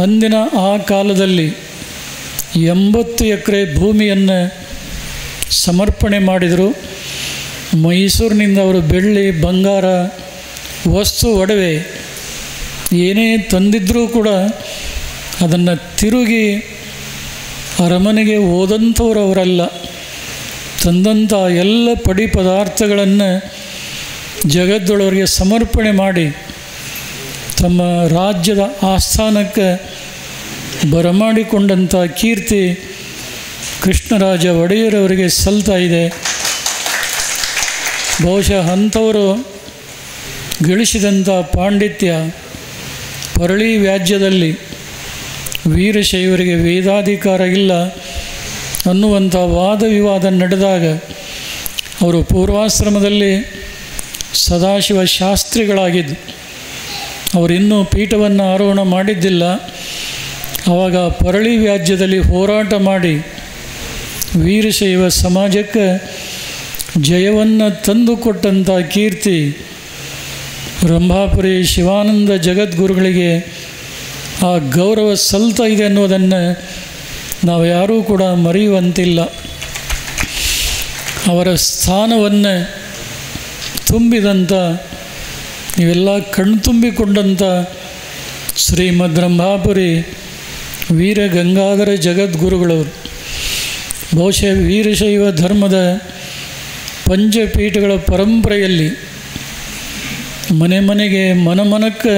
ಅಂದಿನ ಆ ಕಾಲದಲ್ಲಿ 80 ಎಕರೆ ಭೂಮಿಯನ್ನು ಸಮರ್ಪಣೆ ಮಾಡಿದರು. ಮೈಸೂರಿನಿಂದ ಅವರು ಬೆಳ್ಳಿ, ಬಂಗಾರ, ವಸ್ತು, ಒಡವೆ ಏನೇ ತಂದಿದ್ದರೂ ಕೂಡ ಅದನ್ನು ತಿರುಗಿ ಅರಮನೆಗೆ ಹೋದಂಥವ್ರು ಅವರಲ್ಲ. ತಂದಂಥ ಎಲ್ಲ ಪಡಿ ಪದಾರ್ಥಗಳನ್ನು ಜಗದ್ದೊಳವರಿಗೆ ಸಮರ್ಪಣೆ ಮಾಡಿ ತಮ್ಮ ರಾಜ್ಯದ ಆಸ್ಥಾನಕ್ಕೆ ಬರಮಾಡಿಕೊಂಡಂಥ ಕೀರ್ತಿ ಕೃಷ್ಣರಾಜ ಒಡೆಯರವರಿಗೆ ಸಲ್ತಾ ಇದೆ. ಬಹುಶಃ ಅಂಥವರು ಗಳಿಸಿದಂಥ ಪಾಂಡಿತ್ಯ, ಪರಳಿ ವ್ಯಾಜ್ಯದಲ್ಲಿ ವೀರಶೈವರಿಗೆ ವೇದಾಧಿಕಾರ ಇಲ್ಲ ಅನ್ನುವಂಥ ವಾದ ವಿವಾದ ನಡೆದಾಗ ಅವರು ಪೂರ್ವಾಶ್ರಮದಲ್ಲಿ ಸದಾಶಿವ ಶಾಸ್ತ್ರಿಗಳಾಗಿದ್ದು, ಅವರಿನ್ನೂ ಪೀಠವನ್ನು ಆರೋಹಣ ಮಾಡಿದ್ದಿಲ್ಲ. ಆವಾಗ ಪರಳಿ ವ್ಯಾಜ್ಯದಲ್ಲಿ ಹೋರಾಟ ಮಾಡಿ ವೀರಶೈವ ಸಮಾಜಕ್ಕೆ ಜಯವನ್ನು ತಂದುಕೊಟ್ಟಂಥ ಕೀರ್ತಿ ರಂಭಾಪುರಿ ಶಿವಾನಂದ ಜಗದ್ಗುರುಗಳಿಗೆ ಆ ಗೌರವ ಸಲ್ತಾ ಇದೆ ಅನ್ನೋದನ್ನು ನಾವು ಯಾರೂ ಕೂಡ ಮರೆಯುವಂತಿಲ್ಲ. ಅವರ ಸ್ಥಾನವನ್ನು ತುಂಬಿದಂಥ, ನೀವೆಲ್ಲ ಕಣ್ತುಂಬಿಕೊಂಡಂಥ ಶ್ರೀಮದ್ ರಂಭಾಪುರಿ ವೀರ ಗಂಗಾಧರ ಜಗದ್ಗುರುಗಳವರು. ಬಹುಶಃ ವೀರಶೈವ ಧರ್ಮದ ಪಂಚಪೀಠಗಳ ಪರಂಪರೆಯಲ್ಲಿ ಮನೆ ಮನೆಗೆ ಮನಕ್ಕೆ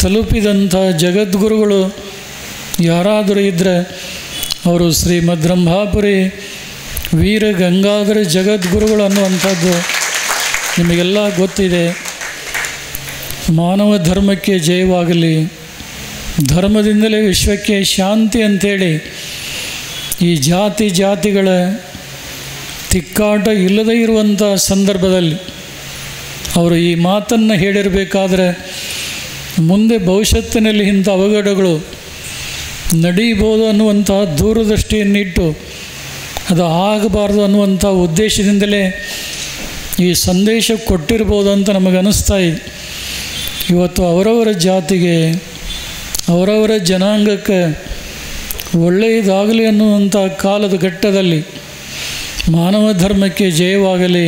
ತಲುಪಿದಂಥ ಜಗದ್ಗುರುಗಳು ಯಾರಾದರೂ ಇದ್ದರೆ ಅವರು ಶ್ರೀಮದ್ ರಂಭಾಪುರಿ ವೀರ ಗಂಗಾಧರ ಜಗದ್ಗುರುಗಳು ಅನ್ನುವಂಥದ್ದು ನಿಮಗೆಲ್ಲ ಗೊತ್ತಿದೆ. ಮಾನವ ಧರ್ಮಕ್ಕೆ ಜಯವಾಗಲಿ, ಧರ್ಮದಿಂದಲೇ ವಿಶ್ವಕ್ಕೆ ಶಾಂತಿ ಅಂಥೇಳಿ ಈ ಜಾತಿಗಳ ತಿಕ್ಕಾಟ ಇಲ್ಲದೇ ಇರುವಂಥ ಸಂದರ್ಭದಲ್ಲಿ ಅವರು ಈ ಮಾತನ್ನು ಹೇಳಿರಬೇಕಾದ್ರೆ ಮುಂದೆ ಭವಿಷ್ಯತ್ತಿನಲ್ಲಿ ಇಂಥ ಅವಘಡಗಳು ನಡೀಬೋದು ಅನ್ನುವಂಥ ದೂರದೃಷ್ಟಿಯನ್ನಿಟ್ಟು ಅದು ಆಗಬಾರ್ದು ಅನ್ನುವಂಥ ಉದ್ದೇಶದಿಂದಲೇ ಈ ಸಂದೇಶ ಕೊಟ್ಟಿರ್ಬೋದು ಅಂತ ನಮಗನ್ನಿಸ್ತಾ ಇದೆ. ಇವತ್ತು ಅವರವರ ಜಾತಿಗೆ ಅವರವರ ಜನಾಂಗಕ್ಕೆ ಒಳ್ಳೆಯದಾಗಲಿ ಅನ್ನುವಂಥ ಕಾಲದ ಘಟ್ಟದಲ್ಲಿ ಮಾನವ ಧರ್ಮಕ್ಕೆ ಜಯವಾಗಲಿ,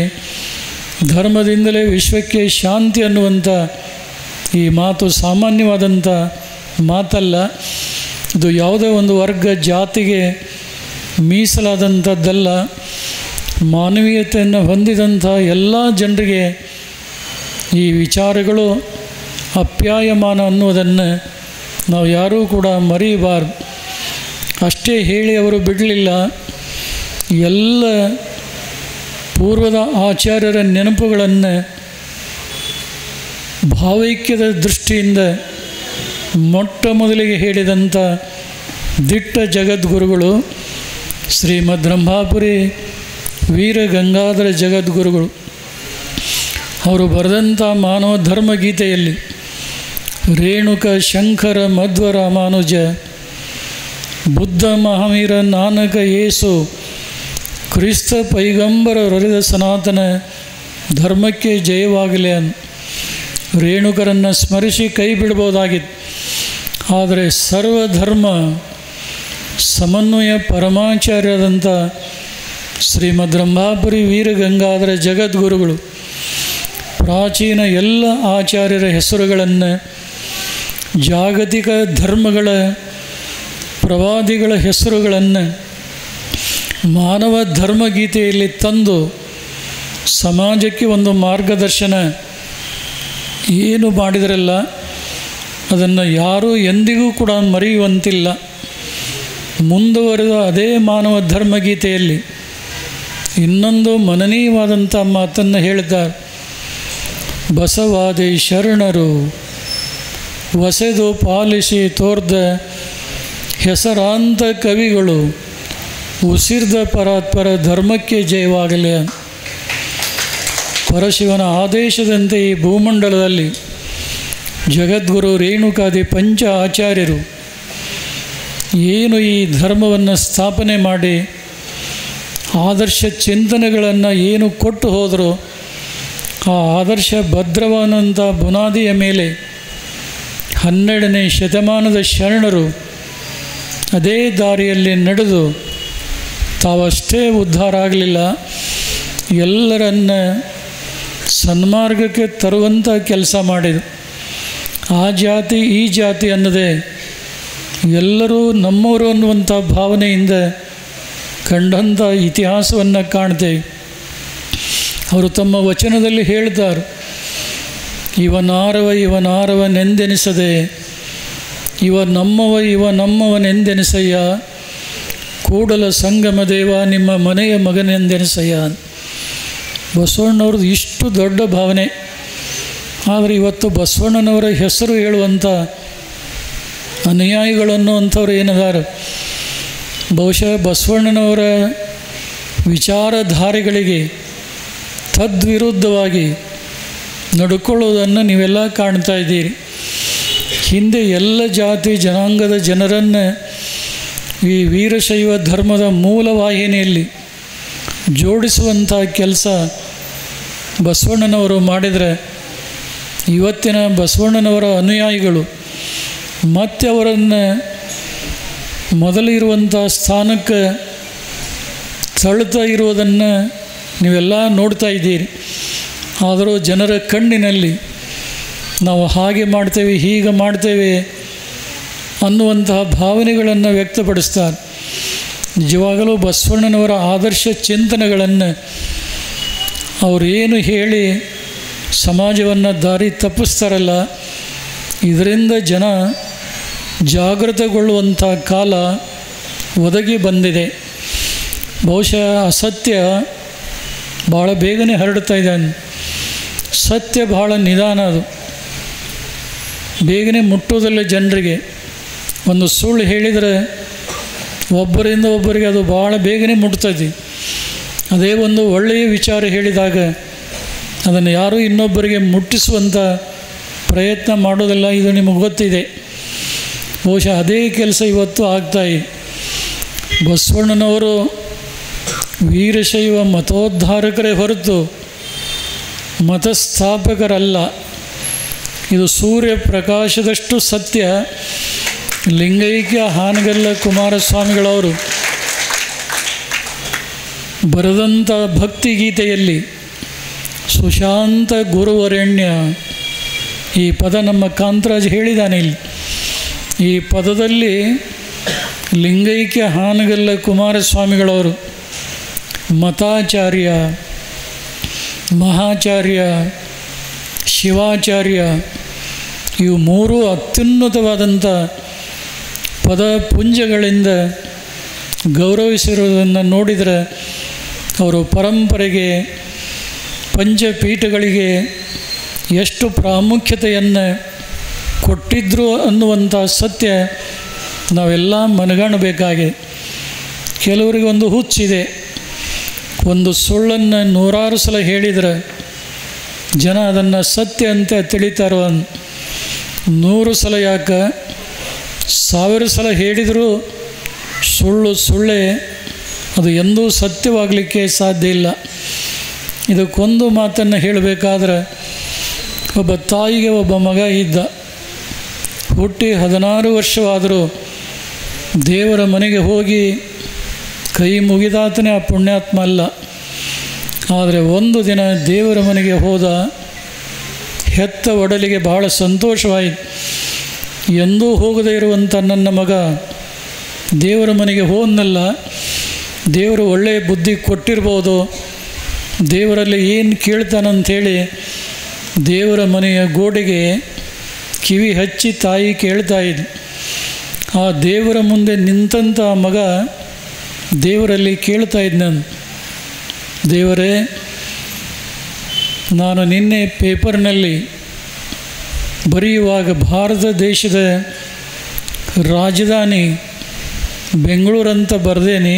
ಧರ್ಮದಿಂದಲೇ ವಿಶ್ವಕ್ಕೆ ಶಾಂತಿ ಅನ್ನುವಂಥ ಈ ಮಾತು ಸಾಮಾನ್ಯವಾದಂಥ ಮಾತಲ್ಲ. ಇದು ಯಾವುದೇ ಒಂದು ವರ್ಗ ಜಾತಿಗೆ ಮೀಸಲಾದಂಥದ್ದಲ್ಲ. ಮಾನವೀಯತೆಯನ್ನು ಹೊಂದಿದಂಥ ಎಲ್ಲ ಜನರಿಗೆ ಈ ವಿಚಾರಗಳು ಅಪ್ಯಾಯಮಾನ ಅನ್ನೋದನ್ನು ನಾವು ಯಾರೂ ಕೂಡ ಮರೀಬಾರ್ದು. ಅಷ್ಟೇ ಹೇಳಿ ಅವರು ಬಿಡಲಿಲ್ಲ. ಎಲ್ಲ ಪೂರ್ವದ ಆಚಾರ್ಯರ ನೆನಪುಗಳನ್ನು ಭಾವೈಕ್ಯದ ದೃಷ್ಟಿಯಿಂದ ಮೊಟ್ಟ ಮೊದಲಿಗೆ ಹೇಳಿದಂಥ ದಿಟ್ಟ ಜಗದ್ಗುರುಗಳು ಶ್ರೀಮದ್ ರಂಭಾಪುರಿ ವೀರ ಗಂಗಾಧರ ಜಗದ್ಗುರುಗಳು. ಅವರು ಬರೆದಂಥ ಮಾನವ ಧರ್ಮ ಗೀತೆಯಲ್ಲಿ ರೇಣುಕ ಶಂಕರ ಮಧ್ವ ರಾಮಾನುಜ ಬುದ್ಧ ಮಹಾವೀರ ನಾನಕ ಯೇಸು ಕ್ರಿಸ್ತ ಪೈಗಂಬರರೊರೆದ ಸನಾತನ ಧರ್ಮಕ್ಕೆ ಜಯವಾಗಲಿ ಅಂತ ರೇಣುಕರನ್ನು ಸ್ಮರಿಸಿ ಕೈ ಬಿಡ್ಬೋದಾಗಿತ್ತು. ಆದರೆ ಸರ್ವಧರ್ಮ ಸಮನ್ವಯ ಪರಮಾಚಾರ್ಯರಾದಂಥ ಶ್ರೀಮದ್ ರಂಭಾಪುರಿ ವೀರ ಗಂಗಾಧರ ಜಗದ್ಗುರುಗಳು ಪ್ರಾಚೀನ ಎಲ್ಲ ಆಚಾರ್ಯರ ಹೆಸರುಗಳನ್ನು, ಜಾಗತಿಕ ಧರ್ಮಗಳ ಪ್ರವಾದಿಗಳ ಹೆಸರುಗಳನ್ನು ಮಾನವ ಧರ್ಮಗೀತೆಯಲ್ಲಿ ತಂದು ಸಮಾಜಕ್ಕೆ ಒಂದು ಮಾರ್ಗದರ್ಶನ ಏನು ಮಾಡಿದರಲ್ಲ ಅದನ್ನು ಯಾರೂ ಎಂದಿಗೂ ಕೂಡ ಮರೆಯುವಂತಿಲ್ಲ. ಮುಂದುವರೆದ ಅದೇ ಮಾನವ ಧರ್ಮಗೀತೆಯಲ್ಲಿ ಇನ್ನೊಂದು ಮನನೀಯವಾದಂಥ ಮಾತನ್ನು ಹೇಳಿದ್ದಾರೆ. ಬಸವಾದಿ ಶರಣರು ವಸೆದು ಪಾಲಿಸಿ ತೋರ್ದ ಹೆಸರಾಂತ ಕವಿಗಳು ಉಸಿರ್ದ ಪರಾತ್ಪರ ಧರ್ಮಕ್ಕೆ ಜಯವಾಗಲಿ. ಪರಶಿವನ ಆದೇಶದಂತೆ ಈ ಭೂಮಂಡಲದಲ್ಲಿ ಜಗದ್ಗುರು ರೇಣುಕಾದಿ ಪಂಚ ಆಚಾರ್ಯರು ಏನು ಈ ಧರ್ಮವನ್ನು ಸ್ಥಾಪನೆ ಮಾಡಿ ಆದರ್ಶ ಚಿಂತನೆಗಳನ್ನು ಏನು ಕೊಟ್ಟು ಹೋದರೂ ಆ ಆದರ್ಶ ಭದ್ರವಾದಂಥ ಬುನಾದಿಯ ಮೇಲೆ 12ನೇ ಶತಮಾನದ ಶರಣರು ಅದೇ ದಾರಿಯಲ್ಲಿ ನಡೆದು ತಾವಷ್ಟೇ ಉದ್ಧಾರ ಆಗಲಿಲ್ಲ, ಎಲ್ಲರನ್ನ ಸನ್ಮಾರ್ಗಕ್ಕೆ ತರುವಂಥ ಕೆಲಸ ಮಾಡಿದರು. ಆ ಜಾತಿ ಈ ಜಾತಿ ಅನ್ನದೇ ಎಲ್ಲರೂ ನಮ್ಮವರು ಅನ್ನುವಂಥ ಭಾವನೆಯಿಂದ ಕಂಡಂಥ ಇತಿಹಾಸವನ್ನು ಕಾಣ್ತೇವೆ. ಅವರು ತಮ್ಮ ವಚನದಲ್ಲಿ ಹೇಳ್ತಾರೆ, ಇವನಾರವನೆಂದೆನಿಸದೆ ಇವ ನಮ್ಮವನೆಂದೆನಿಸಯ್ಯ, ಕೂಡಲ ಸಂಗಮ ದೇವ ನಿಮ್ಮ ಮನೆಯ ಮಗನೆಂದೆನಿಸಯ್ಯ. ಬಸವಣ್ಣವ್ರದ್ದು ಇಷ್ಟು ದೊಡ್ಡ ಭಾವನೆ. ಆದರೆ ಇವತ್ತು ಬಸವಣ್ಣನವರ ಹೆಸರು ಹೇಳುವಂಥ ಅನುಯಾಯಿಗಳನ್ನು ಅಂಥವ್ರು ಏನಿದ್ದಾರೆ, ಬಹುಶಃ ಬಸವಣ್ಣನವರ ವಿಚಾರಧಾರೆಗಳಿಗೆ ತದ್ವಿರುದ್ಧವಾಗಿ ನಡ್ಕೊಳ್ಳೋದನ್ನು ನೀವೆಲ್ಲ ಕಾಣ್ತಾ ಇದ್ದೀರಿ. ಹಿಂದೆ ಎಲ್ಲ ಜಾತಿ ಜನಾಂಗದ ಜನರನ್ನು ಈ ವೀರಶೈವ ಧರ್ಮದ ಮೂಲವಾಹಿನಿಯಲ್ಲಿ ಜೋಡಿಸುವಂಥ ಕೆಲಸ ಬಸವಣ್ಣನವರು ಮಾಡಿದರೆ, ಇವತ್ತಿನ ಬಸವಣ್ಣನವರ ಅನುಯಾಯಿಗಳು ಮತ್ತೆ ಅವರನ್ನು ಮೊದಲಿರುವಂಥ ಸ್ಥಾನಕ್ಕೆ ತಳ್ತಾ ಇರುವುದನ್ನು ನೀವೆಲ್ಲ ನೋಡ್ತಾ ಇದ್ದೀರಿ. ಆದರೂ ಜನರ ಕಣ್ಣಿನಲ್ಲಿ ನಾವು ಹಾಗೆ ಮಾಡ್ತೇವೆ ಹೀಗೆ ಮಾಡ್ತೇವೆ ಅನ್ನುವಂತಹ ಭಾವನೆಗಳನ್ನು ವ್ಯಕ್ತಪಡಿಸ್ತಾರೆ. ನಿಜವಾಗಲೂ ಬಸವಣ್ಣನವರ ಆದರ್ಶ ಚಿಂತನೆಗಳನ್ನು ಅವರು ಏನು ಹೇಳಿ ಸಮಾಜವನ್ನು ದಾರಿ ತಪ್ಪಿಸ್ತಾರಲ್ಲ, ಇದರಿಂದ ಜನ ಜಾಗೃತಗೊಳ್ಳುವಂಥ ಕಾಲ ಒದಗಿ ಬಂದಿದೆ. ಬಹುಶಃ ಅಸತ್ಯ ಭಾಳ ಬೇಗನೆ ಹರಡ್ತಾ ಇದ್ದಾನೆ. ಸತ್ಯ ಭಾಳ ನಿಧಾನ, ಅದು ಬೇಗನೆ ಮುಟ್ಟೋದಿಲ್ಲ ಜನರಿಗೆ. ಒಂದು ಸುಳ್ಳು ಹೇಳಿದರೆ ಒಬ್ಬರಿಂದ ಒಬ್ಬರಿಗೆ ಅದು ಭಾಳ ಬೇಗನೆ ಮುಟ್ತದೆ. ಅದೇ ಒಂದು ಒಳ್ಳೆಯ ವಿಚಾರ ಹೇಳಿದಾಗ ಅದನ್ನು ಯಾರೂ ಇನ್ನೊಬ್ಬರಿಗೆ ಮುಟ್ಟಿಸುವಂಥ ಪ್ರಯತ್ನ ಮಾಡೋದಿಲ್ಲ. ಇದು ನಿಮಗೆ ಗೊತ್ತಿದೆ. ಬಹುಶಃ ಅದೇ ಕೆಲಸ ಇವತ್ತು ಆಗ್ತಾಯಿದೆ. ಬಸವಣ್ಣನವರು ವೀರಶೈವ ಮತೋದ್ಧಾರಕರೇ ಹೊರತು ಮತಸ್ಥಾಪಕರಲ್ಲ. ಇದು ಸೂರ್ಯ ಪ್ರಕಾಶದಷ್ಟು ಸತ್ಯ. ಲಿಂಗೈಕ್ಯ ಹಾನಗಲ್ಲ ಕುಮಾರಸ್ವಾಮಿಗಳವರು ಬರೆದಂಥ ಭಕ್ತಿಗೀತೆಯಲ್ಲಿ ಸುಶಾಂತ ಗುರುವರೆಣ್ಯ ಈ ಪದ ನಮ್ಮ ಕಾಂತರಾಜ್ ಹೇಳಿದ್ದಾನೆ. ಇಲ್ಲಿ ಈ ಪದದಲ್ಲಿ ಲಿಂಗೈಕ್ಯ ಹಾನಗಲ್ಲ ಕುಮಾರಸ್ವಾಮಿಗಳವರು ಮತಾಚಾರ್ಯ, ಮಹಾಚಾರ್ಯ, ಶಿವಾಚಾರ್ಯ ಇವು ಮೂರೂ ಅತ್ಯುನ್ನತವಾದಂಥ ಪದಪುಂಜಗಳಿಂದ ಗೌರವಿಸಿರುವುದನ್ನು ನೋಡಿದರೆ ಅವರು ಪರಂಪರೆಗೆ, ಪಂಚಪೀಠಗಳಿಗೆ ಎಷ್ಟು ಪ್ರಾಮುಖ್ಯತೆಯನ್ನು ಕೊಟ್ಟಿದ್ದರು ಅನ್ನುವಂಥ ಸತ್ಯ ನಾವೆಲ್ಲ ಮನಗಾಣಬೇಕಾಗಿದೆ. ಕೆಲವರಿಗೆ ಒಂದು ಹುಚ್ಚಿದೆ. ಒಂದು ಸುಳ್ಳನ್ನು 100 ಸಲ ಹೇಳಿದರೆ ಜನ ಅದನ್ನು ಸತ್ಯ ಅಂತ ತಿಳಿತಾರೋ. 100 ಸಲ ಯಾಕೆ, 1000 ಸಲ ಹೇಳಿದರೂ ಸುಳ್ಳು ಸುಳ್ಳೇ, ಅದು ಎಂದೂ ಸತ್ಯವಾಗಲಿಕ್ಕೆ ಸಾಧ್ಯ ಇಲ್ಲ. ಇದಕ್ಕೊಂದು ಮಾತನ್ನು ಹೇಳಬೇಕಾದ್ರೆ, ಒಬ್ಬ ತಾಯಿಗೆ ಒಬ್ಬ ಮಗ ಇದ್ದ. ಹುಟ್ಟಿ 16 ವರ್ಷವಾದರೂ ದೇವರ ಮನೆಗೆ ಹೋಗಿ ಕೈ ಮುಗಿದಾತನೇ ಆ ಪುಣ್ಯಾತ್ಮ ಅಲ್ಲ. ಆದರೆ ಒಂದು ದಿನ ದೇವರ ಮನೆಗೆ ಹೋದ. ಹೆತ್ತ ಒಡಲಿಗೆ ಬಹಳ ಸಂತೋಷವಾಯಿತು. ಎಂದೂ ಹೋಗದೇ ಇರುವಂಥ ನನ್ನ ಮಗ ದೇವರ ಮನೆಗೆ ಹೋದನಲ್ಲ, ದೇವರು ಒಳ್ಳೆಯ ಬುದ್ಧಿ ಕೊಟ್ಟಿರ್ಬೋದು, ದೇವರಲ್ಲಿ ಏನು ಕೇಳ್ತಾನಂಥೇಳಿ ದೇವರ ಮನೆಯ ಗೋಡೆಗೆ ಕಿವಿ ಹಚ್ಚಿ ತಾಯಿ ಕೇಳ್ತಾ ಇದ್ಲು. ಆ ದೇವರ ಮುಂದೆ ನಿಂತಂಥ ಮಗ ದೇವರಲ್ಲಿ ಕೇಳ್ತಾ ಇದ್ನಂದು, ದೇವರೇ, ನಾನು ನಿನ್ನೆ ಪೇಪರ್ನಲ್ಲಿ ಬರೆಯುವಾಗ ಭಾರತ ದೇಶದ ರಾಜಧಾನಿ ಬೆಂಗಳೂರಂತ ಬರೆದೇನೆ,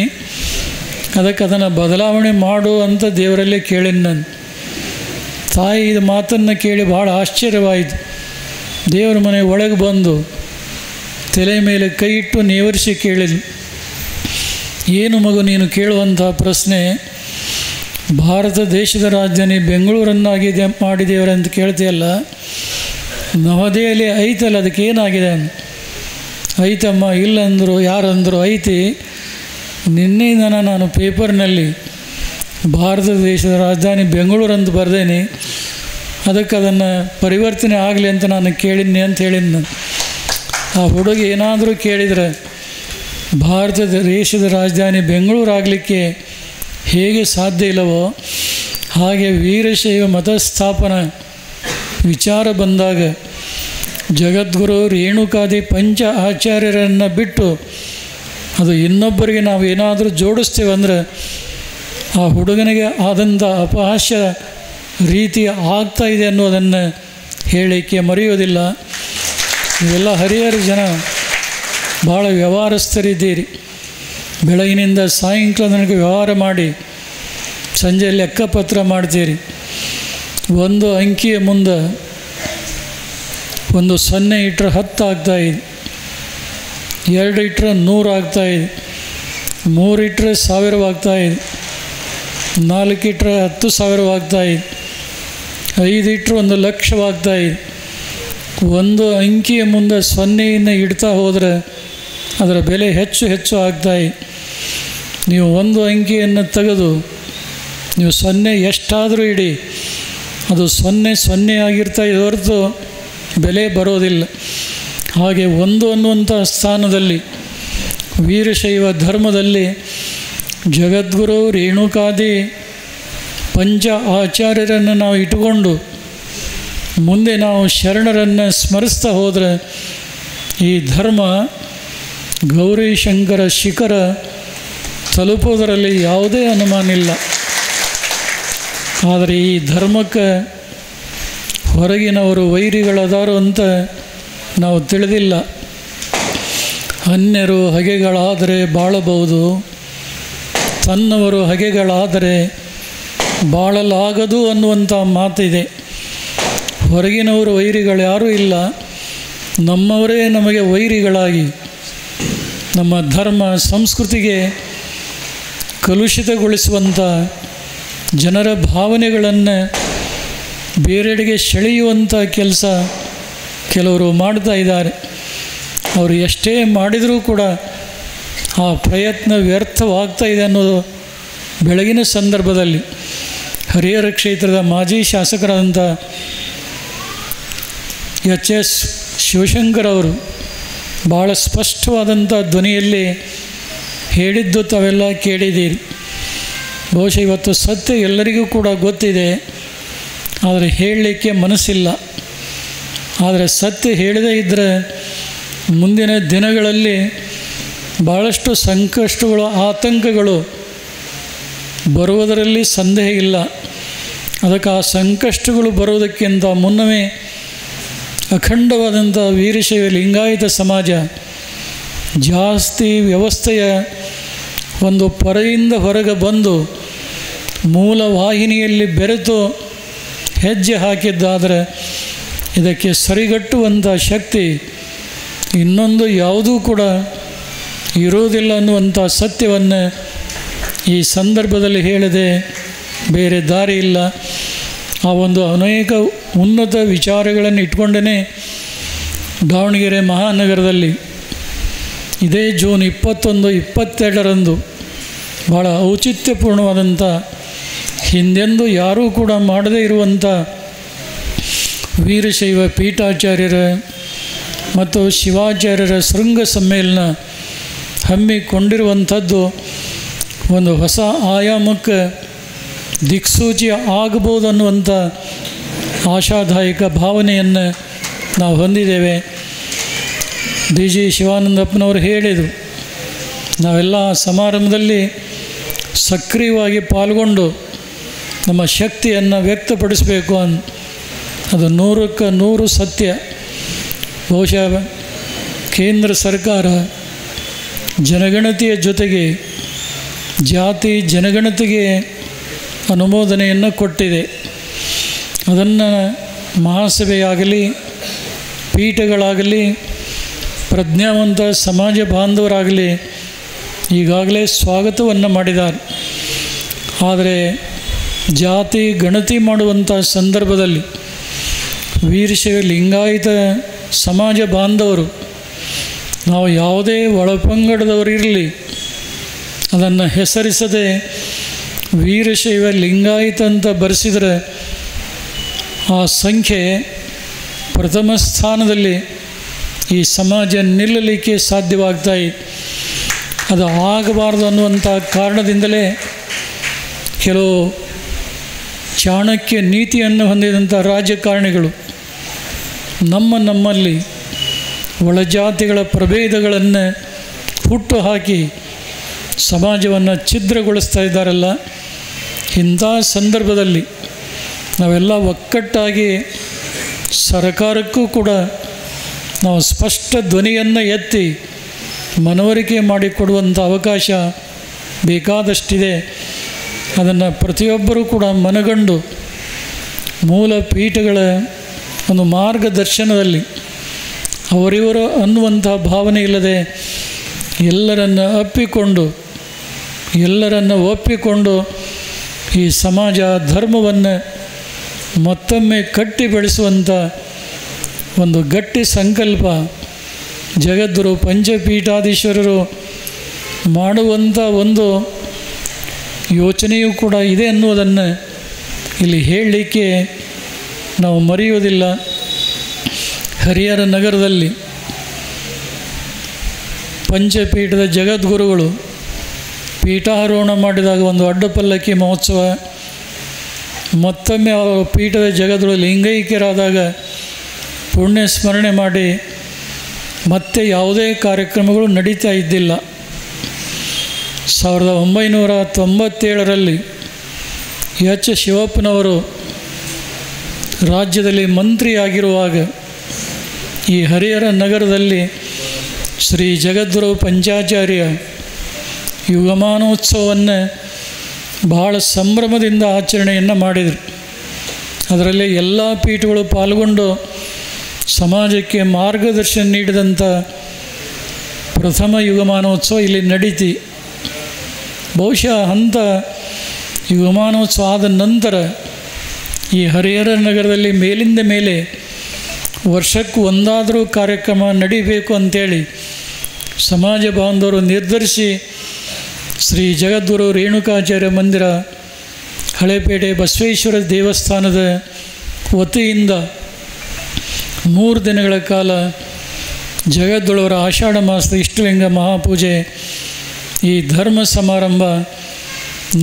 ಅದಕ್ಕೆ ಅದನ್ನು ಬದಲಾವಣೆ ಮಾಡು ಅಂತ ದೇವರಲ್ಲೇ ಕೇಳೀನಿ ನಾನು. ತಾಯಿ ಇದು ಮಾತನ್ನು ಕೇಳಿ ಭಾಳ ಆಶ್ಚರ್ಯವಾಯಿತು. ದೇವರ ಮನೆ ಒಳಗೆ ಬಂದು ತಲೆ ಮೇಲೆ ಕೈ ಇಟ್ಟು ನೇವರಿಸಿ ಕೇಳಿದ್ಲು, ಏನು ಮಗು ನೀನು ಕೇಳುವಂಥ ಪ್ರಶ್ನೆ? ಭಾರತ ದೇಶದ ರಾಜಧಾನಿ ಬೆಂಗಳೂರನ್ನಾಗಿದೆ ಮಾಡಿದೇವ್ರೆ ಅಂತ ಕೇಳ್ತೀಯಲ್ಲ, ನವದೆಹಲಿ ಐತಲ್ಲ, ಅದಕ್ಕೆ ಏನಾಗಿದೆ? ಐತಮ್ಮ. ಇಲ್ಲ ಅಂದರು. ಯಾರಂದರು? ಐತಿ. ನಿನ್ನೆಯಿಂದ ನಾನು ಪೇಪರ್ನಲ್ಲಿ ಭಾರತ ದೇಶದ ರಾಜಧಾನಿ ಬೆಂಗಳೂರಂತ ಬರ್ದೇನೆ, ಅದಕ್ಕೆ ಅದನ್ನು ಪರಿವರ್ತನೆ ಆಗಲಿ ಅಂತ ನಾನು ಕೇಳಿದ್ನಿ ಅಂತ ಹೇಳಿದ್ನ ನಾನು. ಆ ಹುಡುಗಿ ಏನಾದರೂ ಕೇಳಿದರೆ ಭಾರತ ದೇಶದ ರಾಜಧಾನಿ ಬೆಂಗಳೂರು ಆಗಲಿಕ್ಕೆ ಹೇಗೆ ಸಾಧ್ಯ ಇಲ್ಲವೋ ಹಾಗೆ ವೀರಶೈವ ಮತಸ್ಥಾಪನ ವಿಚಾರ ಬಂದಾಗ ಜಗದ್ಗುರು ರೇಣುಕಾದಿ ಪಂಚ ಆಚಾರ್ಯರನ್ನು ಬಿಟ್ಟು ಅದು ಇನ್ನೊಬ್ಬರಿಗೆ ನಾವು ಏನಾದರೂ ಜೋಡಿಸ್ತೇವಂದ್ರೆ ಆ ಹುಡುಗನಿಗೆ ಆದಂಥ ಅಪಹಾಸ್ಯ ರೀತಿ ಆಗ್ತಾಯಿದೆ ಅನ್ನೋದನ್ನು ಹೇಳಲಿಕ್ಕೆ ಮರೆಯೋದಿಲ್ಲ. ಇವೆಲ್ಲ ಹರಿಹರ ಜನ ಭಾಳ ವ್ಯವಹಾರಸ್ಥರಿದ್ದೀರಿ. ಬೆಳಗಿನಿಂದ ಸಾಯಂಕಾಲ ನನಗೆ ವ್ಯವಹಾರ ಮಾಡಿ ಸಂಜೆ ಲೆಕ್ಕಪತ್ರ ಮಾಡ್ತೀರಿ. ಒಂದು ಅಂಕಿಯ ಮುಂದೆ ಒಂದು 0 ಇಟ್ಟರೆ 10 ಆಗ್ತಾಯಿದೆ, 2 ಇಟ್ಟರೆ 100 ಆಗ್ತಾಯಿದೆ, 3 ಇಟ್ಟರೆ 1000 ಆಗ್ತಾಯಿದೆ, 4 ಇಟ್ಟರೆ 10,000 ಆಗ್ತಾಯಿದೆ, 5 ಇಟ್ಟರೆ 1,00,000 ಒಂದು ಅಂಕಿಯ ಮುಂದೆ 0 ಇಡ್ತಾ ಹೋದರೆ ಅದರ ಬೆಲೆ ಹೆಚ್ಚು ಹೆಚ್ಚು ಆಗ್ತಾಯಿದೆ. ನೀವು ಒಂದು ಅಂಕಿಯನ್ನು ತೆಗೆದು ನೀವು 0 ಎಷ್ಟಾದರೂ ಇಡಿ, ಅದು 0 ಆಗಿರ್ತಾ ಹೊರತು ಬೆಲೆ ಬರೋದಿಲ್ಲ. ಹಾಗೆ ಒಂದು ಅನ್ನುವಂಥ ಸ್ಥಾನದಲ್ಲಿ ವೀರಶೈವ ಧರ್ಮದಲ್ಲಿ ಜಗದ್ಗುರು ರೇಣುಕಾದಿ ಪಂಚ ಆಚಾರ್ಯರನ್ನು ನಾವು ಇಟ್ಟುಕೊಂಡು ಮುಂದೆ ನಾವು ಶರಣರನ್ನು ಸ್ಮರಿಸ್ತಾ ಹೋದರೆ ಈ ಧರ್ಮ ಗೌರೀಶಂಕರ ಶಿಖರ ತಲುಪುವುದರಲ್ಲಿ ಯಾವುದೇ ಅನುಮಾನ ಇಲ್ಲ. ಆದರೆ ಈ ಧರ್ಮಕ್ಕೆ ಹೊರಗಿನವರು ವೈರಿಗಳದಾರು ಅಂತ ನಾವು ತಿಳಿದಿಲ್ಲ. ಅನ್ಯರು ಹಗೆಗಳಾದರೆ ಬಾಳಬಹುದು, ತನ್ನವರು ಹಗೆಗಳಾದರೆ ಬಾಳಲಾಗದು ಅನ್ನುವಂಥ ಮಾತಿದೆ. ಹೊರಗಿನವರು ವೈರಿಗಳು ಯಾರೂ ಇಲ್ಲ, ನಮ್ಮವರೇ ನಮಗೆ ವೈರಿಗಳಾಗಿ ನಮ್ಮ ಧರ್ಮ ಸಂಸ್ಕೃತಿಗೆ ಕಲುಷಿತಗೊಳಿಸುವಂಥ ಜನರ ಭಾವನೆಗಳನ್ನು ಬೇರೆಡೆಗೆ ಸೆಳೆಯುವಂಥ ಕೆಲಸ ಕೆಲವರು ಮಾಡ್ತಾ ಇದ್ದಾರೆ. ಅವರು ಎಷ್ಟೇ ಮಾಡಿದರೂ ಕೂಡ ಆ ಪ್ರಯತ್ನ ವ್ಯರ್ಥವಾಗ್ತಾ ಇದೆ ಅನ್ನೋದು ಬೆಳಗಿನ ಸಂದರ್ಭದಲ್ಲಿ ಹರಿಹರ ಕ್ಷೇತ್ರದ ಮಾಜಿ ಶಾಸಕರಾದಂಥ ಎಚ್.ಎಸ್. ಶಿವಶಂಕರ್ ಅವರು ಭಾಳ ಸ್ಪಷ್ಟವಾದಂಥ ಧ್ವನಿಯಲ್ಲಿ ಹೇಳಿದ್ದು ತಾವೆಲ್ಲ ಕೇಳಿದ್ದೀರಿ. ಬಹುಶಃ ಇವತ್ತು ಸತ್ಯ ಎಲ್ಲರಿಗೂ ಕೂಡ ಗೊತ್ತಿದೆ, ಆದರೆ ಹೇಳಲಿಕ್ಕೆ ಮನಸ್ಸಿಲ್ಲ. ಆದರೆ ಸತ್ಯ ಹೇಳದೇ ಇದ್ದರೆ ಮುಂದಿನ ದಿನಗಳಲ್ಲಿ ಭಾಳಷ್ಟು ಸಂಕಷ್ಟಗಳು, ಆತಂಕಗಳು ಬರುವುದರಲ್ಲಿ ಸಂದೇಹ ಇಲ್ಲ. ಅದಕ್ಕೆ ಆ ಸಂಕಷ್ಟಗಳು ಬರುವುದಕ್ಕಿಂತ ಮುನ್ನವೇ ಅಖಂಡವಾದಂಥ ವೀರಶೈವ ಲಿಂಗಾಯತ ಸಮಾಜ ಜಾಸ್ತಿ ವ್ಯವಸ್ಥೆಯ ಒಂದು ಪರೆಯಿಂದ ಹೊರಗೆ ಬಂದು ಮೂಲ ವಾಹಿನಿಯಲ್ಲಿ ಬೆರೆತು ಹೆಜ್ಜೆ ಹಾಕಿದ್ದಾದರೆ ಇದಕ್ಕೆ ಸರಿಗಟ್ಟುವಂಥ ಶಕ್ತಿ ಇನ್ನೊಂದು ಯಾವುದೂ ಕೂಡ ಇರೋದಿಲ್ಲ ಅನ್ನುವಂಥ ಸತ್ಯವನ್ನು ಈ ಸಂದರ್ಭದಲ್ಲಿ ಹೇಳದೆ ಬೇರೆ ದಾರಿ ಇಲ್ಲ. ಆ ಒಂದು ಅನೇಕ ಉನ್ನತ ವಿಚಾರಗಳನ್ನು ಇಟ್ಕೊಂಡೇ ದಾವಣಗೆರೆ ಮಹಾನಗರದಲ್ಲಿ ಇದೇ ಜೂನ್ 21, 22ರಂದು ಭಾಳ ಔಚಿತ್ಯಪೂರ್ಣವಾದಂಥ ಹಿಂದೆಂದೂ ಯಾರೂ ಕೂಡ ಮಾಡದೇ ಇರುವಂಥ ವೀರಶೈವ ಪೀಠಾಚಾರ್ಯರ ಮತ್ತು ಶಿವಾಚಾರ್ಯರ ಶೃಂಗ ಸಮ್ಮೇಳನ ಹಮ್ಮಿಕೊಂಡಿರುವಂಥದ್ದು ಒಂದು ಹೊಸ ಆಯಾಮಕ್ಕೆ ದಿಕ್ಸೂಚಿ ಆಗಬಹುದು ಅನ್ನುವಂಥ ಆಶಾದಾಯಕ ಭಾವನೆಯನ್ನು ನಾವು ಹೊಂದಿದ್ದೇವೆ. ಡಿ ಜಿ ಶಿವಾನಂದಪ್ಪನವರು ಹೇಳಿದರು, ನಾವೆಲ್ಲ ಸಮಾರಂಭದಲ್ಲಿ ಸಕ್ರಿಯವಾಗಿ ಪಾಲ್ಗೊಂಡು ನಮ್ಮ ಶಕ್ತಿಯನ್ನು ವ್ಯಕ್ತಪಡಿಸಬೇಕು ಅದು 100ಕ್ಕೆ 100 ಸತ್ಯ. ಬಹುಶಃ ಕೇಂದ್ರ ಸರ್ಕಾರ ಜನಗಣತಿಯ ಜೊತೆಗೆ ಜಾತಿ ಜನಗಣತಿಗೆ ಅನುಮೋದನೆಯನ್ನು ಕೊಟ್ಟಿದೆ. ಅದನ್ನು ಮಹಾಸಭೆಯಾಗಲಿ ಪೀಠಗಳಾಗಲಿ ಪ್ರಜ್ಞಾವಂತ ಸಮಾಜ ಬಾಂಧವರಾಗಲಿ ಈಗಾಗಲೇ ಸ್ವಾಗತವನ್ನು ಮಾಡಿದ್ದಾರೆ. ಆದರೆ ಜಾತಿ ಗಣತಿ ಮಾಡುವಂಥ ಸಂದರ್ಭದಲ್ಲಿ ವೀರಶೈವ ಲಿಂಗಾಯತ ಸಮಾಜ ಬಾಂಧವರು ನಾವು ಯಾವುದೇ ಒಳಪಂಗಡದವರಿರಲಿ ಅದನ್ನು ಹೆಸರಿಸದೆ ವೀರಶೈವ ಲಿಂಗಾಯತ ಅಂತ ಬರೆಸಿದರೆ ಆ ಸಂಖ್ಯೆ ಪ್ರಥಮ ಸ್ಥಾನದಲ್ಲಿ ಈ ಸಮಾಜ ನಿಲ್ಲಲಿಕ್ಕೆ ಸಾಧ್ಯವಾಗ್ತಾಯಿದೆ. ಅದು ಆಗಬಾರ್ದು ಅನ್ನುವಂಥ ಕಾರಣದಿಂದಲೇ ಕೆಲವು ಚಾಣಕ್ಯ ನೀತಿಯನ್ನು ಹೊಂದಿದಂಥ ರಾಜಕಾರಣಿಗಳು ನಮ್ಮಲ್ಲಿ ಒಳಜಾತಿಗಳ ಪ್ರಭೇದಗಳನ್ನು ಹುಟ್ಟು ಹಾಕಿ ಸಮಾಜವನ್ನು ಛಿದ್ರಗೊಳಿಸ್ತಾ ಇದ್ದಾರಲ್ಲ, ಇಂಥ ಸಂದರ್ಭದಲ್ಲಿ ನಾವೆಲ್ಲ ಒಕ್ಕಟ್ಟಾಗಿ ಸರ್ಕಾರಕ್ಕೂ ಕೂಡ ನಾವು ಸ್ಪಷ್ಟ ಧ್ವನಿಯನ್ನು ಎತ್ತಿ ಮನವರಿಕೆ ಮಾಡಿಕೊಡುವಂಥ ಅವಕಾಶ ಬೇಕಾದಷ್ಟಿದೆ. ಅದನ್ನು ಪ್ರತಿಯೊಬ್ಬರೂ ಕೂಡ ಮನಗಂಡು ಮೂಲ ಪೀಠಗಳ ಒಂದು ಮಾರ್ಗದರ್ಶನದಲ್ಲಿ ಅವರಿವರು ಅನ್ನುವಂಥ ಭಾವನೆ ಇಲ್ಲದೆ ಎಲ್ಲರನ್ನು ಒಪ್ಪಿಕೊಂಡು ಈ ಸಮಾಜ ಧರ್ಮವನ್ನು ಮತ್ತೊಮ್ಮೆ ಕಟ್ಟಿ ಬೆಳೆಸುವಂಥ ಒಂದು ಗಟ್ಟಿ ಸಂಕಲ್ಪ ಜಗದ್ಗುರು ಪಂಚಪೀಠಾಧೀಶ್ವರರು ಮಾಡುವಂಥ ಒಂದು ಯೋಚನೆಯೂ ಕೂಡ ಇದೆ ಅನ್ನುವುದನ್ನು ಇಲ್ಲಿ ಹೇಳಲಿಕ್ಕೆ ನಾವು ಮರೆಯುವುದಿಲ್ಲ. ಹರಿಹರ ನಗರದಲ್ಲಿ ಪಂಚಪೀಠದ ಜಗದ್ಗುರುಗಳು ಪೀಠಾರೋಹಣ ಮಾಡಿದಾಗ ಒಂದು ಅಡ್ಡಪಲ್ಲಕ್ಕಿ ಮಹೋತ್ಸವ, ಮತ್ತೊಮ್ಮೆ ಅವರು ಪೀಠದ ಜಗದ್ಗುರು ಲಿಂಗೈಕ್ಯರಾದಾಗ ಪುಣ್ಯ ಸ್ಮರಣೆ ಮಾಡಿ ಮತ್ತೆ ಯಾವುದೇ ಕಾರ್ಯಕ್ರಮಗಳು ನಡೀತಾ ಇದ್ದಿಲ್ಲ. 1997ರಲ್ಲಿ ಎಚ್ ಶಿವಪ್ಪನವರು ರಾಜ್ಯದಲ್ಲಿ ಮಂತ್ರಿಯಾಗಿರುವಾಗ ಈ ಹರಿಹರ ನಗರದಲ್ಲಿ ಶ್ರೀ ಜಗದ್ಗುರು ಪಂಚಾಚಾರ್ಯ ಯುಗಮಾನೋತ್ಸವವನ್ನು ಬಹಳ ಸಂಭ್ರಮದಿಂದ ಆಚರಣೆಯನ್ನು ಮಾಡಿದರು. ಅದರಲ್ಲಿ ಎಲ್ಲ ಪೀಠಗಳು ಪಾಲ್ಗೊಂಡು ಸಮಾಜಕ್ಕೆ ಮಾರ್ಗದರ್ಶನ ನೀಡಿದಂಥ ಪ್ರಥಮ ಯುಗಮಾನೋತ್ಸವ ಇಲ್ಲಿ ನಡೀತಿ. ಬಹುಶಃ ಅಂಥ ಯುಗಮಾನೋತ್ಸವ ಆದ ನಂತರ ಈ ಹರಿಹರ ನಗರದಲ್ಲಿ ಮೇಲಿಂದ ಮೇಲೆ ವರ್ಷಕ್ಕೆ ಒಂದಾದರೂ ಕಾರ್ಯಕ್ರಮ ನಡೀಬೇಕು ಅಂಥೇಳಿ ಸಮಾಜ ಬಾಂಧವರು ನಿರ್ಧರಿಸಿ ಶ್ರೀ ಜಗದ್ಗುರು ರೇಣುಕಾಚಾರ್ಯ ಮಂದಿರ ಹಳೇಪೇಟೆ ಬಸವೇಶ್ವರ ದೇವಸ್ಥಾನದ ವತಿಯಿಂದ 3 ದಿನಗಳ ಕಾಲ ಜಗದ್ಗುರುವರ ಆಷಾಢ ಮಾಸದ ಇಷ್ಟಲಿಂಗ ಮಹಾಪೂಜೆ ಈ ಧರ್ಮ ಸಮಾರಂಭ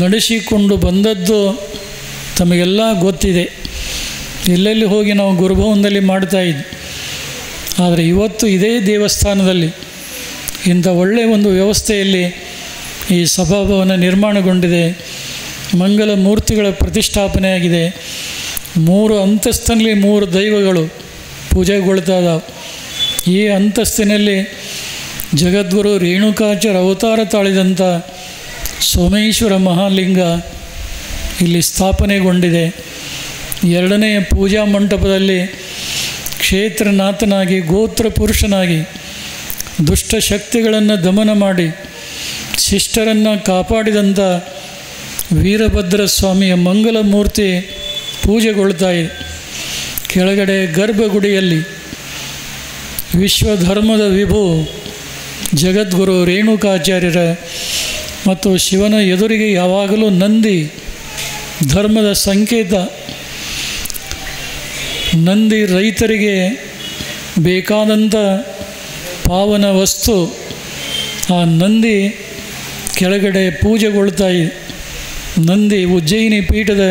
ನಡೆಸಿಕೊಂಡು ಬಂದದ್ದು ತಮಗೆಲ್ಲ ಗೊತ್ತಿದೆ. ಎಲ್ಲೆಲ್ಲಿ ಹೋಗಿ ನಾವು ಗುರುಭವನದಲ್ಲಿ ಮಾಡ್ತಾಯಿದ್ವಿ. ಆದರೆ ಇವತ್ತು ಇದೇ ದೇವಸ್ಥಾನದಲ್ಲಿ ಇಂಥ ಒಳ್ಳೆಯ ಒಂದು ವ್ಯವಸ್ಥೆಯಲ್ಲಿ ಈ ಸಭಾಭವನ ನಿರ್ಮಾಣಗೊಂಡಿದೆ. ಮಂಗಲ ಮೂರ್ತಿಗಳ ಪ್ರತಿಷ್ಠಾಪನೆಯಾಗಿದೆ. 3 ಅಂತಸ್ತಿನಲ್ಲಿ 3 ದೈವಗಳು ಪೂಜೆಗೊಳ್ತಾ ಇದ್ದಾವೆ. ಈ ಅಂತಸ್ತಿನಲ್ಲಿ ಜಗದ್ಗುರು ರೇಣುಕಾಚಾರ್ಯ ಅವತಾರ ತಾಳಿದಂಥ ಸೋಮೇಶ್ವರ ಮಹಾಲಿಂಗ ಇಲ್ಲಿ ಸ್ಥಾಪನೆಗೊಂಡಿದೆ. 2ನೇ ಪೂಜಾ ಮಂಟಪದಲ್ಲಿ ಕ್ಷೇತ್ರನಾಥನಾಗಿ ಗೋತ್ರ ಪುರುಷನಾಗಿ ದುಷ್ಟ ಶಕ್ತಿಗಳನ್ನು ದಮನ ಮಾಡಿ ಶಿಷ್ಟರನ್ನು ಕಾಪಾಡಿದಂಥ ವೀರಭದ್ರ ಸ್ವಾಮಿಯ ಮಂಗಲ ಮೂರ್ತಿ ಪೂಜೆಗೊಳ್ತಾ ಇದೆ. ಕೆಳಗಡೆ ಗರ್ಭಗುಡಿಯಲ್ಲಿ ವಿಶ್ವಧರ್ಮದ ವಿಭು ಜಗದ್ಗುರು ರೇಣುಕಾಚಾರ್ಯರ ಮತ್ತು ಶಿವನ ಎದುರಿಗೆ ಯಾವಾಗಲೂ ನಂದಿ ಧರ್ಮದ ಸಂಕೇತ. ನಂದಿ ರೈತರಿಗೆ ಬೇಕಾದಂಥ ಪಾವನ ವಸ್ತು. ಆ ನಂದಿ ಕೆಳಗಡೆ ಪೂಜೆಗೊಳ್ತಾ ಇದೆ. ನಂದಿ ಉಜ್ಜಯಿನಿ ಪೀಠದ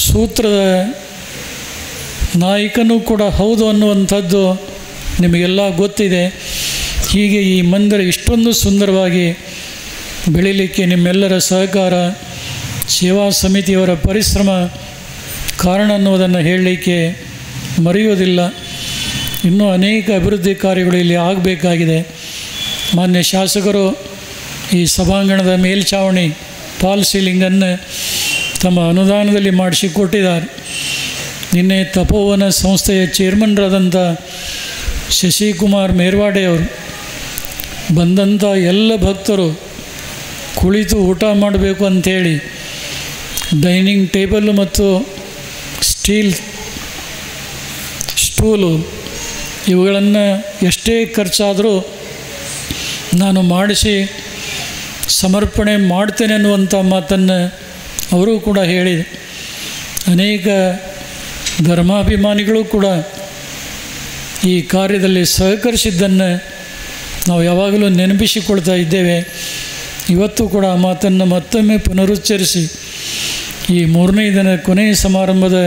ಸೂತ್ರದ ನಾಯಕನೂ ಕೂಡ ಹೌದು ಅನ್ನುವಂಥದ್ದು ನಿಮಗೆಲ್ಲ ಗೊತ್ತಿದೆ. ಹೀಗೆ ಈ ಮಂದಿರ ಇಷ್ಟೊಂದು ಸುಂದರವಾಗಿ ಬೆಳೀಲಿಕ್ಕೆ ನಿಮ್ಮೆಲ್ಲರ ಸಹಕಾರ, ಸೇವಾ ಸಮಿತಿಯವರ ಪರಿಶ್ರಮ ಕಾರಣ ಅನ್ನೋದನ್ನು ಹೇಳಲಿಕ್ಕೆ ಮರೆಯೋದಿಲ್ಲ. ಇನ್ನೂ ಅನೇಕ ಅಭಿವೃದ್ಧಿ ಕಾರ್ಯಗಳು ಇಲ್ಲಿ ಆಗಬೇಕಾಗಿದೆ. ಮಾನ್ಯ ಶಾಸಕರು ಈ ಸಭಾಂಗಣದ ಮೇಲ್ಛಾವಣಿ ಫಾಲ್ ಸೀಲಿಂಗನ್ನು ತಮ್ಮ ಅನುದಾನದಲ್ಲಿ ಮಾಡಿಸಿಕೊಟ್ಟಿದ್ದಾರೆ. ನಿನ್ನೆ ತಪೋವನ ಸಂಸ್ಥೆಯ ಚೇರ್ಮನ್ರಾದಂಥ ಶಶಿಕುಮಾರ್ ಮೇರ್ವಾಡೆಯವರು ಬಂದಂಥ ಎಲ್ಲ ಭಕ್ತರು ಕುಳಿತು ಊಟ ಮಾಡಬೇಕು ಅಂಥೇಳಿ ಡೈನಿಂಗ್ ಟೇಬಲ್ಲು ಮತ್ತು ಸ್ಟೀಲ್ ಸ್ಟೂಲು ಇವುಗಳನ್ನು ಎಷ್ಟೇ ಖರ್ಚಾದರೂ ನಾನು ಮಾಡಿಸಿ ಸಮರ್ಪಣೆ ಮಾಡ್ತೇನೆ ಅನ್ನುವಂಥ ಮಾತನ್ನು ಅವರು ಕೂಡ ಹೇಳಿದೆ. ಅನೇಕ ಧರ್ಮಾಭಿಮಾನಿಗಳು ಕೂಡ ಈ ಕಾರ್ಯದಲ್ಲಿ ಸಹಕರಿಸಿದ್ದನ್ನು ನಾವು ಯಾವಾಗಲೂ ನೆನಪಿಸಿಕೊಳ್ತಾ ಇದ್ದೇವೆ. ಇವತ್ತು ಕೂಡ ಆ ಮಾತನ್ನು ಮತ್ತೊಮ್ಮೆ ಪುನರುಚ್ಚರಿಸಿ ಈ 3ನೇ ದಿನ ಕೊನೆಯ ಸಮಾರಂಭದ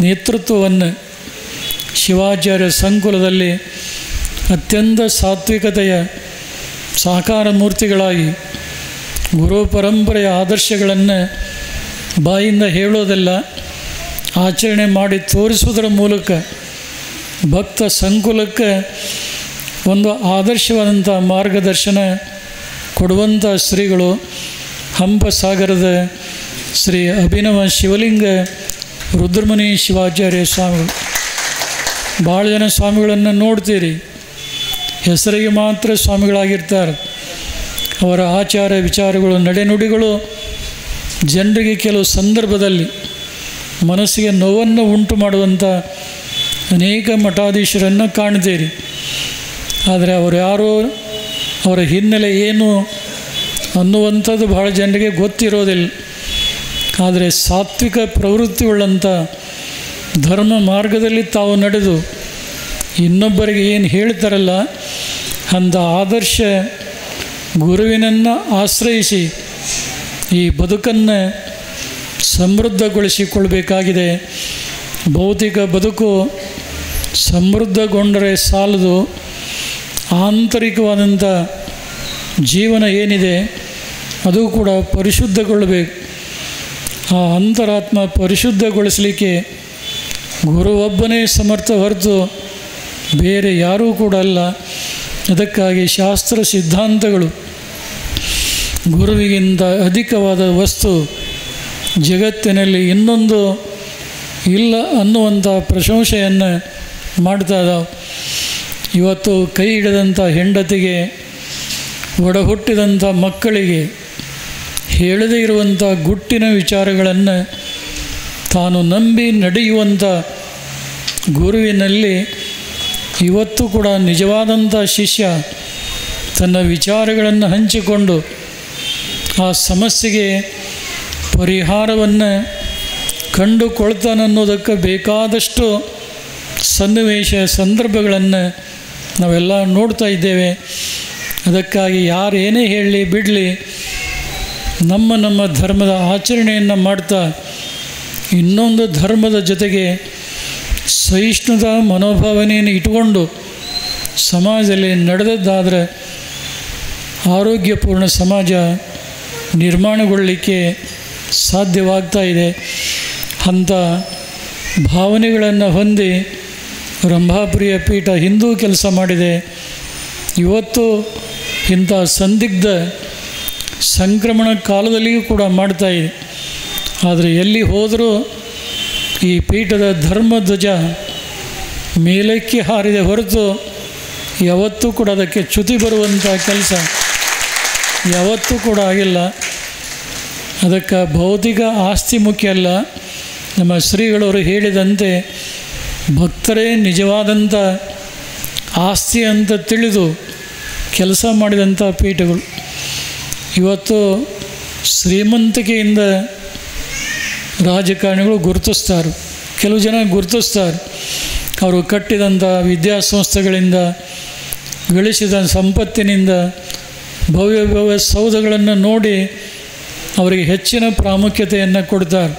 ನೇತೃತ್ವವನ್ನು ಶಿವಾಚಾರ್ಯ ಸಂಕುಲದಲ್ಲಿ ಅತ್ಯಂತ ಸಾತ್ವಿಕತೆಯ ಸಾಕಾರ ಮೂರ್ತಿಗಳಾಗಿ ಗುರು ಪರಂಪರೆಯ ಆದರ್ಶಗಳನ್ನು ಬಾಯಿಂದ ಹೇಳೋದಲ್ಲ, ಆಚರಣೆ ಮಾಡಿ ತೋರಿಸುವುದರ ಮೂಲಕ ಭಕ್ತ ಸಂಕುಲಕ್ಕೆ ಒಂದು ಆದರ್ಶವಾದಂಥ ಮಾರ್ಗದರ್ಶನ ಕೊಡುವಂಥ ಶ್ರೀಗಳು ಹಂಪಸಾಗರದ ಶ್ರೀ ಅಭಿನವ ಶಿವಲಿಂಗ ರುದ್ರಮುನಿ ಶಿವಾಚಾರ್ಯ ಸ್ವಾಮಿಗಳು. ಭಾಳ ಜನ ಸ್ವಾಮಿಗಳನ್ನು ನೋಡ್ತೀರಿ, ಹೆಸರಿಗೆ ಮಾತ್ರ ಸ್ವಾಮಿಗಳಾಗಿರ್ತಾರೆ. ಅವರ ಆಚಾರ ವಿಚಾರಗಳು ನಡೆನುಡಿಗಳು ಜನರಿಗೆ ಕೆಲವು ಸಂದರ್ಭದಲ್ಲಿ ಮನಸ್ಸಿಗೆ ನೋವನ್ನು ಉಂಟು ಮಾಡುವಂಥ ಅನೇಕ ಮಠಾಧೀಶರನ್ನು ಕಾಣ್ತೀರಿ. ಆದರೆ ಅವರು ಯಾರೋ, ಅವರ ಹಿನ್ನೆಲೆ ಏನು ಅನ್ನುವಂಥದ್ದು ಬಹಳ ಜನರಿಗೆ ಗೊತ್ತಿರೋದಿಲ್ಲ. ಆದರೆ ಸಾತ್ವಿಕ ಪ್ರವೃತ್ತಿಯುಳ್ಳಂಥ ಧರ್ಮ ಮಾರ್ಗದಲ್ಲಿ ತಾವು ನಡೆದು ಇನ್ನೊಬ್ಬರಿಗೆ ಏನು ಹೇಳ್ತಾರಲ್ಲ ಅಂಥ ಆದರ್ಶ ಗುರುವಿನನ್ನು ಆಶ್ರಯಿಸಿ ಈ ಬದುಕನ್ನು ಸಮೃದ್ಧಗೊಳಿಸಿಕೊಳ್ಬೇಕಾಗಿದೆ. ಭೌತಿಕ ಬದುಕು ಸಮೃದ್ಧಗೊಂಡರೆ ಸಾಲದು, ಆಂತರಿಕವಾದಂಥ ಜೀವನ ಏನಿದೆ ಅದು ಕೂಡ ಪರಿಶುದ್ಧಗೊಳ್ಳಬೇಕು. ಆ ಅಂತರಾತ್ಮ ಪರಿಶುದ್ಧಗೊಳಿಸಲಿಕ್ಕೆ ಗುರುವೊಬ್ಬನೇ ಸಮರ್ಥ ಹೊರತು ಬೇರೆ ಯಾರೂ ಕೂಡ ಅಲ್ಲ. ಅದಕ್ಕಾಗಿ ಶಾಸ್ತ್ರ ಸಿದ್ಧಾಂತಗಳು ಗುರುವಿಗಿಂತ ಅಧಿಕವಾದ ವಸ್ತು ಜಗತ್ತಿನಲ್ಲಿ ಇನ್ನೊಂದು ಇಲ್ಲ ಅನ್ನುವಂಥ ಪ್ರಶಂಸೆಯನ್ನು ಮಾಡ್ತಾ ಇದ್ದಾವೆ. ಇವತ್ತು ಕೈ ಹಿಡಿದಂಥ ಹೆಂಡತಿಗೆ, ಒಡ ಹುಟ್ಟಿದಂಥ ಮಕ್ಕಳಿಗೆ ಹೇಳದೇ ಇರುವಂಥ ಗುಟ್ಟಿನ ವಿಚಾರಗಳನ್ನು ತಾನು ನಂಬಿ ನಡೆಯುವಂಥ ಗುರುವಿನಲ್ಲಿ ಇವತ್ತು ಕೂಡ ನಿಜವಾದಂಥ ಶಿಷ್ಯ ತನ್ನ ವಿಚಾರಗಳನ್ನು ಹಂಚಿಕೊಂಡು ಆ ಸಮಸ್ಯೆಗೆ ಪರಿಹಾರವನ್ನು ಕಂಡುಕೊಳ್ತಾನನ್ನೋದಕ್ಕೆ ಬೇಕಾದಷ್ಟು ಸನ್ನಿವೇಶ ಸಂದರ್ಭಗಳನ್ನು ನಾವೆಲ್ಲ ನೋಡ್ತಾ ಇದ್ದೇವೆ. ಅದಕ್ಕಾಗಿ ಯಾರೇನೇ ಹೇಳಲಿ ಬಿಡಲಿ, ನಮ್ಮ ಧರ್ಮದ ಆಚರಣೆಯನ್ನು ಮಾಡ್ತಾ ಇನ್ನೊಂದು ಧರ್ಮದ ಜೊತೆಗೆ ಸಹಿಷ್ಣುತಾ ಮನೋಭಾವನೆಯನ್ನು ಇಟ್ಟುಕೊಂಡು ಸಮಾಜದಲ್ಲಿ ನಡೆದದ್ದಾದರೆ ಆರೋಗ್ಯಪೂರ್ಣ ಸಮಾಜ ನಿರ್ಮಾಣಗೊಳ್ಳಲಿಕ್ಕೆ ಸಾಧ್ಯವಾಗ್ತಾ ಇದೆ. ಅಂಥ ಭಾವನೆಗಳನ್ನು ಹೊಂದಿ ರಂಭಾಪುರಿಯ ಪೀಠ ಹಿಂದೂ ಕೆಲಸ ಮಾಡಿದೆ. ಇವತ್ತು ಇಂಥ ಸಂದಿಗ್ಧ ಸಂಕ್ರಮಣ ಕಾಲದಲ್ಲಿಯೂ ಕೂಡ ಮಾಡ್ತಾಯಿದೆ. ಆದರೆ ಎಲ್ಲಿ ಹೋದರೂ ಈ ಪೀಠದ ಧರ್ಮಧ್ವಜ ಮೇಲಕ್ಕೆ ಹಾರಿದೆ ಹೊರತು ಯಾವತ್ತೂ ಕೂಡ ಅದಕ್ಕೆ ಚ್ಯುತಿ ಬರುವಂಥ ಕೆಲಸ ಯಾವತ್ತೂ ಕೂಡ ಆಗಿಲ್ಲ. ಅದಕ್ಕೆ ಭೌತಿಕ ಆಸ್ತಿ ಮುಖ್ಯ ಅಲ್ಲ. ನಮ್ಮ ಶ್ರೀಗಳವರು ಹೇಳಿದಂತೆ ಭಕ್ತರೇ ನಿಜವಾದಂಥ ಆಸ್ತಿ ಅಂತ ತಿಳಿದು ಕೆಲಸ ಮಾಡಿದಂಥ ಪೀಠಗಳು. ಇವತ್ತು ಶ್ರೀಮಂತಿಕೆಯಿಂದ ರಾಜಕಾರಣಿಗಳು ಗುರುತಿಸ್ತಾರೆ, ಕೆಲವು ಜನ ಗುರುತಿಸ್ತಾರೆ. ಅವರು ಕಟ್ಟಿದಂಥ ವಿದ್ಯಾಸಂಸ್ಥೆಗಳಿಂದ ಗಳಿಸಿದ ಸಂಪತ್ತಿನಿಂದ ಭವ್ಯ ಸೌಧಗಳನ್ನು ನೋಡಿ ಅವರಿಗೆ ಹೆಚ್ಚಿನ ಪ್ರಾಮುಖ್ಯತೆಯನ್ನು ಕೊಡ್ತಾರೆ.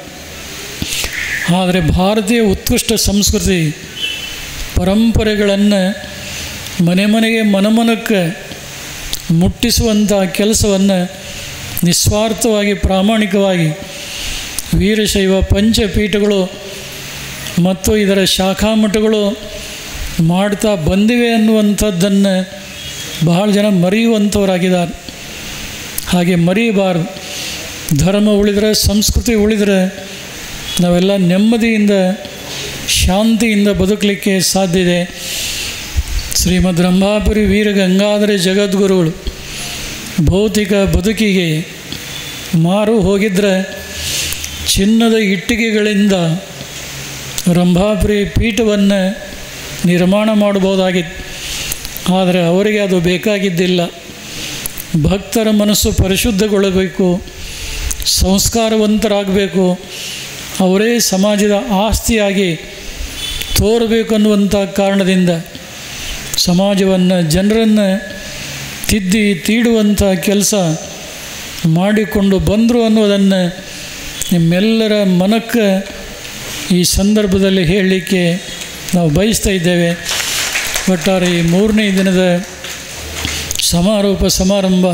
ಆದರೆ ಭಾರತೀಯ ಉತ್ಕೃಷ್ಟ ಸಂಸ್ಕೃತಿ ಪರಂಪರೆಗಳನ್ನು ಮನೆಗೆ ಮನಮನಕ್ಕೆ ಮುಟ್ಟಿಸುವಂಥ ಕೆಲಸವನ್ನು ನಿಸ್ವಾರ್ಥವಾಗಿ ಪ್ರಾಮಾಣಿಕವಾಗಿ ವೀರಶೈವ ಪಂಚಪೀಠಗಳು ಮತ್ತು ಇದರ ಶಾಖಾಮಠಗಳು ಮಾಡ್ತಾ ಬಂದಿವೆ ಅನ್ನುವಂಥದ್ದನ್ನು ಬಹಳ ಜನ ಮರೆಯುವಂಥವರಾಗಿದ್ದಾರೆ. ಹಾಗೆ ಮರೆಯಬಾರ್ದು. ಧರ್ಮ ಉಳಿದರೆ, ಸಂಸ್ಕೃತಿ ಉಳಿದರೆ ನಾವೆಲ್ಲ ನೆಮ್ಮದಿಯಿಂದ ಶಾಂತಿಯಿಂದ ಬದುಕಲಿಕ್ಕೆ ಸಾಧ್ಯ ಇದೆ. ಶ್ರೀಮದ್ ರಂಭಾಪುರಿ ವೀರ ಗಂಗಾಧರ ಜಗದ್ಗುರುಗಳು ಭೌತಿಕ ಬದುಕಿಗೆ ಮಾರು ಹೋಗಿದ್ದರೆ ಚಿನ್ನದ ಇಟ್ಟಿಗೆಗಳಿಂದ ರಂಭಾಪುರಿ ಪೀಠವನ್ನು ನಿರ್ಮಾಣ ಮಾಡಬಹುದಾಗಿತ್ತು. ಆದರೆ ಅವರಿಗೆ ಅದು ಬೇಕಾಗಿದ್ದಿಲ್ಲ. ಭಕ್ತರ ಮನಸ್ಸು ಪರಿಶುದ್ಧಗೊಳ್ಳಬೇಕು, ಸಂಸ್ಕಾರವಂತರಾಗಬೇಕು, ಅವರೇ ಸಮಾಜದ ಆಸ್ತಿಯಾಗಿ ತೋರಬೇಕು ಅನ್ನುವಂಥ ಕಾರಣದಿಂದ ಸಮಾಜವನ್ನು, ಜನರನ್ನು ತೀಡುವಂಥ ಕೆಲಸ ಮಾಡಿಕೊಂಡು ಬಂದರು ಅನ್ನೋದನ್ನು ನಿಮ್ಮೆಲ್ಲರ ಮನಕ್ಕೆ ಈ ಸಂದರ್ಭದಲ್ಲಿ ಹೇಳಲಿಕ್ಕೆ ನಾವು ಬಯಸ್ತಾ ಇದ್ದೇವೆ. ಒಟ್ಟಾರೆ ಈ 3ನೇ ದಿನದ ಸಮಾರಂಭ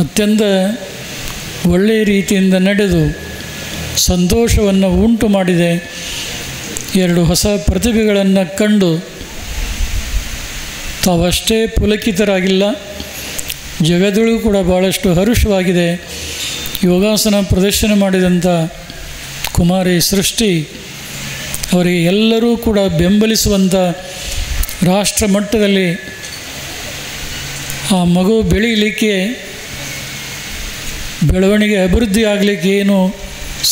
ಅತ್ಯಂತ ಒಳ್ಳೆಯ ರೀತಿಯಿಂದ ನಡೆದು ಸಂತೋಷವನ್ನು ಉಂಟು ಮಾಡಿದೆ. 2 ಹೊಸ ಪ್ರತಿಭೆಗಳನ್ನು ಕಂಡು ತಾವಷ್ಟೇ ಪುಲಕಿತರಾಗಿಲ್ಲ, ಜಗದೊಳಗೂ ಕೂಡ ಭಾಳಷ್ಟು ಹರುಷವಾಗಿದೆ. ಯೋಗಾಸನ ಪ್ರದರ್ಶನ ಮಾಡಿದಂಥ ಕುಮಾರಿ ಸೃಷ್ಟಿ ಅವರಿಗೆ ಎಲ್ಲರೂ ಕೂಡ ಬೆಂಬಲಿಸುವಂಥ ರಾಷ್ಟ್ರ ಮಟ್ಟದಲ್ಲಿ ಆ ಮಗು ಬೆಳೀಲಿಕ್ಕೆ, ಬೆಳವಣಿಗೆ ಅಭಿವೃದ್ಧಿ ಆಗಲಿಕ್ಕೆ ಏನು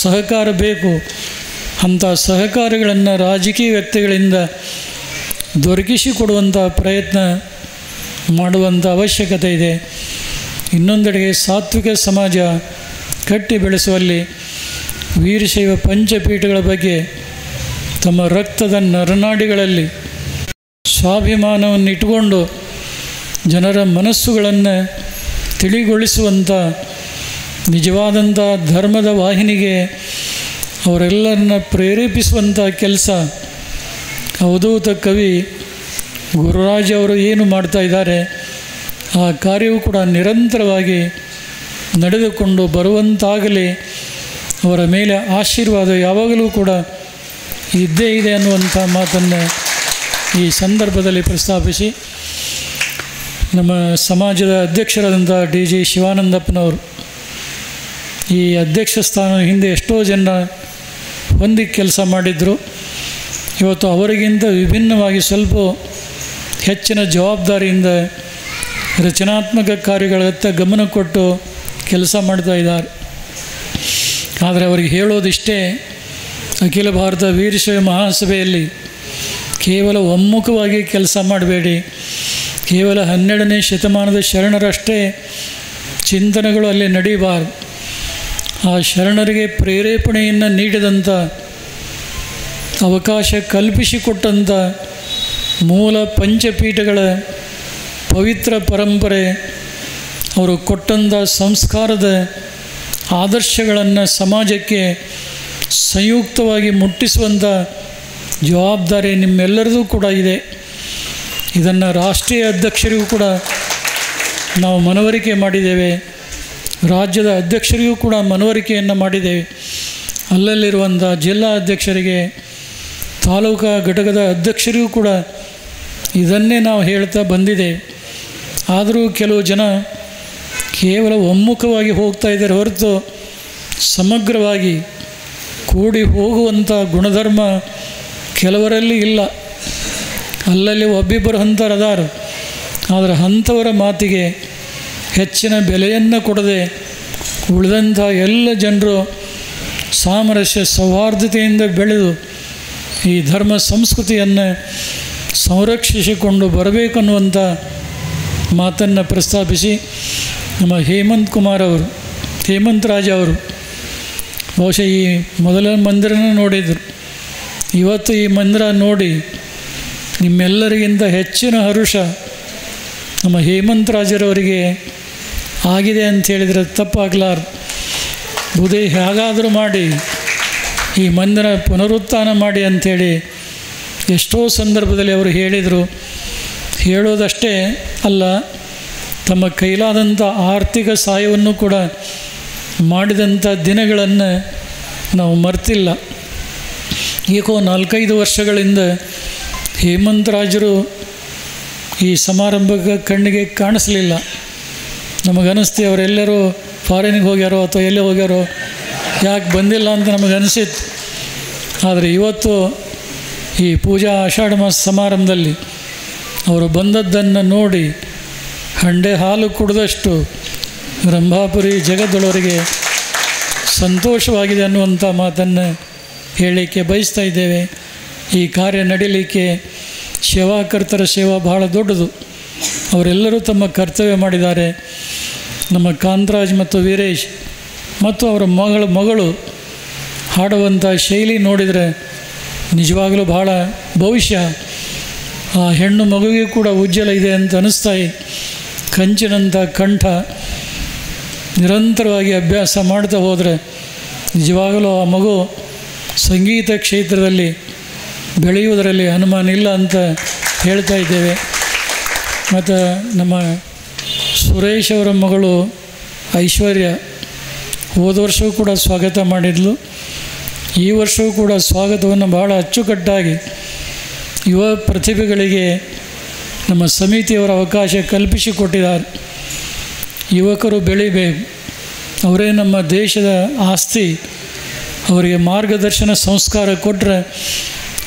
ಸಹಕಾರ ಬೇಕು, ಅಂಥ ಸಹಕಾರಗಳನ್ನು ರಾಜಕೀಯ ವ್ಯಕ್ತಿಗಳಿಂದ ದೊರಕಿಸಿಕೊಡುವಂಥ ಪ್ರಯತ್ನ ಮಾಡುವಂಥ ಅವಶ್ಯಕತೆ ಇದೆ. ಇನ್ನೊಂದೆಡೆಗೆ ಸಾತ್ವಿಕ ಸಮಾಜ ಕಟ್ಟಿ ಬೆಳೆಸುವಲ್ಲಿ ವೀರಶೈವ ಪಂಚಪೀಠಗಳ ಬಗ್ಗೆ ತಮ್ಮ ರಕ್ತದ ನರನಾಡಿಗಳಲ್ಲಿ ಸ್ವಾಭಿಮಾನವನ್ನು ಇಟ್ಟುಕೊಂಡು ಜನರ ಮನಸ್ಸುಗಳನ್ನು ತಿಳಿಗೊಳಿಸುವಂಥ ನಿಜವಾದಂಥ ಧರ್ಮದ ವಾಹಿನಿಗೆ ಅವರೆಲ್ಲರನ್ನ ಪ್ರೇರೇಪಿಸುವಂಥ ಕೆಲಸ ಅವಧೂತ ಕವಿ ಗುರುರಾಜ್ ಅವರು ಏನು ಮಾಡ್ತಾ ಇದ್ದಾರೆ ಆ ಕಾರ್ಯವು ಕೂಡ ನಿರಂತರವಾಗಿ ನಡೆದುಕೊಂಡು ಬರುವಂತಾಗಲಿ. ಅವರ ಮೇಲೆ ಆಶೀರ್ವಾದ ಯಾವಾಗಲೂ ಕೂಡ ಇದ್ದೇ ಇದೆ ಅನ್ನುವಂಥ ಮಾತನ್ನು ಈ ಸಂದರ್ಭದಲ್ಲಿ ಪ್ರಸ್ತಾಪಿಸಿ, ನಮ್ಮ ಸಮಾಜದ ಅಧ್ಯಕ್ಷರಾದಂಥ DG ಶಿವಾನಂದಪ್ಪನವರು ಈ ಅಧ್ಯಕ್ಷ ಸ್ಥಾನ ಹಿಂದೆ ಎಷ್ಟೋ ಜನ ಹೊಂದಿ ಕೆಲಸ ಮಾಡಿದರು. ಇವತ್ತು ಅವರಿಗಿಂತ ವಿಭಿನ್ನವಾಗಿ ಸ್ವಲ್ಪ ಹೆಚ್ಚಿನ ಜವಾಬ್ದಾರಿಯಿಂದ ರಚನಾತ್ಮಕ ಕಾರ್ಯಗಳತ್ತ ಗಮನ ಕೊಟ್ಟು ಕೆಲಸ ಮಾಡ್ತಾ ಇದ್ದಾರೆ. ಆದರೆ ಅವರಿಗೆ ಹೇಳೋದಿಷ್ಟೇ, ಅಖಿಲ ಭಾರತ ವೀರಶೈವ ಮಹಾಸಭೆಯಲ್ಲಿ ಕೇವಲ ಒಮ್ಮುಖವಾಗಿ ಕೆಲಸ ಮಾಡಬೇಡಿ. ಕೇವಲ 12ನೇ ಶತಮಾನದ ಶರಣರಷ್ಟೇ ಚಿಂತನೆಗಳು ಅಲ್ಲಿ ನಡೀಬಾರ್ದು. ಆ ಶರಣರಿಗೆ ಪ್ರೇರೇಪಣೆಯನ್ನು ನೀಡಿದಂಥ, ಅವಕಾಶ ಕಲ್ಪಿಸಿಕೊಟ್ಟಂಥ ಮೂಲ ಪಂಚಪೀಠಗಳ ಪವಿತ್ರ ಪರಂಪರೆ, ಅವರು ಕೊಟ್ಟಂಥ ಸಂಸ್ಕಾರದ ಆದರ್ಶಗಳನ್ನು ಸಮಾಜಕ್ಕೆ ಸಂಯುಕ್ತವಾಗಿ ಮುಟ್ಟಿಸುವಂಥ ಜವಾಬ್ದಾರಿ ನಿಮ್ಮೆಲ್ಲರದು ಕೂಡ ಇದೆ. ಇದನ್ನು ರಾಷ್ಟ್ರೀಯ ಅಧ್ಯಕ್ಷರಿಗೂ ಕೂಡ ನಾವು ಮನವರಿಕೆ ಮಾಡಿದ್ದೇವೆ, ರಾಜ್ಯದ ಅಧ್ಯಕ್ಷರಿಗೂ ಕೂಡ ಮನವರಿಕೆಯನ್ನು ಮಾಡಿದ್ದೇವೆ. ಅಲ್ಲಲ್ಲಿರುವಂಥ ಜಿಲ್ಲಾ ಅಧ್ಯಕ್ಷರಿಗೆ, ತಾಲೂಕಾ ಘಟಕದ ಅಧ್ಯಕ್ಷರಿಗೂ ಕೂಡ ಇದನ್ನೇ ನಾವು ಹೇಳ್ತಾ ಬಂದಿದ್ದೇವೆ. ಆದರೂ ಕೆಲವು ಜನ ಕೇವಲ ಒಮ್ಮುಖವಾಗಿ ಹೋಗ್ತಾ ಇದ್ದಾರೆ ಹೊರತು ಸಮಗ್ರವಾಗಿ ಕೂಡಿ ಹೋಗುವಂಥ ಗುಣಧರ್ಮ ಕೆಲವರಲ್ಲಿ ಇಲ್ಲ. ಅಲ್ಲಲ್ಲಿ ಒಬ್ಬಿಬ್ಬರು ಹಂತರದಾರು, ಆದರೆ ಅಂಥವರ ಮಾತಿಗೆ ಹೆಚ್ಚಿನ ಬೆಲೆಯನ್ನು ಕೊಡದೆ ಉಳಿದಂಥ ಎಲ್ಲ ಜನರು ಸಾಮರಸ್ಯ ಸೌಹಾರ್ದತೆಯಿಂದ ಬೆಳೆದು ಈ ಧರ್ಮ ಸಂಸ್ಕೃತಿಯನ್ನು ಸಂರಕ್ಷಿಸಿಕೊಂಡು ಬರಬೇಕನ್ನುವಂಥ ಮಾತನ್ನು ಪ್ರಸ್ತಾಪಿಸಿ, ನಮ್ಮ ಹೇಮಂತ್ ರಾಜ ಅವರು ಬಹುಶಃ ಈ ಮೊದಲ ಮಂದಿರನ ನೋಡಿದರು. ಇವತ್ತು ಈ ಮಂದಿರ ನೋಡಿ ನಿಮ್ಮೆಲ್ಲರಿಗಿಂತ ಹೆಚ್ಚಿನ ಹರುಷ ನಮ್ಮ ಹೇಮಂತ್ ರಾಜರವರಿಗೆ ಆಗಿದೆ ಅಂತ ಹೇಳಿದರೆ ತಪ್ಪಾಗಲಾರ್ದು. ಬುದ್ಧಿ ಹೇಗಾದರೂ ಮಾಡಿ ಈ ಮಂದಿರ ಪುನರುತ್ಥಾನ ಮಾಡಿ ಅಂಥೇಳಿ ಎಷ್ಟೋ ಸಂದರ್ಭದಲ್ಲಿ ಅವರು ಹೇಳಿದರು. ಹೇಳೋದಷ್ಟೇ ಅಲ್ಲ, ತಮ್ಮ ಕೈಲಾದಂಥ ಆರ್ಥಿಕ ಸಹಾಯವನ್ನು ಕೂಡ ಮಾಡಿದಂಥ ದಿನಗಳನ್ನು ನಾವು ಮರ್ತಿಲ್ಲ. ಏಕೋ 4-5 ವರ್ಷಗಳಿಂದ ಹೇಮಂತ್ ರಾಜರು ಈ ಸಮಾರಂಭಕ್ಕೆ ಕಣ್ಣಿಗೆ ಕಾಣಿಸಲಿಲ್ಲ. ನಮಗನ್ನಿಸ್ತು ಅವರೆಲ್ಲರೂ ಫಾರಿನಿಗೆ ಹೋಗ್ಯಾರೋ ಅಥವಾ ಎಲ್ಲೇ ಹೋಗ್ಯಾರೋ, ಯಾಕೆ ಬಂದಿಲ್ಲ ಅಂತ ನಮಗನ್ನಿಸಿತ್ತು. ಆದರೆ ಇವತ್ತು ಈ ಪೂಜಾ ಆಷಾಢ ಮಾಸ ಸಮಾರಂಭದಲ್ಲಿ ಅವರು ಬಂದದ್ದನ್ನು ನೋಡಿ ಹಂಡೆ ಹಾಲು ಕುಡಿದಷ್ಟು ರಂಭಾಪುರಿ ಜಗದೊಳವರಿಗೆ ಸಂತೋಷವಾಗಿದೆ ಅನ್ನುವಂಥ ಮಾತನ್ನು ಹೇಳಲಿಕ್ಕೆ ಬಯಸ್ತಾ ಇದ್ದೇವೆ. ಈ ಕಾರ್ಯ ನಡೀಲಿಕ್ಕೆ ಸೇವಾಕರ್ತರ ಸೇವಾ ಬಹಳ ದೊಡ್ಡದು. ಅವರೆಲ್ಲರೂ ತಮ್ಮ ಕರ್ತವ್ಯ ಮಾಡಿದ್ದಾರೆ. ನಮ್ಮ ಕಾಂತರಾಜ್ ಮತ್ತು ವೀರೇಶ್ ಮತ್ತು ಅವರ ಮಗಳು ಹಾಡುವಂಥ ಶೈಲಿ ನೋಡಿದರೆ ನಿಜವಾಗಲೂ ಬಹಳ ಭವಿಷ್ಯ ಆ ಹೆಣ್ಣು ಮಗುವಿಗೆ ಕೂಡ ಉಜ್ವಲ ಇದೆ ಅಂತ ಅನ್ನಿಸ್ತಾ ಇದೆ. ಕಂಚಿನಂಥ ಕಂಠ, ನಿರಂತರವಾಗಿ ಅಭ್ಯಾಸ ಮಾಡ್ತಾ ಹೋದರೆ ನಿಜವಾಗಲೂ ಆ ಮಗು ಸಂಗೀತ ಕ್ಷೇತ್ರದಲ್ಲಿ ಬೆಳೆಯುವುದರಲ್ಲಿ ಅನುಮಾನ ಇಲ್ಲ ಅಂತ ಹೇಳ್ತಾ ಇದ್ದೇವೆ. ಮತ್ತು ನಮ್ಮ ಸುರೇಶ್ ಅವರ ಮಗಳು ಐಶ್ವರ್ಯ ಹೋದ ವರ್ಷವೂ ಕೂಡ ಸ್ವಾಗತ ಮಾಡಿದ್ಲು. ಈ ವರ್ಷವೂ ಕೂಡ ಸ್ವಾಗತವನ್ನು ಬಹಳ ಅಚ್ಚುಕಟ್ಟಾಗಿ ಯುವ ಪ್ರತಿಭೆಗಳಿಗೆ ನಮ್ಮ ಸಮಿತಿಯವರ ಅವಕಾಶ ಕಲ್ಪಿಸಿಕೊಟ್ಟಿದ್ದಾರೆ. ಯುವಕರು ಬೆಳಿಬೇಕು, ಅವರೇ ನಮ್ಮ ದೇಶದ ಆಸ್ತಿ. ಅವರಿಗೆ ಮಾರ್ಗದರ್ಶನ ಸಂಸ್ಕಾರ ಕೊಟ್ಟರೆ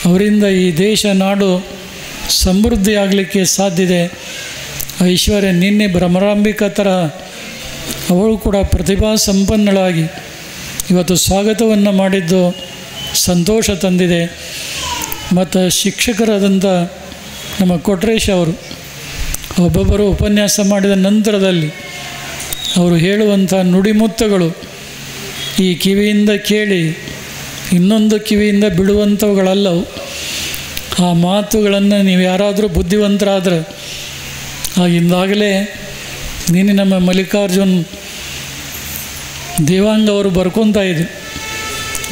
ಅವರಿಂದ ಈ ದೇಶ ನಾಡು ಸಮೃದ್ಧಿ ಆಗಲಿಕ್ಕೆ ಸಾಧ್ಯತೆ. ಐಶ್ವರ್ಯ ನಿನ್ನೆ ಭ್ರಮರಾಂಬಿಕಾ ಥರ ಅವಳು ಕೂಡ ಪ್ರತಿಭಾ ಸಂಪನ್ನಳಾಗಿ ಇವತ್ತು ಸ್ವಾಗತವನ್ನು ಮಾಡಿದ್ದು ಸಂತೋಷ ತಂದಿದೆ. ಮತ್ತು ಶಿಕ್ಷಕರಾದಂಥ ನಮ್ಮ ಕೊಟ್ರೇಶ್ ಅವರು ಒಬ್ಬೊಬ್ಬರು ಉಪನ್ಯಾಸ ಮಾಡಿದ ನಂತರದಲ್ಲಿ ಅವರು ಹೇಳುವಂಥ ನುಡಿಮುತ್ತಗಳು ಈ ಕಿವಿಯಿಂದ ಕೇಳಿ ಇನ್ನೊಂದು ಕಿವಿಯಿಂದ ಬಿಡುವಂಥವುಗಳಲ್ಲವು. ಆ ಮಾತುಗಳನ್ನು ನೀವು ಯಾರಾದರೂ ಬುದ್ಧಿವಂತರಾದರೆ ಆಗಿಂದಾಗಲೇ ನೀನು ನಮ್ಮ ಮಲ್ಲಿಕಾರ್ಜುನ್ ದೇವಾಂಗ ಅವರು ಬರ್ಕೊತಾ ಇದ್ರು.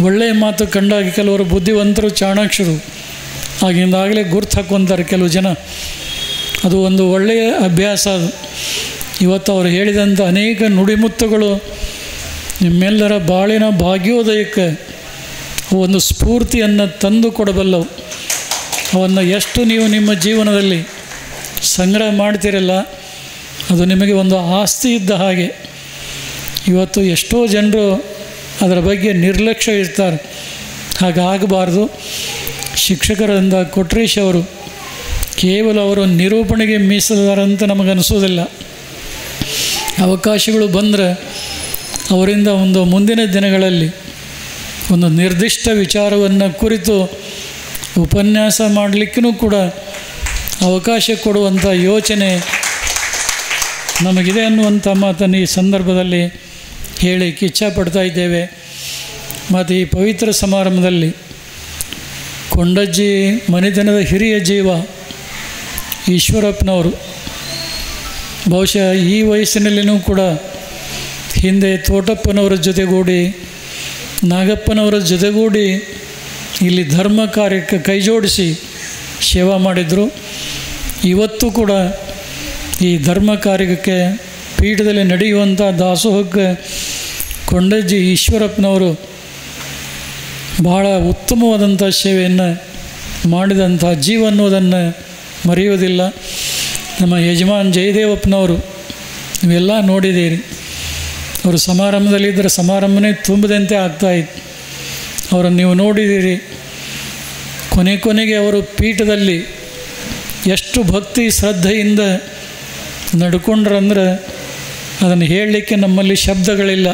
ಒಳ್ಳೆಯ ಮಾತು ಕಂಡಾಗ ಕೆಲವರು ಬುದ್ಧಿವಂತರು, ಚಾಣಾಕ್ಷರು ಆಗಿಂದಾಗಲೇ ಗುರ್ತು ಹಾಕ್ಕೊತಾರೆ ಕೆಲವು ಜನ. ಅದು ಒಂದು ಒಳ್ಳೆಯ ಅಭ್ಯಾಸ. ಅದು ಇವತ್ತು ಅವರು ಹೇಳಿದಂಥ ಅನೇಕ ನುಡಿಮುತ್ತುಗಳು ನಿಮ್ಮೆಲ್ಲರ ಬಾಳಿನ ಭಾಗ್ಯೋದಯಕ್ಕೆ ಒಂದು ಸ್ಫೂರ್ತಿಯನ್ನು ತಂದು ಕೊಡಬಲ್ಲವು. ಅವನ್ನು ಎಷ್ಟು ನೀವು ನಿಮ್ಮ ಜೀವನದಲ್ಲಿ ಸಂಗ್ರಹ ಮಾಡ್ತೀರಲ್ಲ, ಅದು ನಿಮಗೆ ಒಂದು ಆಸ್ತಿ ಇದ್ದ ಹಾಗೆ. ಇವತ್ತು ಎಷ್ಟೋ ಜನರು ಅದರ ಬಗ್ಗೆ ನಿರ್ಲಕ್ಷ್ಯ ಇರ್ತಾರೆ. ಹಾಗಾಗಬಾರ್ದು. ಶಿಕ್ಷಕರಿಂದ ಕೊಟ್ರೇಶ್ ಅವರು ಕೇವಲ ಅವರು ನಿರೂಪಣೆಗೆ ಮೀಸಲಿದಾರಂತ ನಮಗನಿಸೋದಿಲ್ಲ. ಅವಕಾಶಗಳು ಬಂದರೆ ಅವರಿಂದ ಒಂದು ಮುಂದಿನ ದಿನಗಳಲ್ಲಿ ಒಂದು ನಿರ್ದಿಷ್ಟ ವಿಚಾರವನ್ನು ಕುರಿತು ಉಪನ್ಯಾಸ ಮಾಡಲಿಕ್ಕೂ ಕೂಡ ಅವಕಾಶ ಕೊಡುವಂಥ ಯೋಚನೆ ನಮಗಿದೆ ಅನ್ನುವಂಥ ಮಾತನ್ನು ಈ ಸಂದರ್ಭದಲ್ಲಿ ಹೇಳಲಿಕ್ಕೆ ಇಚ್ಛಪಡ್ತಾ ಇದ್ದೇವೆ. ಮತ್ತು ಈ ಪವಿತ್ರ ಸಮಾರಂಭದಲ್ಲಿ ಕೊಂಡಜ್ಜಿ ಮನೆತನದ ಹಿರಿಯ ಜೀವ ಈಶ್ವರಪ್ಪನವರು ಬಹುಶಃ ಈ ವಯಸ್ಸಿನಲ್ಲಿಯೂ ಕೂಡ ಹಿಂದೆ ತೋಟಪ್ಪನವರ ಜೊತೆಗೂಡಿ, ನಾಗಪ್ಪನವರ ಜೊತೆಗೂಡಿ ಇಲ್ಲಿ ಧರ್ಮ ಕಾರ್ಯಕ್ಕೆ ಕೈಜೋಡಿಸಿ ಸೇವಾ ಮಾಡಿದರು. ಇವತ್ತು ಕೂಡ ಈ ಧರ್ಮ ಕಾರ್ಯಕ್ಕೆ ಪೀಠದಲ್ಲಿ ನಡೆಯುವಂಥ ದಾಸೋಹಕ್ಕೆ ಕೊಂಡಜ್ಜಿ ಈಶ್ವರಪ್ಪನವರು ಬಹಳ ಉತ್ತಮವಾದಂಥ ಸೇವೆಯನ್ನು ಮಾಡಿದಂಥ ಜೀವ ಅನ್ನೋದನ್ನು ಮರೆಯುವುದಿಲ್ಲ. ನಮ್ಮ ಯಜಮಾನ್ ಜಯದೇವಪ್ಪನವರು ನೀವೆಲ್ಲ ನೋಡಿದ್ದೀರಿ. ಅವರು ಸಮಾರಂಭದಲ್ಲಿದ್ದರೆ ಸಮಾರಂಭನೇ ತುಂಬದಂತೆ ಆಗ್ತಾಯಿತ್ತು. ಅವರನ್ನು ನೀವು ನೋಡಿದ್ದೀರಿ. ಕೊನೆಗೆ ಅವರು ಪೀಠದಲ್ಲಿ ಎಷ್ಟು ಭಕ್ತಿ ಶ್ರದ್ಧೆಯಿಂದ ನಡ್ಕೊಂಡ್ರಂದ್ರೆ ಅದನ್ನು ಹೇಳಲಿಕ್ಕೆ ನಮ್ಮಲ್ಲಿ ಶಬ್ದಗಳಿಲ್ಲ.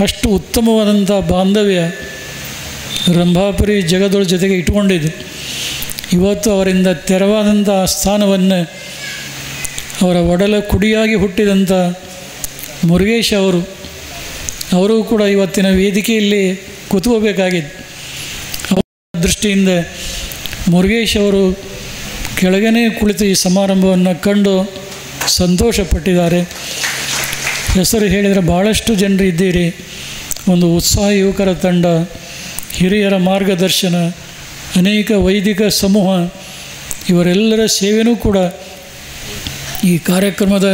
ಅಷ್ಟು ಉತ್ತಮವಾದಂಥ ಬಾಂಧವ್ಯ ರಂಭಾಪುರಿ ಜಗದೊಳ ಜೊತೆಗೆ ಇಟ್ಕೊಂಡಿದ್ದು. ಇವತ್ತು ಅವರಿಂದ ತೆರವಾದಂಥ ಸ್ಥಾನವನ್ನು ಅವರ ಒಡಲ ಕುಡಿಯಾಗಿ ಹುಟ್ಟಿದಂಥ ಮುರುಗೇಶ್ ಅವರು ಕೂಡ ಇವತ್ತಿನ ವೇದಿಕೆಯಲ್ಲಿ ಕೂತ್ಕೋಬೇಕಾಗಿದ್ದು. ಅವರ ದೃಷ್ಟಿಯಿಂದ ಮುರುಗೇಶ್ ಅವರು ಕೆಳಗನೆ ಕುಳಿತು ಈ ಸಮಾರಂಭವನ್ನು ಕಂಡು ಸಂತೋಷಪಟ್ಟಿದ್ದಾರೆ. ಹೆಸರು ಹೇಳಿದರೆ ಭಾಳಷ್ಟು ಜನರು ಇದ್ದೀರಿ. ಒಂದು ಉತ್ಸಾಹ ಯುವಕರ ತಂಡ, ಹಿರಿಯರ ಮಾರ್ಗದರ್ಶನ, ಅನೇಕ ವೈದಿಕ ಸಮೂಹ, ಇವರೆಲ್ಲರ ಸೇವೆಯೂ ಕೂಡ ಈ ಕಾರ್ಯಕ್ರಮದ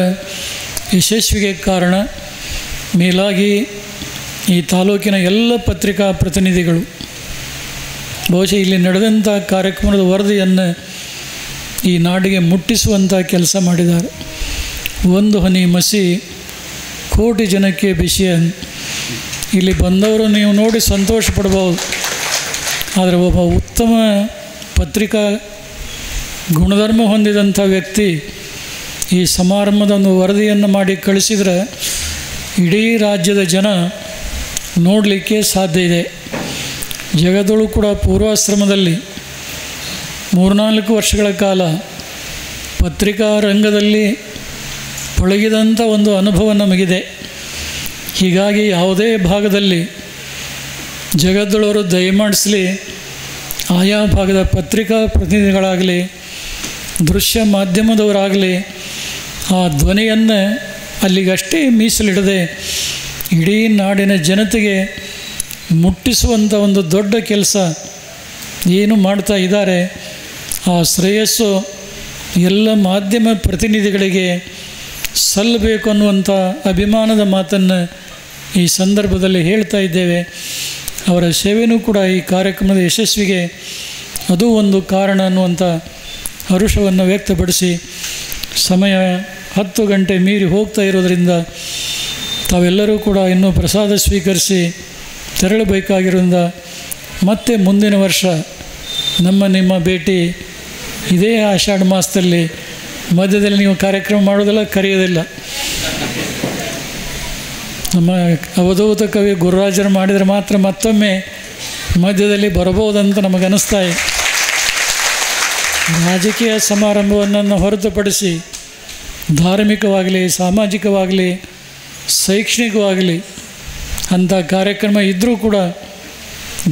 ಯಶಸ್ವಿಗೆ ಕಾರಣ. ಮೇಲಾಗಿ ಈ ತಾಲೂಕಿನ ಎಲ್ಲ ಪತ್ರಿಕಾ ಪ್ರತಿನಿಧಿಗಳು ಬಹುಶಃ ಇಲ್ಲಿ ನಡೆದಂಥ ಕಾರ್ಯಕ್ರಮದ ವರದಿಯನ್ನು ಈ ನಾಡಿಗೆ ಮುಟ್ಟಿಸುವಂಥ ಕೆಲಸ ಮಾಡಿದ್ದಾರೆ. ಒಂದು ಹನಿ ಮಸಿ ಕೋಟಿ ಜನಕ್ಕೆ ಬಿಸಿಯ. ಇಲ್ಲಿ ಬಂದವರು ನೀವು ನೋಡಿ ಸಂತೋಷ ಪಡ್ಬೋದು. ಆದರೆ ಒಬ್ಬ ಉತ್ತಮ ಪತ್ರಿಕಾ ಗುಣಧರ್ಮ ಹೊಂದಿದಂಥ ವ್ಯಕ್ತಿ ಈ ಸಮಾರಂಭದ ಒಂದು ವರದಿಯನ್ನು ಮಾಡಿ ಕಳಿಸಿದರೆ ಇಡೀ ರಾಜ್ಯದ ಜನ ನೋಡಲಿಕ್ಕೆ ಸಾಧ್ಯ ಇದೆ. ಜಗದೊಳು ಕೂಡ ಪೂರ್ವಾಶ್ರಮದಲ್ಲಿ 3-4 ವರ್ಷಗಳ ಕಾಲ ಪತ್ರಿಕಾ ರಂಗದಲ್ಲಿ ಪಳಗಿದಂಥ ಒಂದು ಅನುಭವ ನಮಗಿದೆ. ಹೀಗಾಗಿ ಯಾವುದೇ ಭಾಗದಲ್ಲಿ ಜಗದೊಳವರು ದಯಮಾಡಿಸಲಿ ಆಯಾ ಭಾಗದ ಪತ್ರಿಕಾ ಪ್ರತಿನಿಧಿಗಳಾಗಲಿ, ದೃಶ್ಯ ಮಾಧ್ಯಮದವರಾಗಲಿ ಆ ಧ್ವನಿಯನ್ನು ಅಲ್ಲಿಗಷ್ಟೇ ಮೀಸಲಿಡದೆ ಇಡೀ ನಾಡಿನ ಜನತೆಗೆ ಮುಟ್ಟಿಸುವಂಥ ಒಂದು ದೊಡ್ಡ ಕೆಲಸ ಏನು ಮಾಡ್ತಾ ಇದ್ದಾರೆ. ಆ ಶ್ರೇಯಸ್ಸು ಎಲ್ಲ ಮಾಧ್ಯಮ ಪ್ರತಿನಿಧಿಗಳಿಗೆ ಸಲ್ಲಬೇಕು ಅನ್ನುವಂಥ ಅಭಿಮಾನದ ಮಾತನ್ನು ಈ ಸಂದರ್ಭದಲ್ಲಿ ಹೇಳ್ತಾ ಇದ್ದೇವೆ. ಅವರ ಸೇವೆಯೂ ಕೂಡ ಈ ಕಾರ್ಯಕ್ರಮದ ಯಶಸ್ವಿಗೆ ಅದು ಒಂದು ಕಾರಣ ಅನ್ನುವಂಥ ಹರುಷವನ್ನು ವ್ಯಕ್ತಪಡಿಸಿ, ಸಮಯ 10 ಗಂಟೆ ಮೀರಿ ಹೋಗ್ತಾ ಇರೋದರಿಂದ ತಾವೆಲ್ಲರೂ ಕೂಡ ಇನ್ನೂ ಪ್ರಸಾದ ಸ್ವೀಕರಿಸಿ ತೆರಳಬೇಕಾಗಿರೋದ್ರಿಂದ ಮತ್ತೆ ಮುಂದಿನ ವರ್ಷ ನಿಮ್ಮ ಭೇಟಿ ಇದೇ ಆಷಾಢ ಮಾಸದಲ್ಲಿ. ಮಧ್ಯದಲ್ಲಿ ನೀವು ಕಾರ್ಯಕ್ರಮ ಮಾಡೋದಿಲ್ಲ, ಕರೆಯೋದಿಲ್ಲ. ನಮ್ಮ ಅವಧೂತ ಕವಿ ಗುರುರಾಜರು ಮಾಡಿದರೆ ಮಾತ್ರ ಮತ್ತೊಮ್ಮೆ ಮಧ್ಯದಲ್ಲಿ ಬರಬಹುದಂತ ನಮಗನ್ನಿಸ್ತಾ ಇದೆ. ರಾಜಕೀಯ ಸಮಾರಂಭವನ್ನು ಹೊರತುಪಡಿಸಿ ಧಾರ್ಮಿಕವಾಗಲಿ, ಸಾಮಾಜಿಕವಾಗಲಿ, ಶೈಕ್ಷಣಿಕವಾಗಲಿ ಅಂಥ ಕಾರ್ಯಕ್ರಮ ಇದ್ದರೂ ಕೂಡ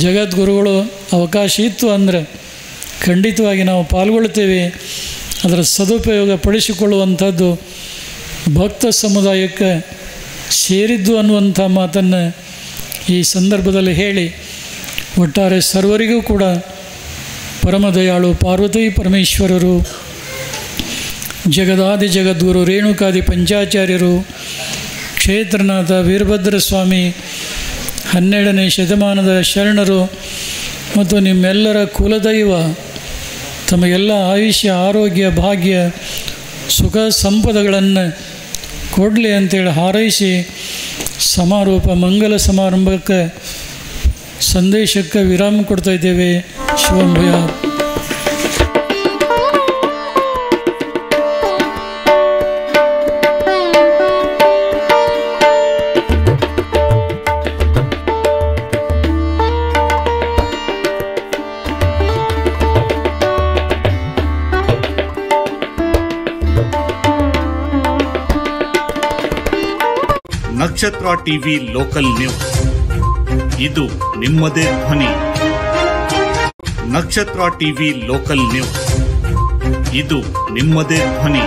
ಜಗದ್ಗುರುಗಳು ಅವಕಾಶ ಇತ್ತು ಅಂದರೆ ಖಂಡಿತವಾಗಿ ನಾವು ಪಾಲ್ಗೊಳ್ತೇವೆ. ಅದರ ಸದುಪಯೋಗ ಪಡಿಸಿಕೊಳ್ಳುವಂಥದ್ದು ಭಕ್ತ ಸಮುದಾಯಕ್ಕೆ ಸೇರಿದ್ದು ಅನ್ನುವಂಥ ಮಾತನ್ನು ಈ ಸಂದರ್ಭದಲ್ಲಿ ಹೇಳಿ, ಒಟ್ಟಾರೆ ಸರ್ವರಿಗೂ ಕೂಡ ಪರಮದಯಾಳು ಪಾರ್ವತಿ ಪರಮೇಶ್ವರರು, ಜಗದಾದಿ ಜಗದ್ಗುರು ರೇಣುಕಾದಿ ಪಂಚಾಚಾರ್ಯರು, ಕ್ಷೇತ್ರನಾಥ ವೀರಭದ್ರ ಸ್ವಾಮಿ, 12ನೇ ಶತಮಾನದ ಶರಣರು ಮತ್ತು ನಿಮ್ಮೆಲ್ಲರ ಕುಲದೈವ ತಮಗೆಲ್ಲ ಆಯುಷ್ಯ, ಆರೋಗ್ಯ, ಭಾಗ್ಯ, ಸುಖ ಸಂಪದಗಳನ್ನು ಕೊಡಲಿ ಅಂತೇಳಿ ಹಾರೈಸಿ ಸಮಾರೋಪ ಮಂಗಲ ಸಮಾರಂಭಕ್ಕೆ ಸಂದೇಶಕ್ಕೆ ವಿರಾಮ ಕೊಡ್ತಾ ಇದ್ದೇವೆ. ಶಿವಂಭಯ. ನಕ್ಷತ್ರ ಟಿವಿ ಲೋಕಲ್ ನ್ಯೂಸ್, ಇದು ನಿಮ್ಮದೇ ಧ್ವನಿ. ನಕ್ಷತ್ರ ಟಿವಿ ಲೋಕಲ್ ನ್ಯೂಸ್, ಇದು ನಿಮ್ಮದೇ ಧ್ವನಿ.